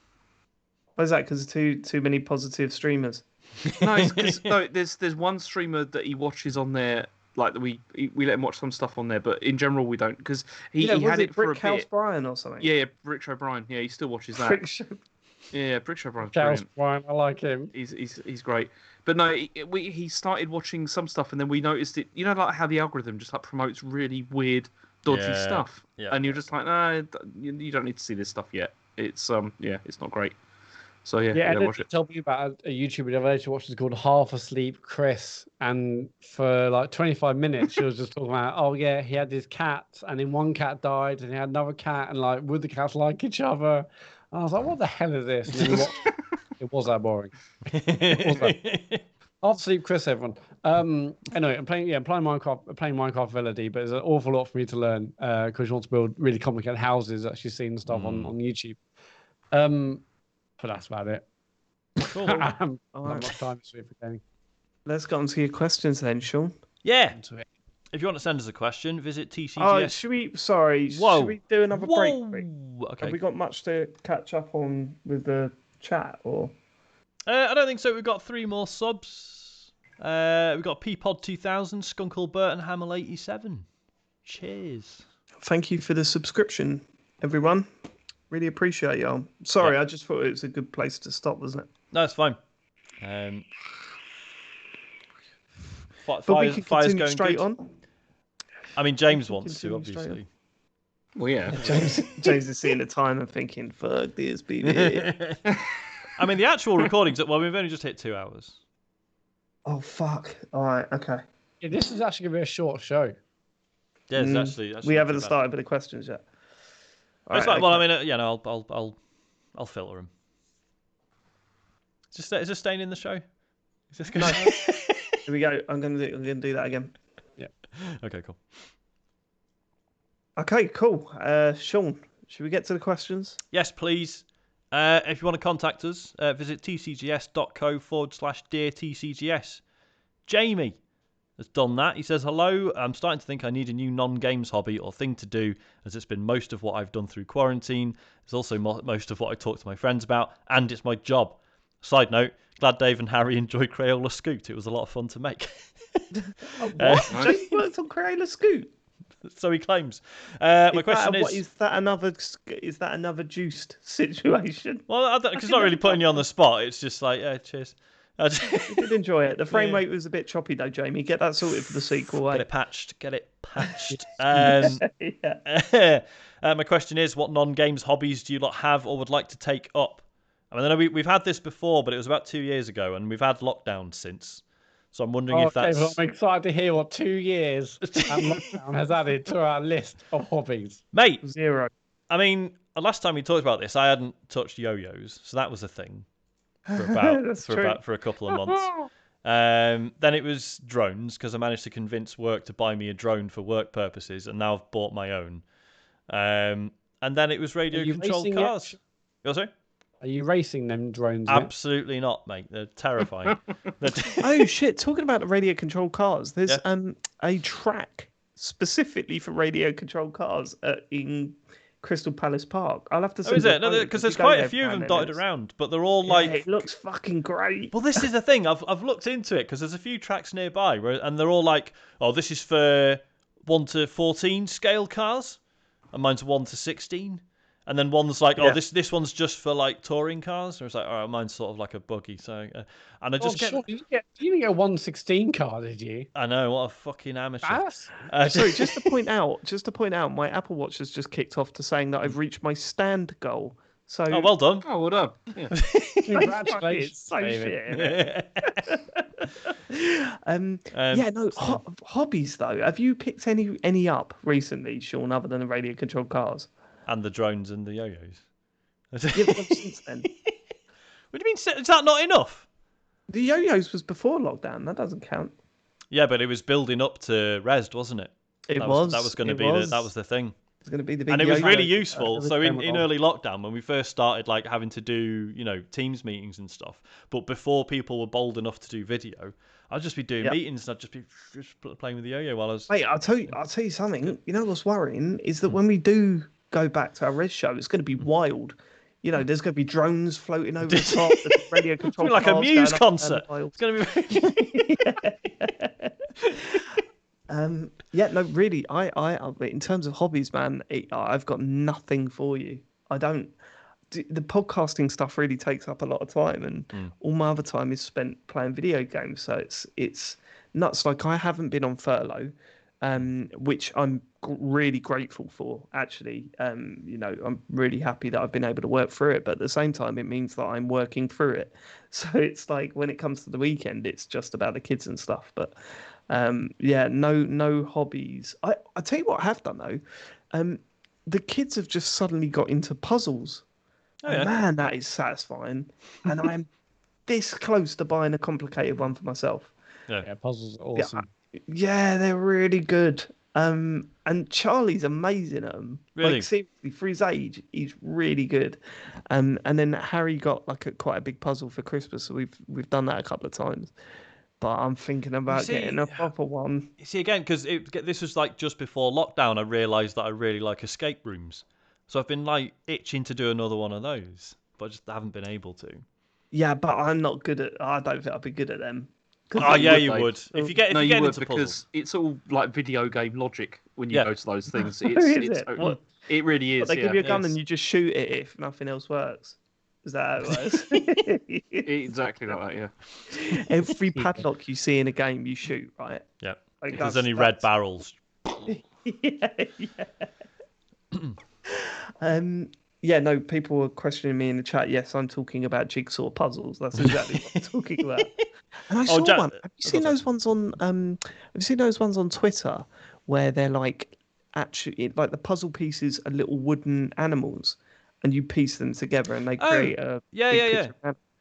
Why is that? Because too many positive streamers. No, it's 'cause, no. There's one streamer that he watches on there. Like we let him watch some stuff on there, but in general we don't because he had it for a bit. Brian or something. Yeah, Brick O'Brien. Yeah, he still watches that. Brick O'Brien's Charles brilliant. Brian, I like him. He's great. But no, he started watching some stuff, and then we noticed it. You know, like how the algorithm just like promotes really weird, dodgy stuff, and you're just like, nah, you don't need to see this stuff yet. It's it's not great. So and watch it. Tell me about a YouTuber the other day to watch. It's called Half Asleep Chris, and for like 25 minutes she was just talking about, oh yeah, he had his cat, and then one cat died, and he had another cat, and like would the cats like each other? And I was like, what the hell is this? And then we watched it was that boring. Half Asleep Chris, everyone. Anyway, I'm playing Minecraft Melody, but there's an awful lot for me to learn because you want to build really complicated houses. Actually, seen stuff on YouTube. But that's about it. Cool. Not much time this week for gaming. Let's get on to your questions then, Sean. Yeah. If you want to send us a question, visit TCGS. Oh, should we do another break? Okay. Have we got much to catch up on with the chat, or? I don't think so. We've got 3 more subs. We've got Peapod 2000, Skunkle Burton, Hamel 87. Cheers. Thank you for the subscription, everyone. Really appreciate y'all. Sorry, I just thought it was a good place to stop, wasn't it? No, it's fine. But we can continue straight on. I mean, James wants to, obviously. Well, yeah. James is seeing the time and thinking, fuck this, BB. I mean, the actual recordings, well, we've only just hit 2 hours. Oh, fuck. All right, okay. Yeah, this is actually going to be a short show. Yeah, it's actually we haven't started with the questions yet. It's right, like, well, I mean, I'll filter them. Is this staying in the show? Is this going? Here we go. I'm gonna do that again. Yeah. Okay, cool. Okay, cool. Sean, should we get to the questions? Yes, please. If you want to contact us, visit tcgs.co/deartcgs. Jamie has done that. He says, hello, I'm starting to think I need a new non-games hobby or thing to do, as it's been most of what I've done through quarantine. It's also most of what I talk to my friends about, and it's my job. Side note, glad Dave and Harry enjoyed Crayola Scoot. It was a lot of fun to make. What? Jamie worked on Crayola Scoot? So he claims. My question is... Is that another juiced situation? Well, because it's not really putting you on the spot. It's just like, yeah, cheers. You did enjoy it. The frame rate was a bit choppy though, Jamie. Get that sorted for the sequel. Get it patched. My question is, what non-games hobbies do you lot have or would like to take up? I mean, I know we've had this before, but it was about 2 years ago, and we've had lockdown since. So I'm wondering if that's... Well, I'm excited to hear what 2 years and lockdown has added to our list of hobbies. Mate, 0. I mean, last time we talked about this, I hadn't touched yo-yos, so that was a thing for a couple of months. Then it was drones, because I managed to convince work to buy me a drone for work purposes, and now I've bought my own. And then it was radio-controlled cars. You say? Are you racing them drones? Absolutely not, mate. They're terrifying. Oh shit! Talking about the radio controlled cars, there's a track specifically for radio controlled cars in Crystal Palace Park. I'll have to. Oh, is it? No, because there's quite a few of them dotted It's, around, but they're all yeah, like. it looks fucking great. Well, this is the thing. I've looked into it because there's a few tracks nearby, and they're all like, oh, this is for 1 to 14 scale cars, and mine's 1 to 16. And then one's like, oh, this one's just for like touring cars. Or it's like, all right, mine's sort of like a buggy. So, and I just Sure. You didn't get a 116 car, did you? I know, what a fucking amateur. Sorry, just to point out, my Apple Watch has just kicked off to saying that I've reached my stand goal. So, oh, well done. Oh, well done. Yeah. Congratulations, so David. Shit. Hobbies though. Have you picked any up recently, Sean, other than the radio controlled cars? And the drones and the yo-yos. Yeah, but since then. What do you mean? Is that not enough? The yo-yos was before lockdown. That doesn't count. Yeah, but it was building up to Resd, wasn't it? That was going to be that was the thing. It's going to be the big. And it was yo-yo. really useful. So in early lockdown, when we first started like having to do Teams meetings and stuff, but before people were bold enough to do video, I'd just be doing meetings and I'd just be playing with the yo-yo while I was. Mate, I'll tell you something. You know what's worrying is that when we do go back to our Res show, it's going to be wild. There's going to be drones floating over the top, the radio control. Like a Muse concert. It's going to be. No, really. I in terms of hobbies, man, I've got nothing for you. I don't. The podcasting stuff really takes up a lot of time, and all my other time is spent playing video games. So it's nuts. Like I haven't been on furlough. Which I'm really grateful for, actually. I'm really happy that I've been able to work through it, but at the same time, it means that I'm working through it. So it's like when it comes to the weekend, it's just about the kids and stuff. But no hobbies. I tell you what I have done though. The kids have just suddenly got into puzzles. Oh, yeah. Man, that is satisfying. And I'm this close to buying a complicated one for myself. Yeah, puzzles are awesome. Yeah, they're really good. And Charlie's amazing at them. Really? Like, seriously, for his age, he's really good. And then Harry got like quite a big puzzle for Christmas, so we've done that a couple of times. But I'm thinking about getting a proper one. You see, again, because this was like just before lockdown, I realised that I really like escape rooms. So I've been like itching to do another one of those, but I just haven't been able to. Yeah, but I'm not good at. I don't think I'd be good at them. Oh yeah, you would. If you get into because puzzles. it's all like video game logic when you go to those things. It really is. They give you a gun and you just shoot it if nothing else works. Is that how it works? Exactly like that. Yeah. Every padlock you see in a game, you shoot, right? Yeah. Like if there's any red barrels. No, people were questioning me in the chat. Yes, I'm talking about jigsaw puzzles. That's exactly what I'm talking about. And I saw one. Have you seen those ones on? Have you seen those ones on Twitter where they're like actually like the puzzle pieces are little wooden animals, and you piece them together and they create a Yeah.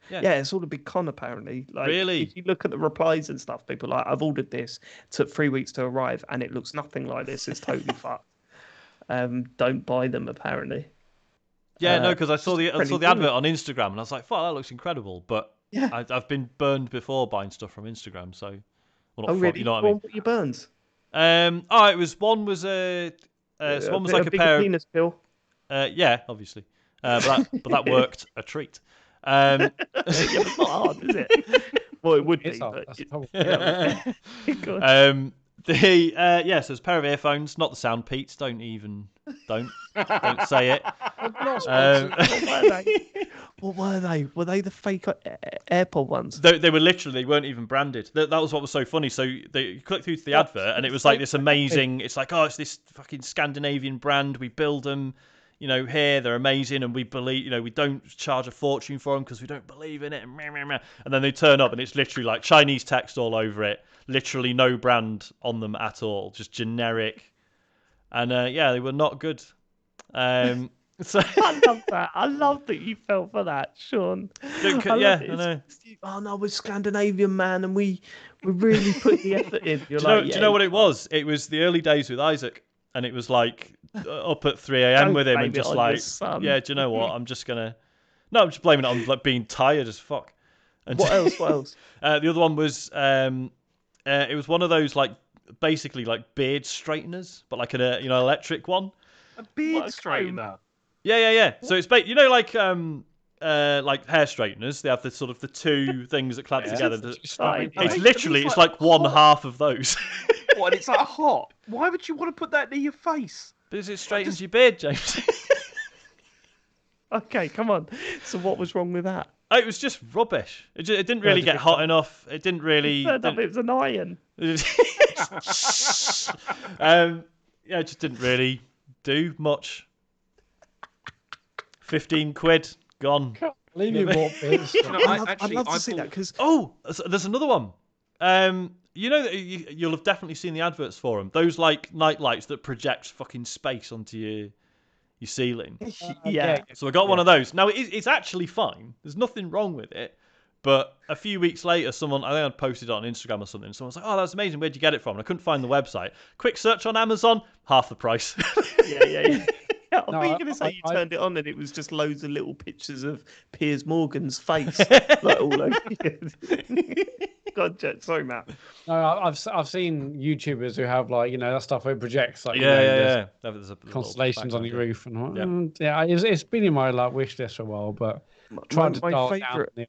Yeah, it's all a big con apparently. Like, really? If you look at the replies and stuff, people are like, I've ordered this, took 3 weeks to arrive, and it looks nothing like this. It's totally fucked. Don't buy them apparently. Yeah, no, because I saw the advert on Instagram and I was like, "Fuck, that looks incredible." But yeah, I've been burned before buying stuff from Instagram, so really? You know what I mean? What your burns? It was one was one was like a pair. Penis pill. Yeah, obviously, but that worked a treat. Yeah, it's not hard, is it? Well, it would be. Hard. But, so it's a pair of earphones, not the sound Pete's. Don't say it. What were they? Were they the fake AirPod ones? They were literally, they weren't even branded. That was what was so funny. So you click through to the advert and it was like this amazing, it's like, it's this fucking Scandinavian brand. We build them, here, they're amazing. And we believe, we don't charge a fortune for them because we don't believe in it. And then they turn up and it's literally like Chinese text all over it. Literally no brand on them at all. Just generic. And they were not good. So I love that. I love that you fell for that, Sean. I know. Oh no, we're Scandinavian, man, and we really put the effort in. Do you know what it was? It was the early days with Isaac, and it was like up at 3 a.m. with him, and just like, do you know what? I'm just blaming it on like being tired as fuck. And what else? The other one was it was one of those like basically like beard straighteners, but like an electric one. A beard What a straightener. Yeah. So it's like hair straighteners. They have the sort of the two things that clamp together. Right. It's Are literally these it's like like one hot? half of those. What? And it's like hot. Why would you want to put that near your face? Because it straightens your beard, James. Okay, come on. So what was wrong with that? Oh, it was just rubbish. It didn't really get hot enough. It didn't really. Turned up, it was an iron. Yeah, it just didn't really do much. 15 quid gone. Leave me what bits. No, I'd love to see that because Oh, there's another one. You know that you'll have definitely seen the adverts for them. Those like night lights that project fucking space onto your ceiling. yeah. So I got one of those. Now it's actually fine. There's nothing wrong with it. But a few weeks later, I think I'd posted it on Instagram or something. Someone was like, "Oh, that's amazing. Where'd you get it from?" And I couldn't find the website. Quick search on Amazon, half the price. Yeah. I No, thought you were going to say you I- turned it on and it was just loads of little pictures of Piers Morgan's face, like all over. God, Jack, sorry, Matt. No, I've seen YouTubers who have like that stuff where it projects like Yeah. there's There's a little constellations on background, your roof and Yeah. yeah, it's been in my like wish list for a while, but trying to dial down the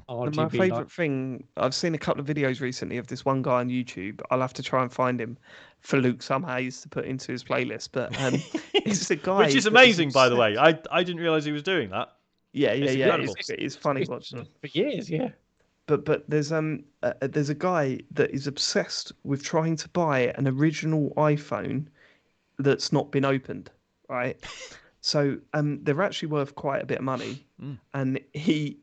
RGB. My favourite light. thing, I've seen a couple of videos recently of this one guy on YouTube. I'll have to try and find him for Luke Sumhays to put into his playlist. But it's the guy. Which is that amazing, by the way. obsessed- I didn't realise he was doing that. Yeah. incredible. It's funny watching him. For years, yeah. But there's a guy that is obsessed with trying to buy an original iPhone that's not been opened, right? So they're actually worth quite a bit of money, and he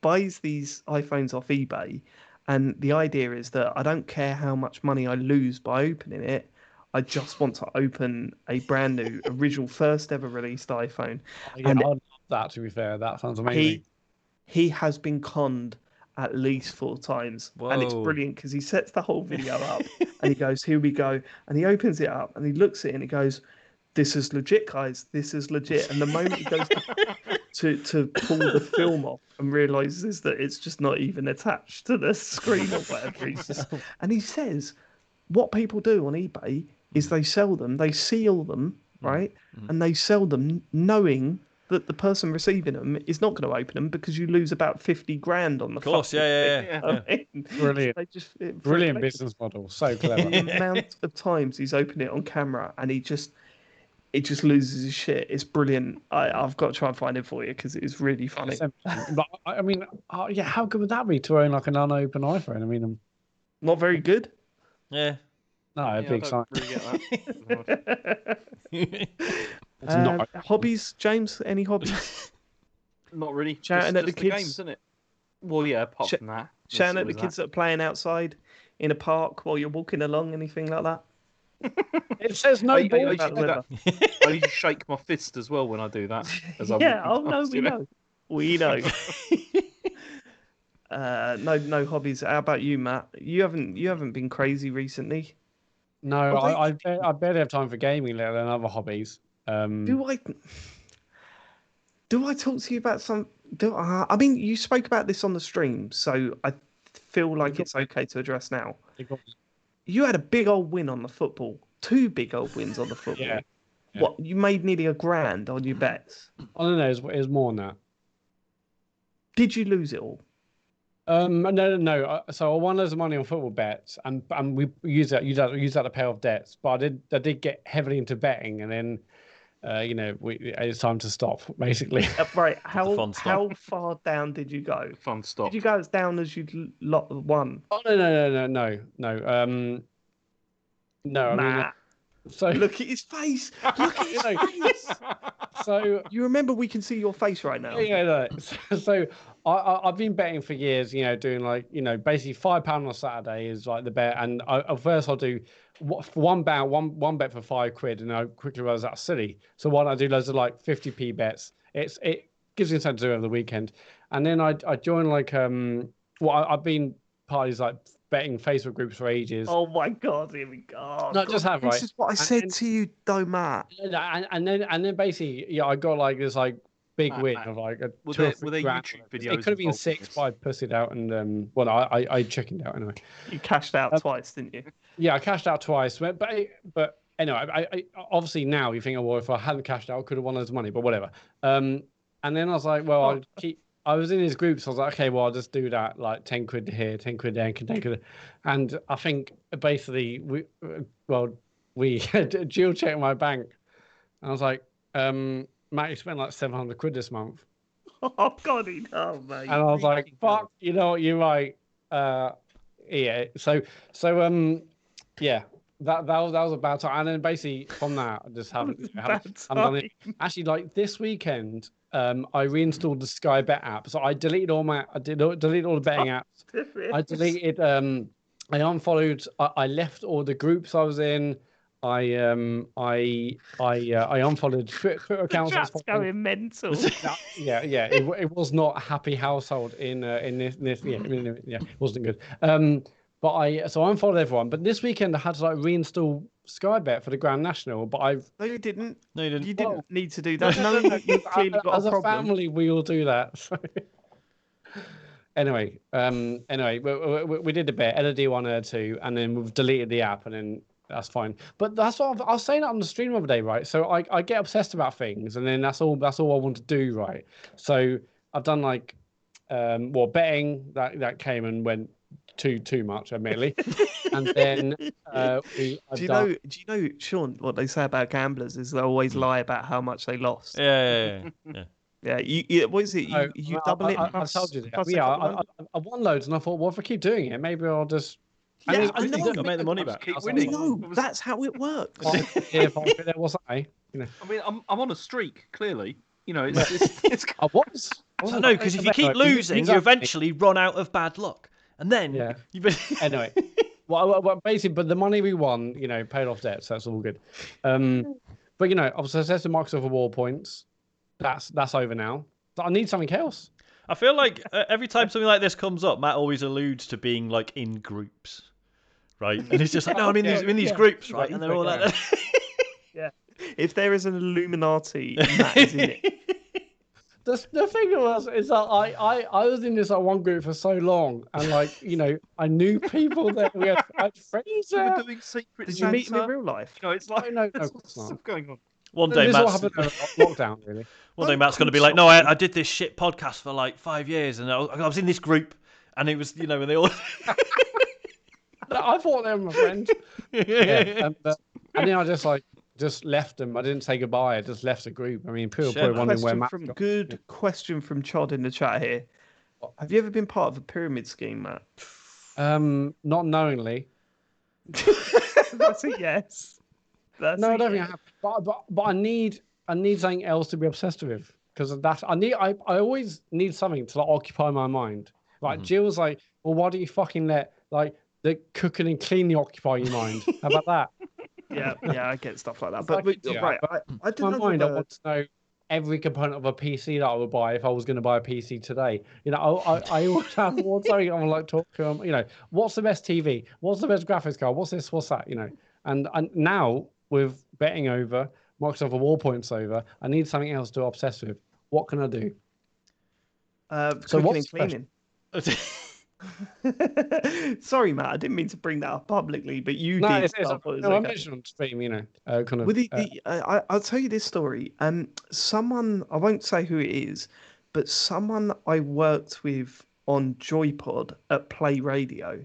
buys these iPhones off eBay, and the idea is that I don't care how much money I lose by opening it. I just want to open a brand new, original, first ever released iPhone. Yeah, And I'd love that. To be fair, that sounds amazing. He has been conned at least 4 times, and it's Whoa. brilliant because he sets the whole video up and he goes, "Here we go," and he opens it up and he looks at it and he goes, "This is legit, guys. This is legit." And the moment he goes to pull the film off and realizes that it's just not even attached to the screen or whatever, and he says, what people do on eBay is they sell them, they seal them, right, and they sell them knowing that the person receiving them is not going to open them because you lose about 50 grand on the Of course, fucking yeah. thing. Brilliant. They just, Brilliant business model. So clever. the amount of times he's opened it on camera and it just loses his shit. It's brilliant. I've got to try and find it for you because it is really funny. But I mean, yeah, how good would that be to own like an unopened iPhone? I mean, Not very good. Yeah. no, Yeah, I big don't sign. really get that. It's not. Hobbies, James? Any hobbies? Not really. Shouting at the games, kids. isn't it? Well, yeah. Apart Sh- from that, Shouting at the There's kids that are playing outside in a park while you're walking along, anything like that? It says no I ball. used about to the do that. I used to shake my fist as well when I do that. As I'm Yeah, walking oh no, past, we you know. We know. No hobbies. How about you, Matt? You haven't been crazy recently. No, Well, I barely have time for gaming, let alone other hobbies. Do I talk to you about some? I mean, you spoke about this on the stream, so I feel like it's okay to address now. You had a big old win on the football. 2 big old wins on the football. Yeah. What, you made nearly $1,000 on your bets? I don't know. It's more than that. Did you lose it all? No. So I won loads of money on football bets, and we use that to pay off debts. But I did get heavily into betting, and then it's time to stop basically. Right. fun stop. How far down did you go? Fun stop. Did you go as down as you won? Oh no. No, I mean, Matt, so look at his face. Look at his face. so You remember we can see your face right now. yeah. No. So I've been betting for years. Doing basically £5 on a Saturday is like the bet, and I'll do one bet for £5, and I quickly realised that's silly. So why don't I do loads of like 50p bets? It gives me something to do over the weekend, and then I joined I've been part of these like betting Facebook groups for ages. Oh my God! Here we go. Oh, No, God, just have, This right? is what I And said then- to you, though, Matt. And then basically, I got like this like big Matt, win Matt, of like a were 2 or there- 3 were there grand. YouTube It videos could have been involved in 6, this? but I pussied out, and I chickened out anyway. You cashed out twice, didn't you? Yeah, I cashed out twice, but anyway, I obviously now you think, oh, well, if I hadn't cashed out, I could have won loads of money, but whatever. And then I was like, well, I'll keep. I was in his group, so I was like, okay, well, I'll just do that, like 10 quid here, 10 quid there, 10 quid. And I think basically, Jill checked my bank, and I was like, Matt, you spent like 700 quid this month. Oh God, no, mate. And I was like, fuck, you know what, you're right. Yeah. So yeah. That was a bad time, and then basically from that, I just haven't done it. Actually, like this weekend, I reinstalled the Sky Bet app, so I deleted all deleted all the betting apps. I deleted, I unfollowed, I left all the groups I was in. I unfollowed Twitter accounts. That's going mental. Yeah. It was not a happy household in this. Yeah, it wasn't good. But I unfollowed everyone. But this weekend I had to like reinstall Sky Bet for the Grand National. But No, you didn't. No, you didn't. You didn't need to do that. No, you clearly got as a problem. a family, we all do that. So. Anyway, we did the bet, LD 1, LD 2, and then we've deleted the app, and then that's fine. But that's what I was saying on the stream the other day, right? So I get obsessed about things, and then that's all I want to do, right? So I've done like, betting that came and went too much, admittedly, and then do you know, Sean? What they say about gamblers is they always lie about how much they lost. Yeah. Yeah, what is it? You double it. I told you that. Yeah, I won loads, and I thought, well, if I keep doing it, maybe I'll just. Yeah, I know. Gotta make the money back. Keep winning. No, that's how it works. If I there was I, you know. I mean, I'm on a streak. Clearly, you know, it's I was. I know, because if you keep losing, you eventually run out of bad luck, and then Anyway, well, basically, but the money we won, you know, paid off debt, so that's all good. But you know, obviously, I said to Microsoft Award points. That's over now. I need something else. I feel like every time something like this comes up, Matt always alludes to being like in groups, right? And he's just like, no, I'm in these groups, right? And they're all like that. Yeah. If there is an Illuminati, Matt is in it. The thing is that I was in this one group for so long, and like, you know, I knew people that we had friends there. We're doing secret. Did you meet him in real life? You know, it's like no, stuff going on. One day, this Matt's, what happened in lockdown, really. One day, Matt's going to be like, no, I did this shit podcast for like 5 years, and I was in this group, and it was, you know, and they all. I thought they were my friends. Yeah, and then I just left them. I didn't say goodbye. I just left the group. I mean, people probably wondering where Matt. Good question from Chod in the chat here. Have you ever been part of a pyramid scheme, Matt? Not knowingly. That's a yes. No, I don't think I have. But I need something else to be obsessed with, because I always need something to like occupy my mind. Like Jill's like, well, why don't you fucking let like the cooking and cleaning occupy your mind? How about that? Yeah, I get stuff like that. I didn't my mind. I want to know every component of a PC that I would buy if I was going to buy a PC today. You know, I always have something I want to like talk to them. You know, what's the best TV? What's the best graphics card? What's this? What's that? You know, and now with betting over, Microsoft Award points over, I need something else to obsess with. What can I do? So what's cleaning? Sorry, Matt, I didn't mean to bring that up publicly, but you did. I mentioned on stream, you know, kind of. With I'll tell you this story. Someone, I won't say who it is, but someone I worked with on Joypod at Play Radio,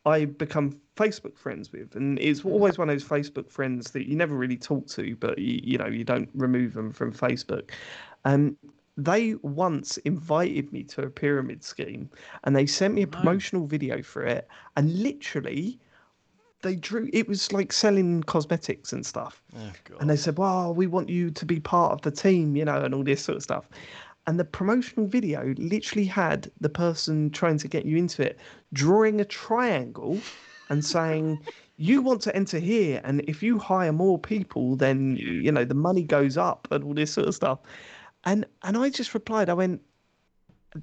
I become Facebook friends with, and it's always one of those Facebook friends that you never really talk to, but you know, you don't remove them from Facebook. They once invited me to a pyramid scheme, and they sent me a promotional video for it, and literally it was like selling cosmetics and stuff. And they said, well, we want you to be part of the team, you know, and all this sort of stuff. And the promotional video literally had the person trying to get you into it drawing a triangle and saying, you want to enter here, and if you hire more people, then, you know, the money goes up and all this sort of stuff. And I just replied, I went,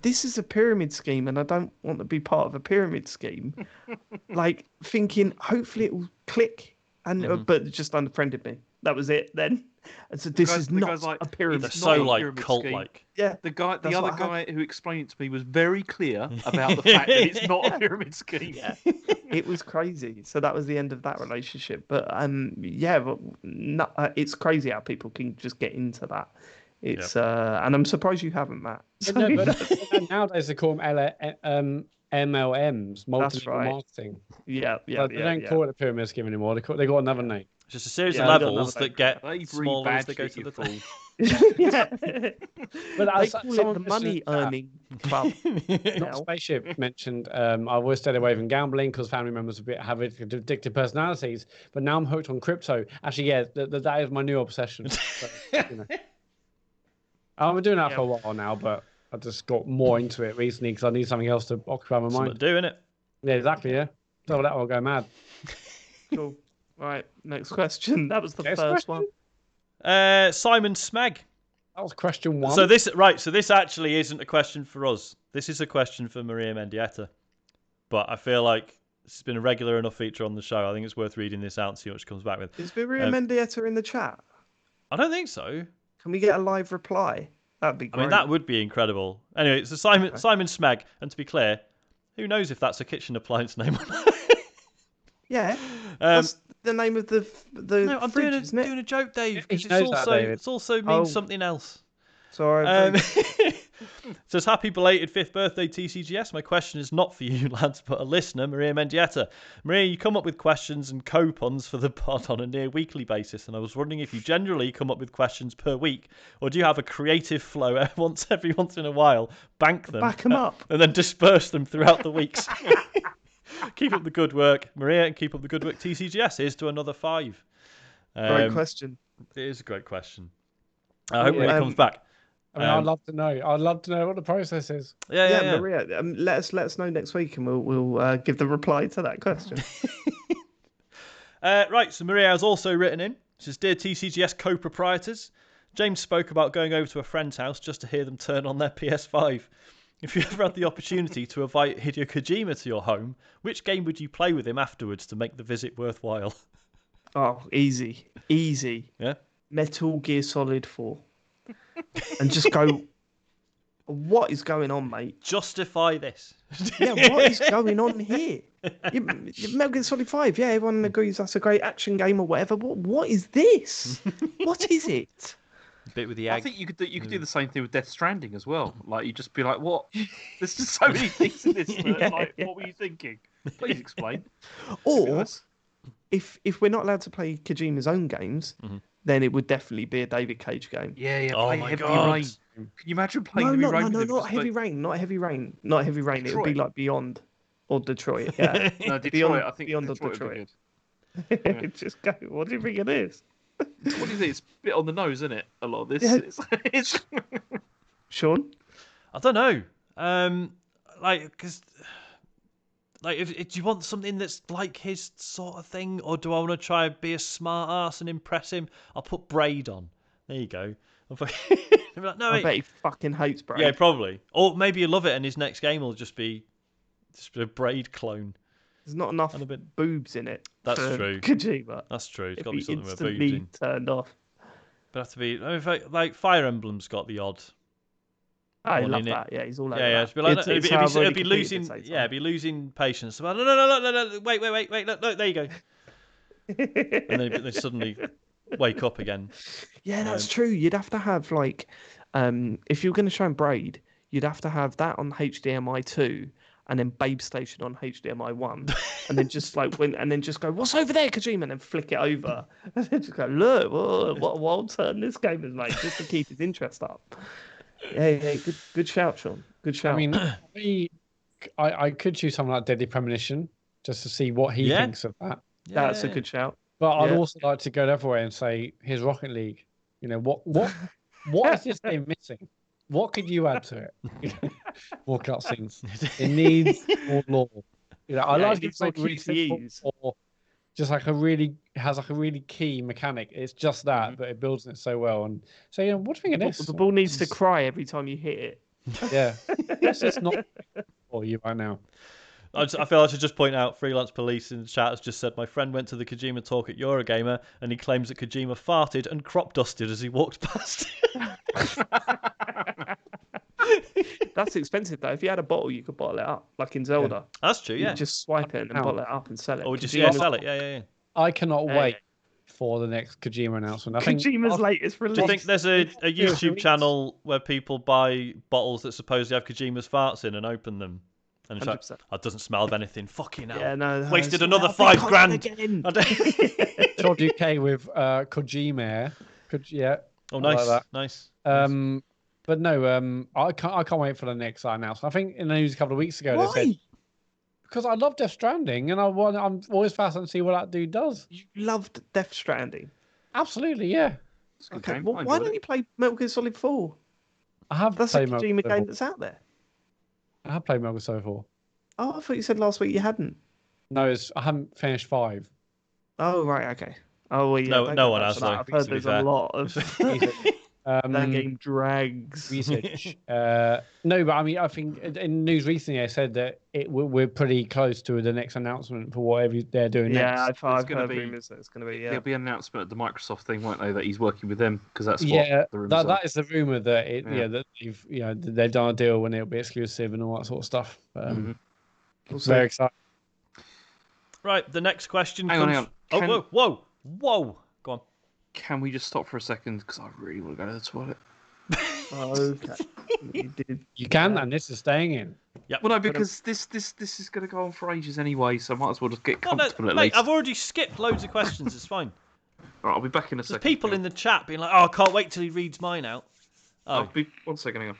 this is a pyramid scheme, and I don't want to be part of a pyramid scheme. Like, thinking, hopefully it will click, and but just unfriended me. That was it then. And so this guys- is the not guy's like, a pyramid. They're It's so not a like pyramid cult-like. Yeah, The That's other what guy who explained it to me was very clear about the fact that it's not a pyramid scheme. yeah, it was crazy. So that was the end of that relationship. But it's crazy how people can just get into that. It's and I'm surprised you haven't, Matt. So, No, but nowadays they call them MLMs, multi-level right. marketing. yeah. They don't call it a pyramid scheme anymore. They got another name. It's just a series Yeah, of we got levels another that get They've smaller as they go rebadged to it, the you top. yeah. But They as call it someone the mentioned money in the chat, earning club. Not now. Spaceship mentioned, I've always stayed away from gambling because family members have addictive personalities. But now I'm hooked on crypto. Actually, yeah, that is my new obsession. So, I've been doing that for a while now, but I just got more into it recently because I need something else to occupy my Something mind. to do, innit? Yeah, exactly. Yeah, so that will go mad. Cool. Right, next question. That was the Next first question? one. Simon Smeg. That was question one. So this actually isn't a question for us. This is a question for Maria Mendieta. But I feel like this has been a regular enough feature on the show. I think it's worth reading this out and see what she comes back with. Is Maria Mendieta in the chat? I don't think so. Can we get a live reply? That'd be I great. mean, that would be incredible. Anyway, it's Simon Smeg, and to be clear, who knows if that's a kitchen appliance name or not? Yeah, that's the name of the no, I'm fridge, doing isn't it? a joke, Dave. He Because knows that, David. it's also means Oh. something else. Sorry. Says happy belated 5th birthday TCGS. My question is not for you lads, but a listener, Maria Mendieta. Maria, you come up with questions and co-puns for the pod on a near weekly basis, and I was wondering if you generally come up with questions per week, or do you have a creative flow every once in a while, bank them, Back 'em up. and then disperse them throughout the weeks? Keep up the good work, Maria, and keep up the good work. TCGS. Here's to another 5. Great question. It is a great question. I hope Maria um, comes back. I mean, I'd love to know. I'd love to know what the process is. Yeah. Maria, let us know next week, and we'll give the reply to that question. Right, so Maria has also written in. She says, Dear TCGS co-proprietors, James spoke about going over to a friend's house just to hear them turn on their PS5. If you ever had the opportunity to invite Hideo Kojima to your home, which game would you play with him afterwards to make the visit worthwhile? Oh, easy. Yeah? Metal Gear Solid 4. And just go, what is going on, mate? Justify this. Yeah, what is going on here? Metal Gear Solid 5, yeah, everyone agrees that's a great action game or whatever. What is this? What is it? Bit with the I egg. think you could do the same thing with Death Stranding as well. Like you just be like, "What? There's just so many things in this. What were you thinking? Please explain." Or if we're not allowed to play Kojima's own games, then it would definitely be a David Cage game. Yeah. Oh Play my Heavy God. Rain. Can you imagine playing No, Heavy not, Rain? no, with no, him? not Just Heavy like- Rain, not Heavy Rain, not Heavy Rain. It would be Detroit. like Beyond or Detroit. Yeah, No, Detroit. Beyond- I think Beyond Detroit, would be Detroit. good. Just go. What do you think it is? What do you think? It's a bit on the nose, isn't it? A lot of this. Yeah. It's... Sean? I don't know. Because do you want something that's like his sort of thing, or do I want to try and be a smart ass and impress him? I'll put Braid on. There you go. I'll be like, no, I wait. bet he fucking hates Braid. Yeah, probably. Or maybe you'll love it, and his next game will just be a Braid clone. There's not enough And a bit- boobs in it. That's for true. Kojima. That's true. It's It'd got to be be something with boobs instantly in. turned off. But have to be. I mean, like Fire Emblem's got the odd. I one love in it. that. Yeah, he's all over Yeah, that. it'd be like, It's- it'd it's be, how it'd be, I've it'd be already losing. competed, so Yeah, it'd be losing patience. About no, wait, look, there you go. And then they suddenly wake up again. Yeah, that's true. You'd have to have like, if you're going to show him Braid, you'd have to have that on HDMI 2, and then Babe Station on HDMI 1, and then just just go, what's over there, Kojima, and then flick it over, and then just go, look, whoa, what a wild turn this game has made, just to keep his interest up. Yeah, good shout, Sean. Good shout. I mean, I could choose something like Deadly Premonition just to see what he thinks of that. That's a good shout. But I'd Yeah. also like to go the other way and say, here's Rocket League. You know, what is this game missing? What could you add to it? You know, more cutscenes. It needs more lore. You know, I Yeah, like it it needs more like really simple QTEs. or just like has like a really key mechanic. It's just that, but it builds it so well. And so, you know, what do you think of this? The ball needs to cry every time you hit it. Yeah, that's just not for you right now. I feel I should just point out, Freelance Police in the chat has just said, my friend went to the Kojima talk at Eurogamer and he claims that Kojima farted and crop dusted as he walked past. That's expensive though. If you had a bottle, you could bottle it up, like in Zelda. That's true, You yeah. just swipe it and then bottle it up and sell it. Or just Kojima- sell it, yeah. I cannot Yeah, wait for the next Kojima announcement. I think Kojima's latest release. Do you think there's a YouTube release. channel where people buy bottles that supposedly have Kojima's farts in and open them? And it's like, 100%. it doesn't smell of anything. Fucking hell. Yeah, no. Wasted it's- another I'll be £5 content grand. again. I don't- Todd UK with Kojima. Yeah. Oh, I like nice. that. Nice. But no, I can't wait for the next announcement. I think in the news a couple of weeks ago they Why? said because I love Death Stranding and I'm always fascinated to see what that dude does. You loved Death Stranding. Absolutely, yeah. It's a good Okay, game. well, I why enjoyed don't it. you play Metal Gear Solid 4? I have That's a played Metal Kojima Gear game 4. that's out there. I have played Metal Gear Solid 4. Oh, I thought you said last week you hadn't. No, I haven't finished 5. Oh, right, okay. Oh, well, yeah. No- don't no go one back has, to that. though, I've to heard be there's fair. a lot of that game drags. research. No, but I mean, I think in news recently, I said that we're pretty close to the next announcement for whatever they're doing Yeah, next. I've gonna heard be- rumours that it's going to be, yeah. There'll be an announcement at the Microsoft thing, won't they? That he's working with them because that's what Yeah, the rumors are. that is the rumor that Yeah. that they've done a deal when it'll be exclusive and all that sort of stuff. Mhm. Also, Very exciting. Right, the next question Hang on, comes... hang on. Oh, Can- whoa. Go on. Can we just stop for a second because I really want to go to the toilet? okay. You did. You can, and this is staying in. Well, no, because this is going to go on for ages anyway, so I might as well just get Oh, no, comfortable at mate, least. I've already skipped loads of questions. It's fine. All right, I'll be back in a There's second. people in the chat being like, oh, I can't wait till he reads mine out. I'll Oh, be 1 second, hang on.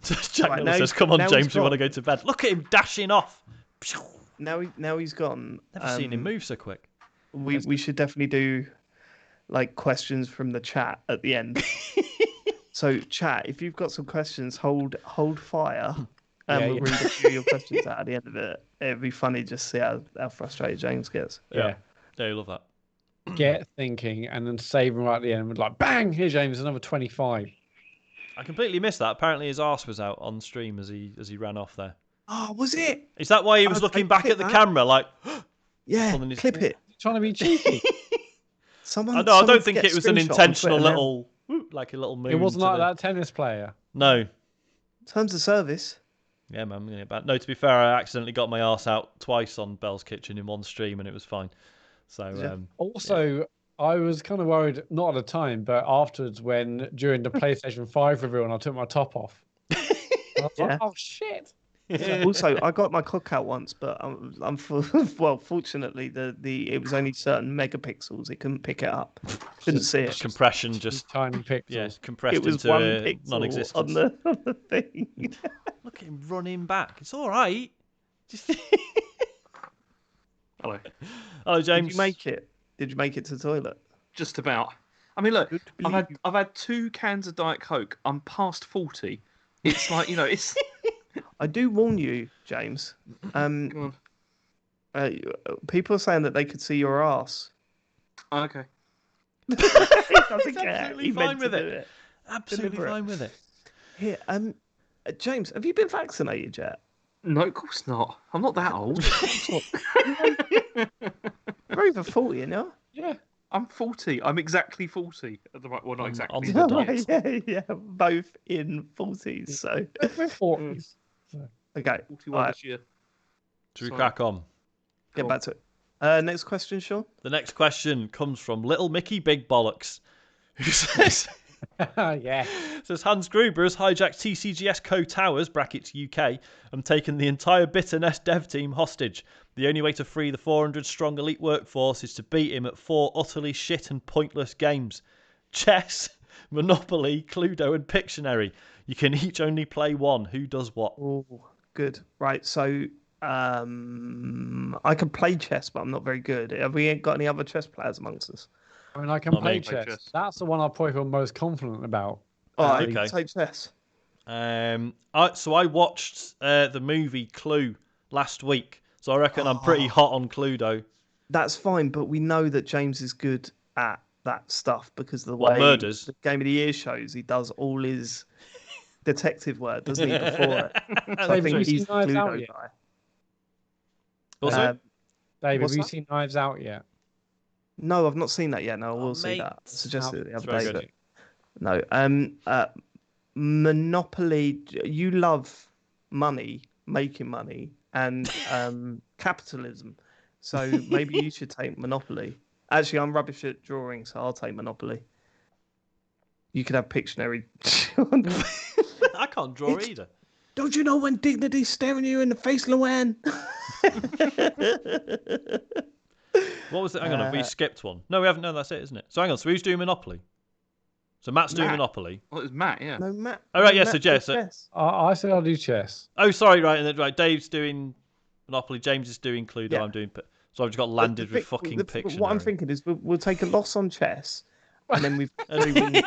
Jack Right, Miller now says, he's- come on, now James, he's we want to gone. go to bed. Look at him dashing off. Now he's gone. Never seen him move so quick. We should definitely do like questions from the chat at the end. So chat, if you've got some questions, hold fire, and Yeah, we'll yeah. read a few of your questions out at the end of it. It'd be funny just to see how frustrated James gets. Yeah. Yeah, you love that. Get thinking and then save them right at the end with like, bang, here, James, another 25. I completely missed that. Apparently his arse was out on stream as he ran off there. Oh, was it? Is that why he was I looking back clip at the that. camera like, Yeah, Well, then clip it. Trying to be cheeky. Someone. I someone don't think get it was an screenshot on intentional Twitter now. little, like a little move. It wasn't like that tennis player. No. Terms of service. Yeah, man. Yeah, but no, to be fair, I accidentally got my arse out twice on Bell's Kitchen in one stream and it was fine. So, Yeah. Also, I was kind of worried, not at the time, but afterwards when during the PlayStation 5 review and I took my top off. I was Yeah. like, oh, shit. Also, I got my cock out once, but well, fortunately, it was only certain megapixels. It couldn't pick it up. Couldn't see it. compression just, Tiny pixels. yeah, compressed It was into one a pixel non-existence. on the thing. Look at him running back. It's all right. Just... Hello. Hello, Did James. you make it? Did you make it to the toilet? Just about. I mean, look, Good to I've believe had 2 cans of Diet Coke. I'm past 40. It's like, it's... I do warn you, James. Go on. People are saying that they could see your ass. Okay. He doesn't He's care. absolutely He fine meant to with do it. Absolutely Deliberate. fine with it. Here, James, have you been vaccinated yet? No, of course not. I'm not that old. You're over 40, you Yeah. I'm 40. I'm exactly 40 at the right. Well, not On exactly. the know? dot. Yeah, both in 40s. So, We're 40s. okay, 41 Alright. this year. Should we Sorry. crack on? get Cool. back to it. Next question, Sean. The next question comes from Little Mickey Big Bollocks, who says, Yeah. says Hans Gruber has hijacked TCGS Co Towers (brackets UK) and taken the entire Bitterness dev team hostage. The only way to free the 400-strong elite workforce is to beat him at 4 utterly shit and pointless games: chess, Monopoly, Cluedo, and Pictionary. You can each only play one. Who does what? Oh, good. Right, so I can play chess, but I'm not very good. Have we got any other chess players amongst us? I mean, I can Not play me. chess. Play chess. That's the one I probably feel most confident about. All right, okay. take chess. So I watched the movie Clue last week, so I reckon I'm pretty hot on Cluedo. That's fine, but we know that James is good at that stuff because of the What, way murders? the Game of the Year shows. He does all his detective word, doesn't he? Before it. So I Have think you he's seen the Knives Out Cluedo yet? guy. Also, Dave, What's have you that? seen Knives Out yet? No, I've not seen that yet. No, I will see mate. that. I suggested it the It's other very day. good. But no. Monopoly. You love money, making money, and capitalism. So maybe you should take Monopoly. Actually, I'm rubbish at drawing, so I'll take Monopoly. You could have Pictionary. I can't draw either. Don't you know when dignity's staring you in the face, Luann? What was it? Hang on, we skipped one. No, we haven't. No, that's it, isn't it? So hang on. So who's doing Monopoly? So Matt's doing Matt. Monopoly. Well, it was Matt, yeah. No, Matt. Oh, right, no, yeah, Matt so Jess, did chess. I said I'll do chess. Oh, sorry, right, and then right. Dave's doing Monopoly. James is doing Cluedo. Yeah. I'm doing. So I've just got landed The with thing- fucking the- Pictionary. What I'm thinking is we'll take a loss on chess, and then we've 3 wins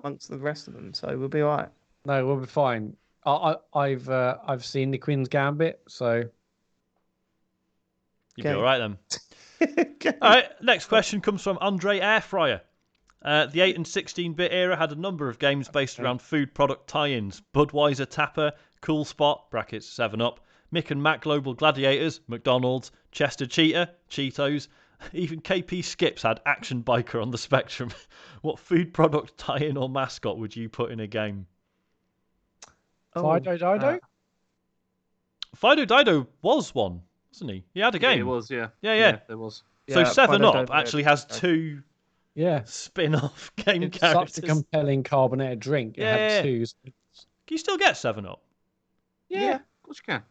amongst the rest of them, so we'll be all right. No, we'll be fine. I've seen the Queen's Gambit, so You'll be Okay. all right then. All right, next question comes from Andre Airfryer. The 8 and 16-bit era had a number of games based around food product tie-ins. Budweiser Tapper, Cool Spot (brackets 7-Up), Mick and Mac Global Gladiators, McDonald's, Chester Cheetah, Cheetos. Even KP Skips had Action Biker on the spectrum. What food product tie-in or mascot would you put in a game? Fido Dido. Fido Dido was one, wasn't he? He had a Yeah, game. it was, yeah. Yeah. There was. So Yeah, 7 Fido Up Dido actually had has a game. 2 Yeah, spin-off game it's characters. such a compelling carbonated drink. It Yeah. had 2. Can you still get 7 Up? Yeah, of course you can.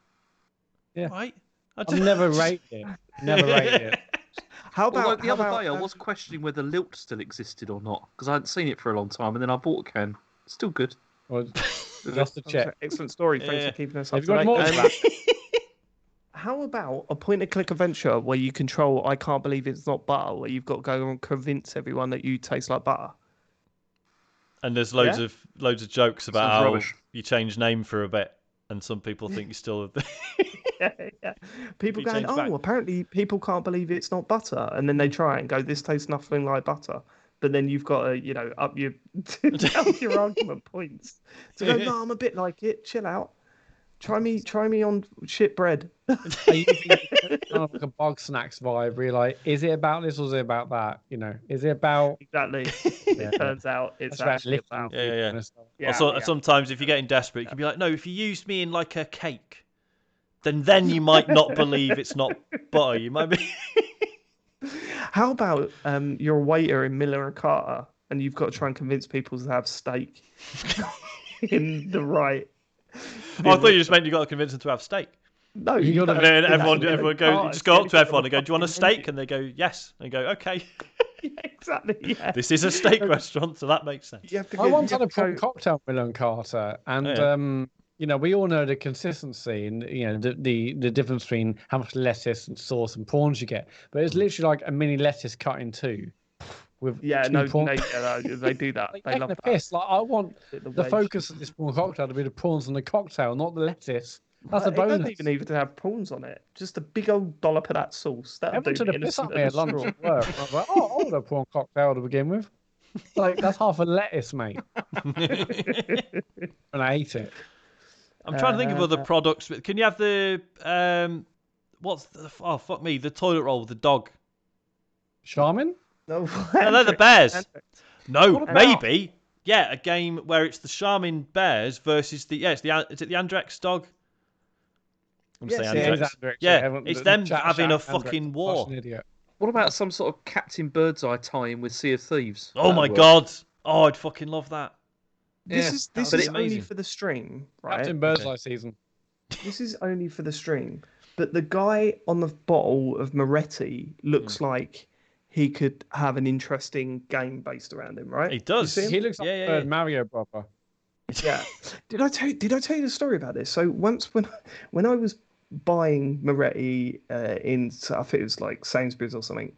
Yeah. Right. I've never rated it. Never rated it. How about Although the how other about, day I was questioning whether Lilt still existed or not because I hadn't seen it for a long time, and then I bought a can. It's still good. Well, just to check. Excellent story. Thanks Yeah. for keeping us up Have to you got date. more of that? How about a point-and-click adventure where you control I can't believe it's not butter, where you've got to go and convince everyone that you taste like butter? And there's loads Yeah? of jokes about Sounds how rubbish. you change name for a bit, and some people think you're still. Yeah. People You going, change back. apparently people can't believe it's not butter, and then they try and go, this tastes nothing like butter. But then you've got to, up your up your argument points to go. No, I'm a bit like it. Chill out. Try me on shit bread. Are you kind of like a bog snacks vibe? Where you're like, is it about this or is it about that? Is it about? Exactly. Yeah. It turns out it's That's about actually lifting about. Yeah, yeah. and stuff. Yeah, Also, yeah. sometimes if you're getting desperate, you can be like, no, if you used me in like a cake, then you might not believe it's not butter. You might be. How about you're a waiter in Miller and Carter, and you've got to try and convince people to have steak in the right. Oh, I thought you just meant you got to convince them to have steak. No, You gotta- And then everyone Miller goes, and Carter, you just go up it's to the everyone and go, do you want a fucking steak? venue. And they go, yes. And you go, okay. Yeah, exactly. Yeah. This is a steak restaurant, so that makes sense. You have to I once you had a have to prawn go- cocktail, Miller and Carter, and Oh, we all know the consistency and the difference between how much lettuce and sauce and prawns you get. But it's literally like a mini lettuce cut in 2. With Yeah, 2 no, prawns. they do that. Like, They taking love the that. piss. Like I want the wedge. focus of this prawn cocktail to be the prawns and the cocktail, not the lettuce. That's a It doesn't bonus. even need to have prawns on it. Just a big old dollop of that sauce. That'll Everyone do took the me piss in out a of me at lunch straw. at work. I was like, oh, I want a prawn cocktail to begin with. Like, that's half a lettuce, mate. And I ate it. I'm trying to think of other products. Can you have the fuck me, the toilet roll with the dog? Charmin? No, No, they're the bears. No, What about- maybe. Yeah, a game where it's the Charmin bears versus is it the Andrex dog? I'm Yes, saying yeah, Andrex. exactly. Yeah, Everyone- it's the them chat having a shack, Andrex, fucking such war. an idiot. What about some sort of Captain Birdseye tie-in with Sea of Thieves? Oh my That'd work. god! Oh, I'd fucking love that. This Yeah, is that would be only amazing. for the stream, right? Captain Birdseye season. This is only for the stream. But the guy on the bottle of Moretti looks like he could have an interesting game based around him, right? He does. see him? He looks like Yeah, a yeah, third yeah. Mario brother. Yeah. Did I tell you the story about this? So once when I was buying Moretti in I think it was like Sainsbury's or something,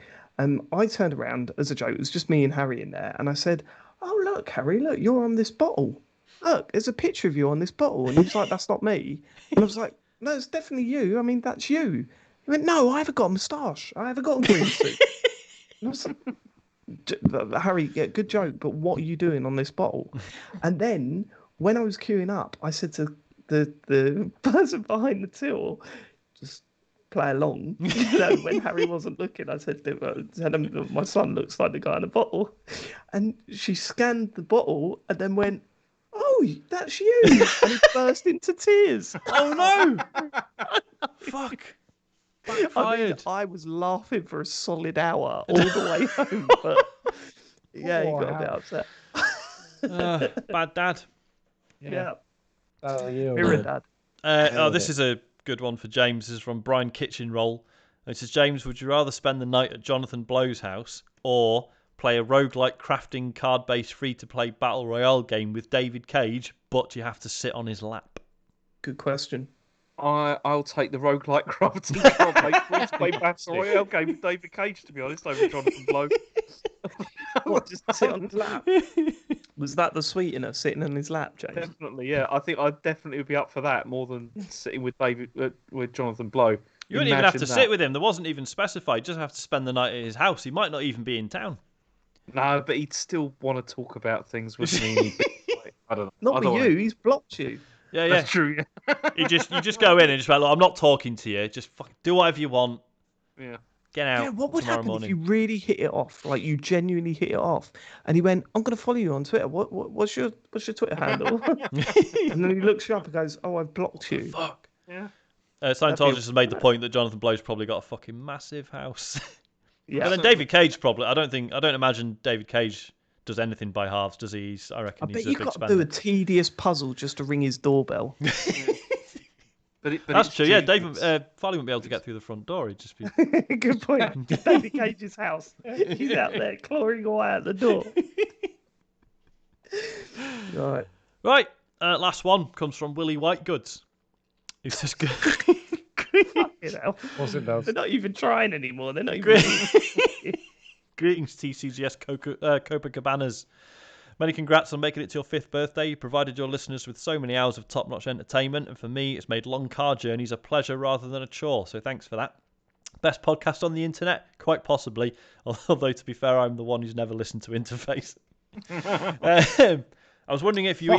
I turned around as a joke. It was just me and Harry in there, and I said, "Oh look, Harry, look, you're on this bottle. Look, there's a picture of you on this bottle." And he was like, "That's not me." And I was like, "No, it's definitely you. I mean, that's you." He went, "No, I haven't got a moustache. I haven't got a green suit." And I was like, Harry, yeah, good joke, but what are you doing on this bottle? And then when I was queuing up, I said to the person behind the till, just play along. When Harry wasn't looking, I said to him, my son looks like the guy in the bottle. And she scanned the bottle and then went, "Oh, that's you." And he burst into tears. Oh no! Fuck. Backfired. I was laughing for a solid hour all the way home, but yeah, he got a bit upset. Bad dad. Yeah. Oh, you. Mirror dad. This is a good one for James. This is from Brian Kitchen Roll. It says, James, would you rather spend the night at Jonathan Blow's house or play a roguelike crafting card-based free-to-play battle royale game with David Cage, but you have to sit on his lap? Good question. I'll take the roguelike crafting free-to-play battle royale game with David Cage, to be honest, over Jonathan Blow. What, just sit on his lap? Was that the sweetener, sitting on his lap, James? Definitely, yeah. I think I'd definitely be up for that more than sitting with with Jonathan Blow. You wouldn't even have to sit with him. There wasn't even specified. You just have to spend the night at his house. He might not even be in town. No, but he'd still want to talk about things with me. I don't know. Not with you. He's blocked you. Yeah. That's true. Yeah. You just go in and just like, look, I'm not talking to you. Just fucking do whatever you want. Yeah. Get out. Yeah, what would tomorrow happen morning. if you really hit it off? Like you genuinely hit it off, and he went, "I'm going to follow you on Twitter. What's your Twitter handle?" And then he looks you up and goes, "Oh, I've blocked you." Fuck. Yeah. Scientologist has made the point that Jonathan Blow's probably got a fucking massive house. Yeah. And then David Cage probably. I don't imagine David Cage does anything by halves, does he? I reckon I he's bet a you've big got spender. to do a tedious puzzle just to ring his doorbell. But That's it's true. Yeah, David. David Farley wouldn't be able to get through the front door. He'd just be. Good point. David Cage's house. He's out there clawing away at the door. Right. Right. Last one comes from Willie Whitegoods. He says, You know, What's it does? they're not even trying anymore. They're not even. Greetings, TCGS Copacabanas. Many congrats on making it to your 5th birthday. You provided your listeners with so many hours of top-notch entertainment, and for me, it's made long car journeys a pleasure rather than a chore, so thanks for that. Best podcast on the internet? Quite possibly, although to be fair, I'm the one who's never listened to Interface. I was wondering if you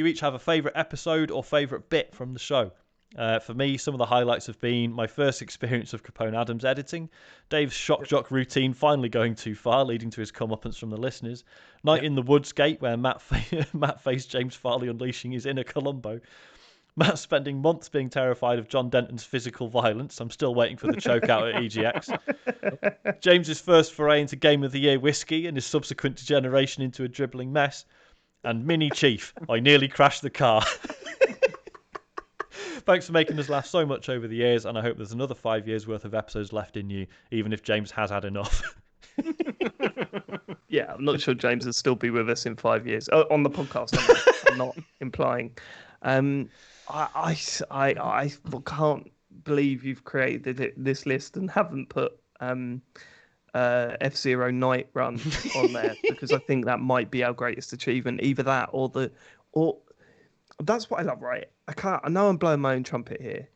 each have a favourite episode or favourite bit from the show. For me, some of the highlights have been my first experience of Capone Adams editing, Dave's shock jock routine finally going too far, leading to his comeuppance from the listeners, Night in the Woods Gate, where Matt faced James Farley unleashing his inner Columbo, Matt spending months being terrified of John Denton's physical violence. I'm still waiting for the choke out at EGX. James's first foray into Game of the Year whiskey and his subsequent degeneration into a dribbling mess. And Mini Chief, I nearly crashed the car. Thanks for making us laugh so much over the years, and I hope there's another 5 years worth of episodes left in you, even if James has had enough. Yeah, I'm not sure James will still be with us in 5 years on the podcast. I'm not implying. I can't believe you've created this list and haven't put F-Zero Night Run on there because I think that might be our greatest achievement. Either that or that's what I love, right? I know I'm blowing my own trumpet here,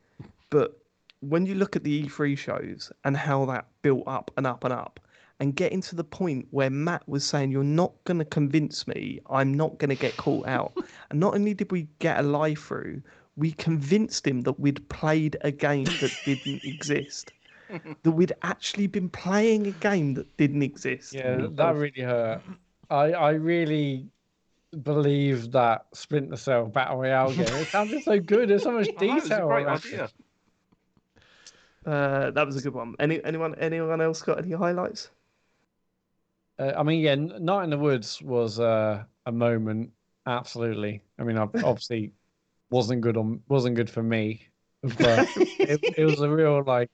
but when you look at the E3 shows and how that built up and up and up, and getting to the point where Matt was saying, "You're not going to convince me. I'm not going to get caught out." And not only did we get a lie through, we convinced him that we'd played a game that didn't exist. That we'd actually been playing a game that didn't exist. Yeah, that really hurt. I really believe that Splinter Cell Battle Royale game. It sounded so good. There's so much It was a detail. great around idea. That was a good one. Anyone else got any highlights? I mean, yeah, Night in the Woods was a moment. Absolutely. I mean, obviously wasn't good for me, but it was a real like,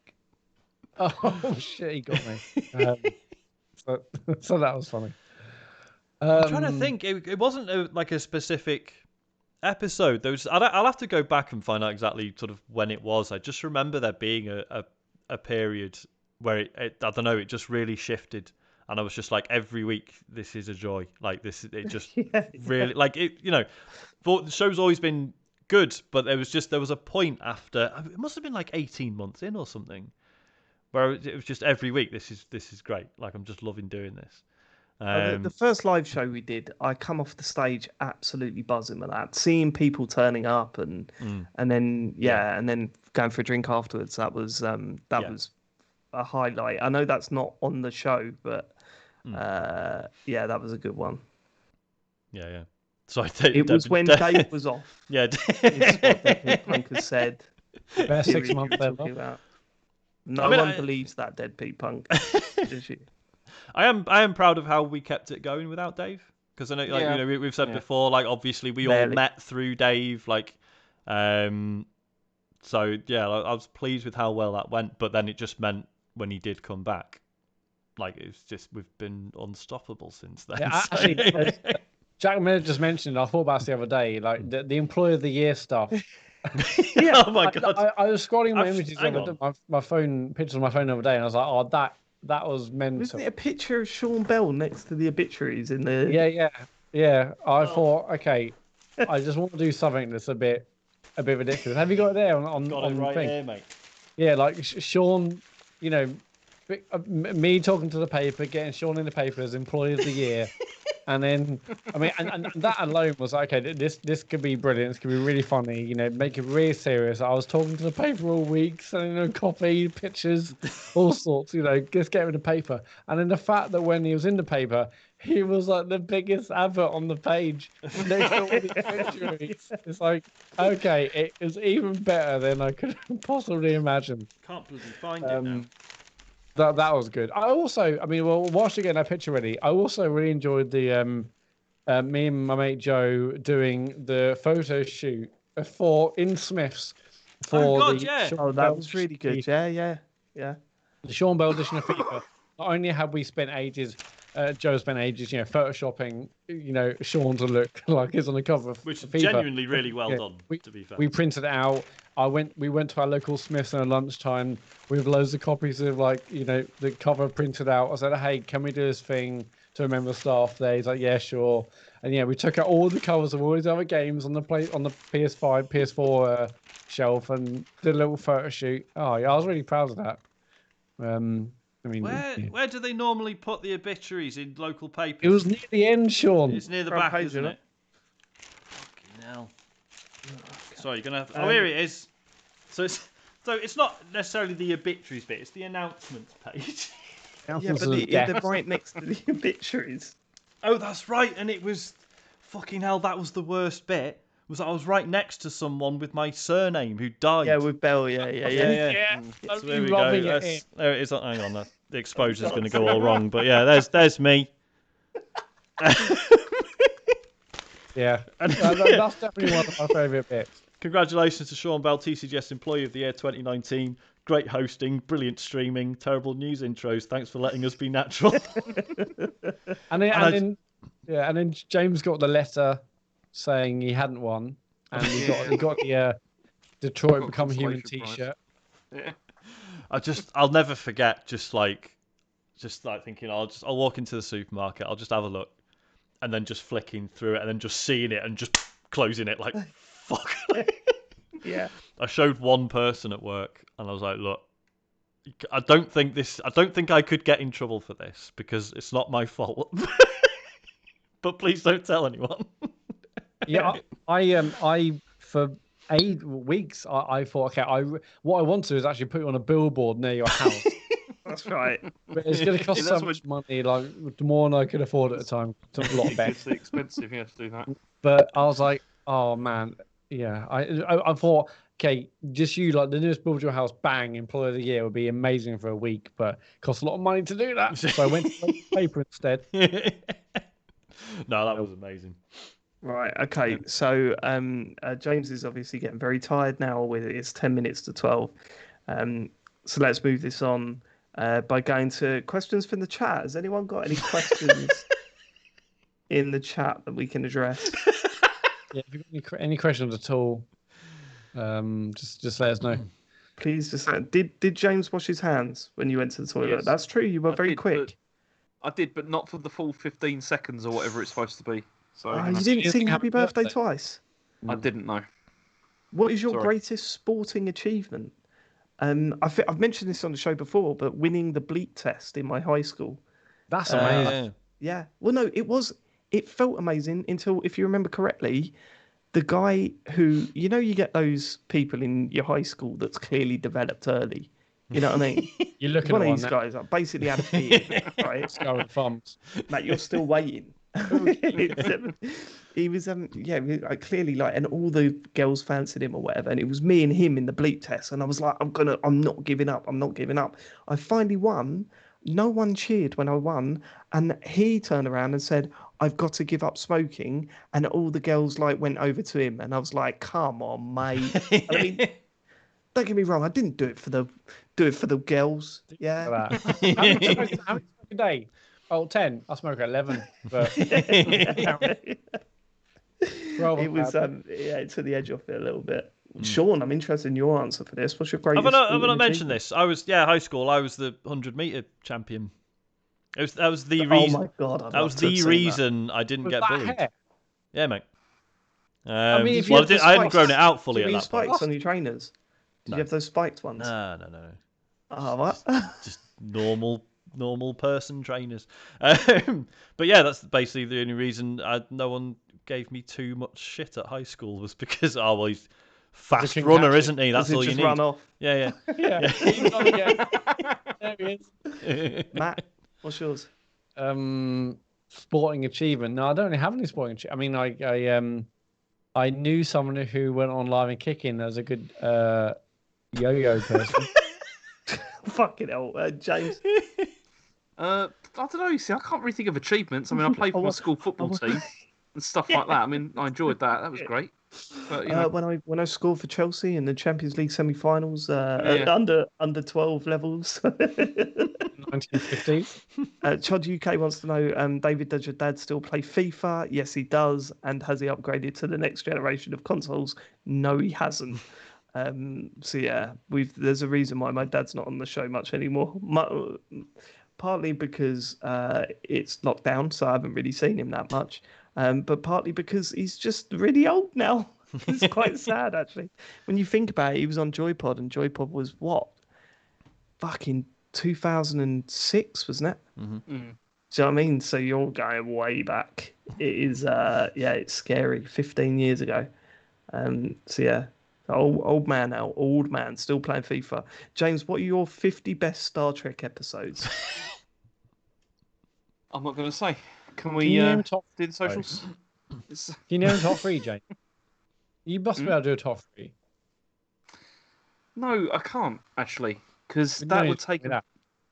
oh shit, he got me. So that was funny. I'm trying to think. It wasn't a specific episode. I'll have to go back and find out exactly sort of when it was. I just remember there being a period where it I don't know, it just really shifted. And I was just like, every week, this is a joy. Like this, it just really like it. You know, the show's always been good, but there was a point after. It must have been like 18 months in or something, where it was just every week. This is great. Like I'm just loving doing this. The first live show we did, I come off the stage absolutely buzzing with that. Seeing people turning up and then and then going for a drink afterwards. That was was a highlight. I know that's not on the show, but that was a good one. Yeah. So it was when Dave was off. Yeah, it's what Deadbeat Punk has said. Best 6 months ever. No one believes that Deadbeat Punk. Does you? I am proud of how we kept it going without Dave, because I know we've said before, like obviously we all met through Dave, like so yeah, I was pleased with how well that went, but then it just meant when he did come back, like it's just we've been unstoppable since then. Yeah, actually, Jack Miller just mentioned, I thought about this the other day, like the Employee of the Year stuff. Oh my god! I was scrolling my images my phone pictures on my phone the other day, and I was like, oh, that was mental. Wasn't it a picture of Sean Bell next to the obituaries in the? Yeah. I thought, okay, I just want to do something that's a bit ridiculous. Have you got it there on right thing? here, mate? Yeah, like Sean, me talking to the paper, getting Sean in the paper as Employee of the Year. And then, I mean, and that alone was like, okay, this could be brilliant. This could be really funny. Make it really serious. I was talking to the paper all week, sending them copy, pictures, all sorts. Just get him in the paper. And then the fact that when he was in the paper, he was like the biggest advert on the page. Next to all these pictures. It's like, okay, it is even better than I could possibly imagine. Can't bloody find it now. That was good. Whilst you're getting that picture ready, I also really enjoyed the me and my mate Joe doing the photo shoot in Smiths for that was really good. Yeah. The Sean Bell edition of FIFA. Not only have we spent ages, Joe spent ages, photoshopping, Sean to look like he's on the cover of which is FIFA. genuinely really well done. To be fair, we printed it out. We went to our local Smiths at lunchtime with loads of copies of the cover printed out. I said, hey, can we do this thing to remember Staff Day? He's like, yeah, sure. And we took out all the covers of all these other games on the PS5, PS4 shelf and did a little photo shoot. Oh yeah, I was really proud of that. Where do they normally put the obituaries in local papers? It was near the end, Sean. It's near the back, isn't it? Fucking hell. Sorry, you're gonna have. Oh, here it is. So it's not necessarily the obituaries bit; it's the announcements page. Yeah, but they're right next to the obituaries. Oh, that's right. And it was fucking hell. That was the worst bit. Was I was right next to someone with my surname who died. Yeah, with Bell. Yeah. So there we go. There it is. Hang on, the exposure's going to go all wrong. But yeah, there's me. Yeah, that's definitely one of my favourite bits. Congratulations to Sean Bell, TCGS Employee of the Year 2019. Great hosting, brilliant streaming, terrible news intros. Thanks for letting us be natural. and then James got the letter saying he hadn't won, and he got the Detroit Become Human T-shirt. Yeah. I'll never forget just like thinking I'll walk into the supermarket, I'll just have a look, and then just flicking through it, and then just seeing it and just closing it like fuck. Yeah. I showed one person at work, and I was like, look, I don't think I could get in trouble for this because it's not my fault. But please don't tell anyone. Yeah, I for 8 weeks I thought, okay, what I want to do is actually put it on a billboard near your house. That's right. But it's going to cost so much money, like more than I could afford at the time. It's a lot better. It's expensive, to do that. But I was like, oh man, yeah. I thought, okay, just you like the newest build your house, bang, Employee of the Year would be amazing for a week, but it costs a lot of money to do that. So I went to paper instead. No, that was amazing. Right, okay. So James is obviously getting very tired now. It's 10 minutes to 12. So let's move this on by going to questions from the chat. Has anyone got any questions in the chat that we can address? Yeah, if you've got any questions at all, just let us know. Please just did James wash his hands when you went to the toilet? Yes. That's true. You were very quick. I did, but not for the full 15 seconds or whatever it's supposed to be. So you didn't sing Happy Birthday twice? I didn't know. What is your greatest sporting achievement? I've mentioned this on the show before, but winning the bleep test in my high school. That's amazing. Yeah. Well, no, it was. It felt amazing until, if you remember correctly, the guy who, you get those people in your high school that's clearly developed early. You know what I mean? You're looking One at of one these now. guys basically had a beard, right? Skull and thumbs. Mate, you're still waiting. He was yeah, like, clearly, like, and all the girls fancied him or whatever, and it was me and him in the bleep test, and I was like, I'm not giving up, I finally won. No one cheered when I won, and he turned around and said, I've got to give up smoking, and all the girls like went over to him, and I was like, come on, mate. I mean, don't get me wrong, I didn't do it for the girls. Yeah. How many smokes a day? Oh, 10. I smoke at 11. But 12 It was it took the edge off it a little bit. Sean, I'm interested in your answer for this. What's your greatest? Have I not mentioned this? I was high school. I was the 100-meter champion. That was the reason. Oh my god! That was the reason I didn't get bullied. Hair? Yeah, mate. mean, if you well, had the I hadn't spikes- grown it out fully Did at you that have spikes point. on your trainers? Did No. you have those spiked ones? No. Oh, what? Just normal person trainers. But yeah, that's basically the only reason no one gave me too much shit at high school was because he's fast King runner, Hatchet. isn't he? That's Does it all you just need. run off? Yeah. Yeah. He's on again. There he is. Matt, what's yours? Sporting achievement. No, I don't really have any sporting achievement. I mean, I knew someone who went on live and kicking as a good yo-yo person. Fucking hell, James. I don't know. You see, I can't really think of achievements. I mean, I played for my school football team and stuff like that. I mean, I enjoyed that. That was great. But, you know, When I scored for Chelsea in the Champions League semi-finals, Yeah. under 12 levels. 1950s. Chod UK wants to know, David, does your dad still play FIFA? Yes, he does. And has he upgraded to the next generation of consoles? No, he hasn't. So yeah, there's a reason why my dad's not on the show much anymore. Partly because it's locked down, so I haven't really seen him that much. But partly because he's just really old now. It's quite sad, actually. When you think about it, he was on Joypod, and Joypod was what? Fucking 2006, wasn't it? mm. Do you know what I mean? So you're going way back. It is, it's scary. 15 years ago. So yeah, old man now, old man, still playing FIFA. James, what are your 50 best Star Trek episodes? I'm not going to say. Can Can we you name top? do the socials? Can you name top 3, Jane? You must be able to do a top 3. No, I can't actually, because We that know would you take. can do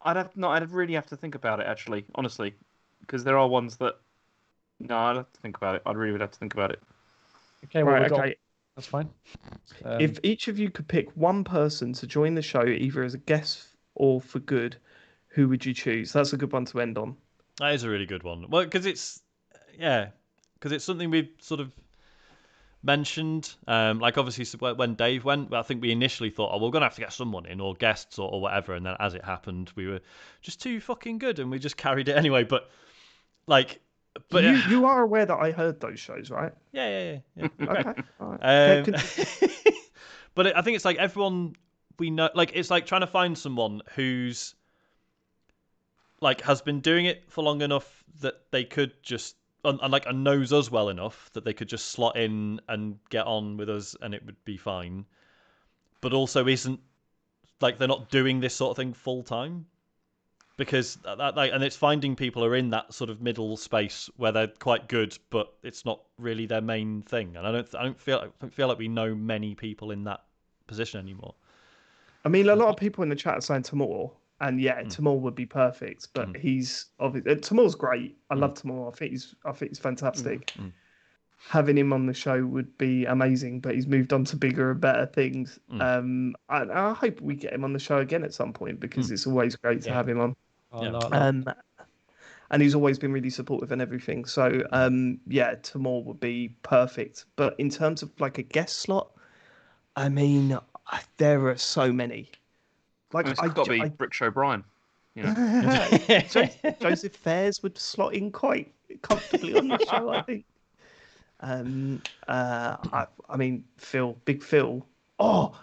that. I'd really have to think about it actually, honestly, because there are ones that. No, I'd have to think about it. I really would have to think about it. Okay, well, Right, we've got- okay. that's fine. If each of you could pick one person to join the show, either as a guest or for good, who would you choose? That's a good one to end on. That is a really good one. Well, because it's something we've sort of mentioned. Like obviously when Dave went, I think we initially thought, oh, we're gonna have to get someone in or guests or whatever, and then as it happened, we were just too fucking good, and we just carried it anyway. But you are aware that I heard those shows, right? yeah. Okay. All right. But I think it's like everyone we know, like it's like trying to find someone who's like has been doing it for long enough that they could just and knows us well enough that they could just slot in and get on with us and it would be fine, but also isn't like they're not doing this sort of thing full time. Because and it's finding people who are in that sort of middle space where they're quite good, but it's not really their main thing. And I don't feel like we know many people in that position anymore. I mean, a lot of people in the chat are saying Timur, and yeah, Timur would be perfect. But he's obviously Timur's great. I love Timur. I think he's fantastic. Having him on the show would be amazing. But he's moved on to bigger and better things. I hope we get him on the show again at some point because it's always great to have him on. And he's always been really supportive and everything. So Timur would be perfect. But in terms of like a guest slot, I mean, there are so many. Like It's got to be Brick Show Brian. You know. Joseph Fares would slot in quite comfortably on the show, I think. I mean, Big Phil. Oh,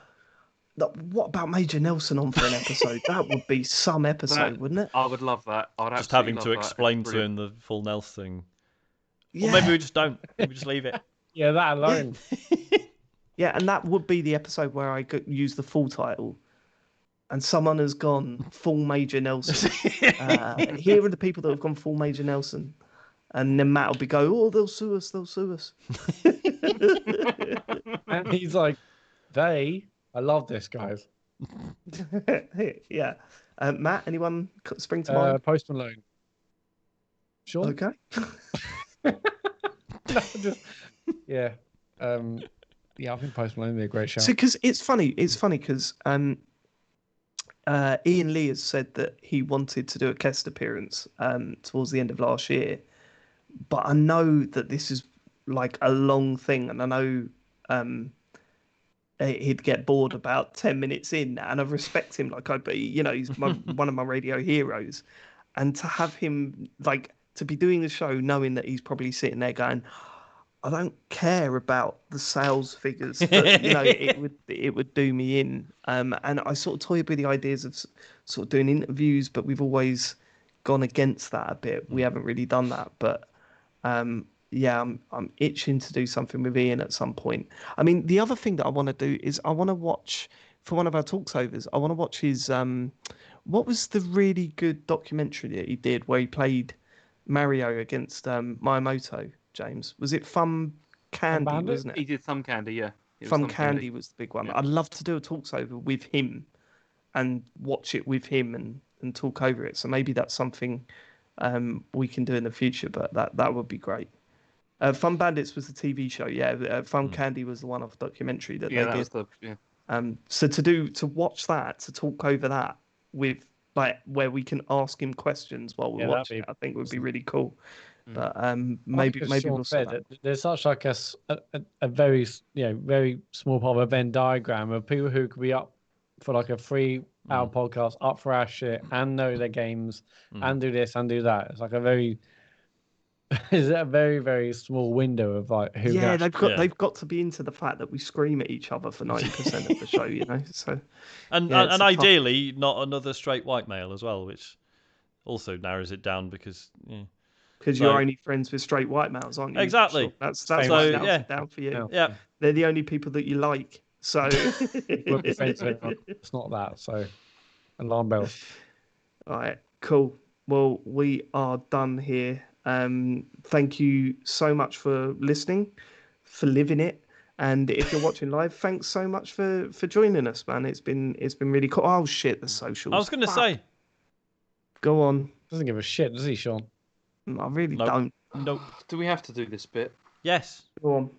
What about Major Nelson on for an episode? That would be some episode, That- wouldn't it? I would love that. I'd Just absolutely having love to that. explain It's to him the full Nels thing. Yeah. Or maybe we just don't. Maybe we just leave it. Yeah, that alone. Yeah, and that would be the episode where I could use the full title. And someone has gone full Major Nelson. Here are the people that have gone full Major Nelson. And then Matt will be oh, they'll sue us, they'll sue us. And he's like, I love this, guys. Yeah. Matt, anyone spring to mind? Post Malone. Sean? Okay. No, yeah. Yeah, I think Post Malone would be a great show. So, because it's funny because Ian Lee has said that he wanted to do a guest appearance towards the end of last year, but I know that this is like a long thing, and I know he'd get bored about 10 minutes in, and I respect him. Like he's one of my radio heroes, and to have him to be doing the show knowing that he's probably sitting there going, I don't care about the sales figures, but it would do me in. And I sort of toyed with the ideas of sort of doing interviews, but we've always gone against that a bit. We haven't really done that, but yeah, I'm itching to do something with Ian at some point. I mean, the other thing that I want to do is I want to watch for one of our talksovers. I want to watch his what was the really good documentary that he did where he played Mario against Miyamoto? James, was it Thumb Candy, Bandit? wasn't He it? did Thumb Candy, yeah. It was Thumb Thumb Candy was the big one. Yeah. I'd love to do a talksover with him and watch it with him and talk over it. So maybe that's something we can do in the future, but that would be great. Fun Bandits was the TV show, yeah. Thumb Candy was the one-off documentary that Yeah, they that did. was the So to watch that, to talk over that with where we can ask him questions while we're Yeah, that'd watching be it, I think would be really cool. But Like maybe Sean we'll said, sort that. there's such like a very very small part of a Venn diagram of people who could be up for like a 3-hour podcast, up for our shit, and know their games, and do this and do that. It's like a very very small window of like who. Yeah, can they've got to be into the fact that we scream at each other for 90% of the show, So And yeah, it's and a tough- ideally not another straight white male as well, which also narrows it down because because you're only friends with straight white males, aren't you? Exactly. Sure. That's So, what narrows yeah. it down for you. Yeah. yeah. They're the only people that you like. So we'll be friends with everyone. It's not that. So alarm bells. All right, cool. Well, we are done here. Thank you so much for listening, for living it, and if you're watching live, thanks so much for joining us, man. It's been really cool. Oh shit, the socials. I was going to Fuck. say Go on. Doesn't give a shit, does he, Sean? I really Nope. don't. no. Do we have to do this bit? Yes. Go on.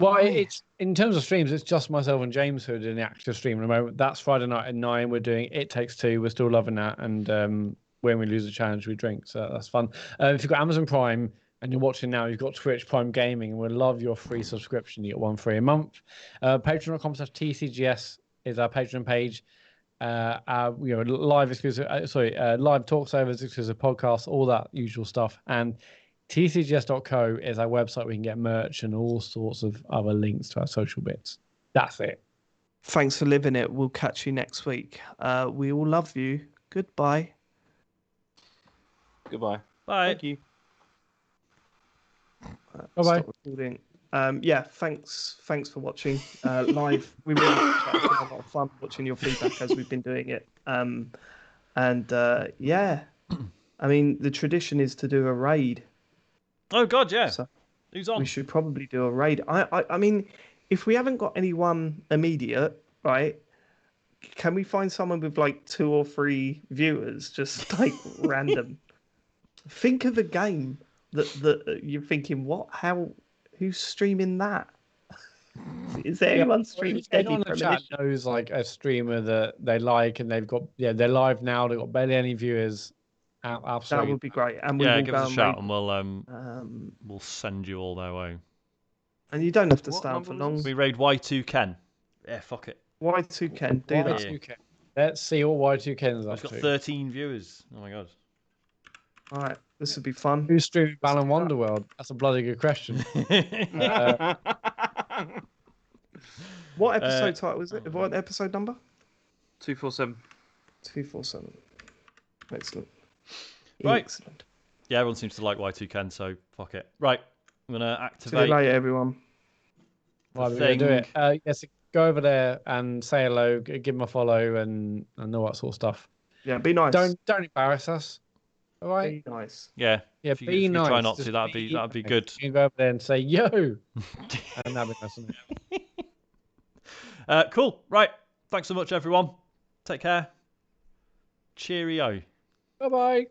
Well, it's in terms of streams, it's just myself and James who are doing the active stream at the moment. That's Friday night at 9. We're doing It Takes Two. We're still loving that. And when we lose a challenge, we drink. So that's fun. If you've got Amazon Prime and you're watching now, you've got Twitch Prime Gaming. And we'd love your free subscription. You get one free a month. Patreon.com/TCGS is our Patreon page. Our live exclusive, live talksovers, exclusive podcasts, all that usual stuff. And tcgs.co is our website. We can get merch and all sorts of other links to our social bits. That's it. Thanks for living it. We'll catch you next week. We all love you. Goodbye. Goodbye. Bye. Thank you. Bye-bye. Stop recording. Yeah, thanks for watching live. We really had a lot of fun watching your feedback as we've been doing it. Yeah, I mean the tradition is to do a raid. Oh God, yeah. So Who's on? we should probably do a raid. I mean, if we haven't got anyone immediate, right? Can we find someone with like 2 or 3 viewers, just like random? Think of a game that you're thinking, what? How? Who's streaming that? Is there anyone streaming? Anyone in the chat knows like a streamer that they like and they've got they're live now. They've got barely any viewers. That Absolutely. would be great. And we Yeah, will give go us a and shout raid. and we'll send you all their way. And you don't have to What stay on for number long. was We raid Y2 Ken. Yeah, fuck it. Y2 Ken, do that. Y2K. Let's see what Y2K is up We've got to. 13 viewers. Oh my God. All right, this would be fun. Who's streaming Balan Wonderworld? That's a bloody good question. What episode title is it? What episode number? 247. 247. Excellent. Right. Excellent. Yeah, everyone seems to like Y2Ken, so fuck it. Right, I'm gonna See you activate. later, everyone. Right, we're going to do it. thing. Yes, go over there and say hello, give them a follow, and all that sort of stuff. Yeah, be nice. Don't embarrass us. All right. Be nice. Yeah, Yeah, if you, be if you nice. try not Just to, that'd be nice. good. You can go over there and say yo, and that'd be nice. Wouldn't it? Cool. Right. Thanks so much, everyone. Take care. Cheerio. Bye bye.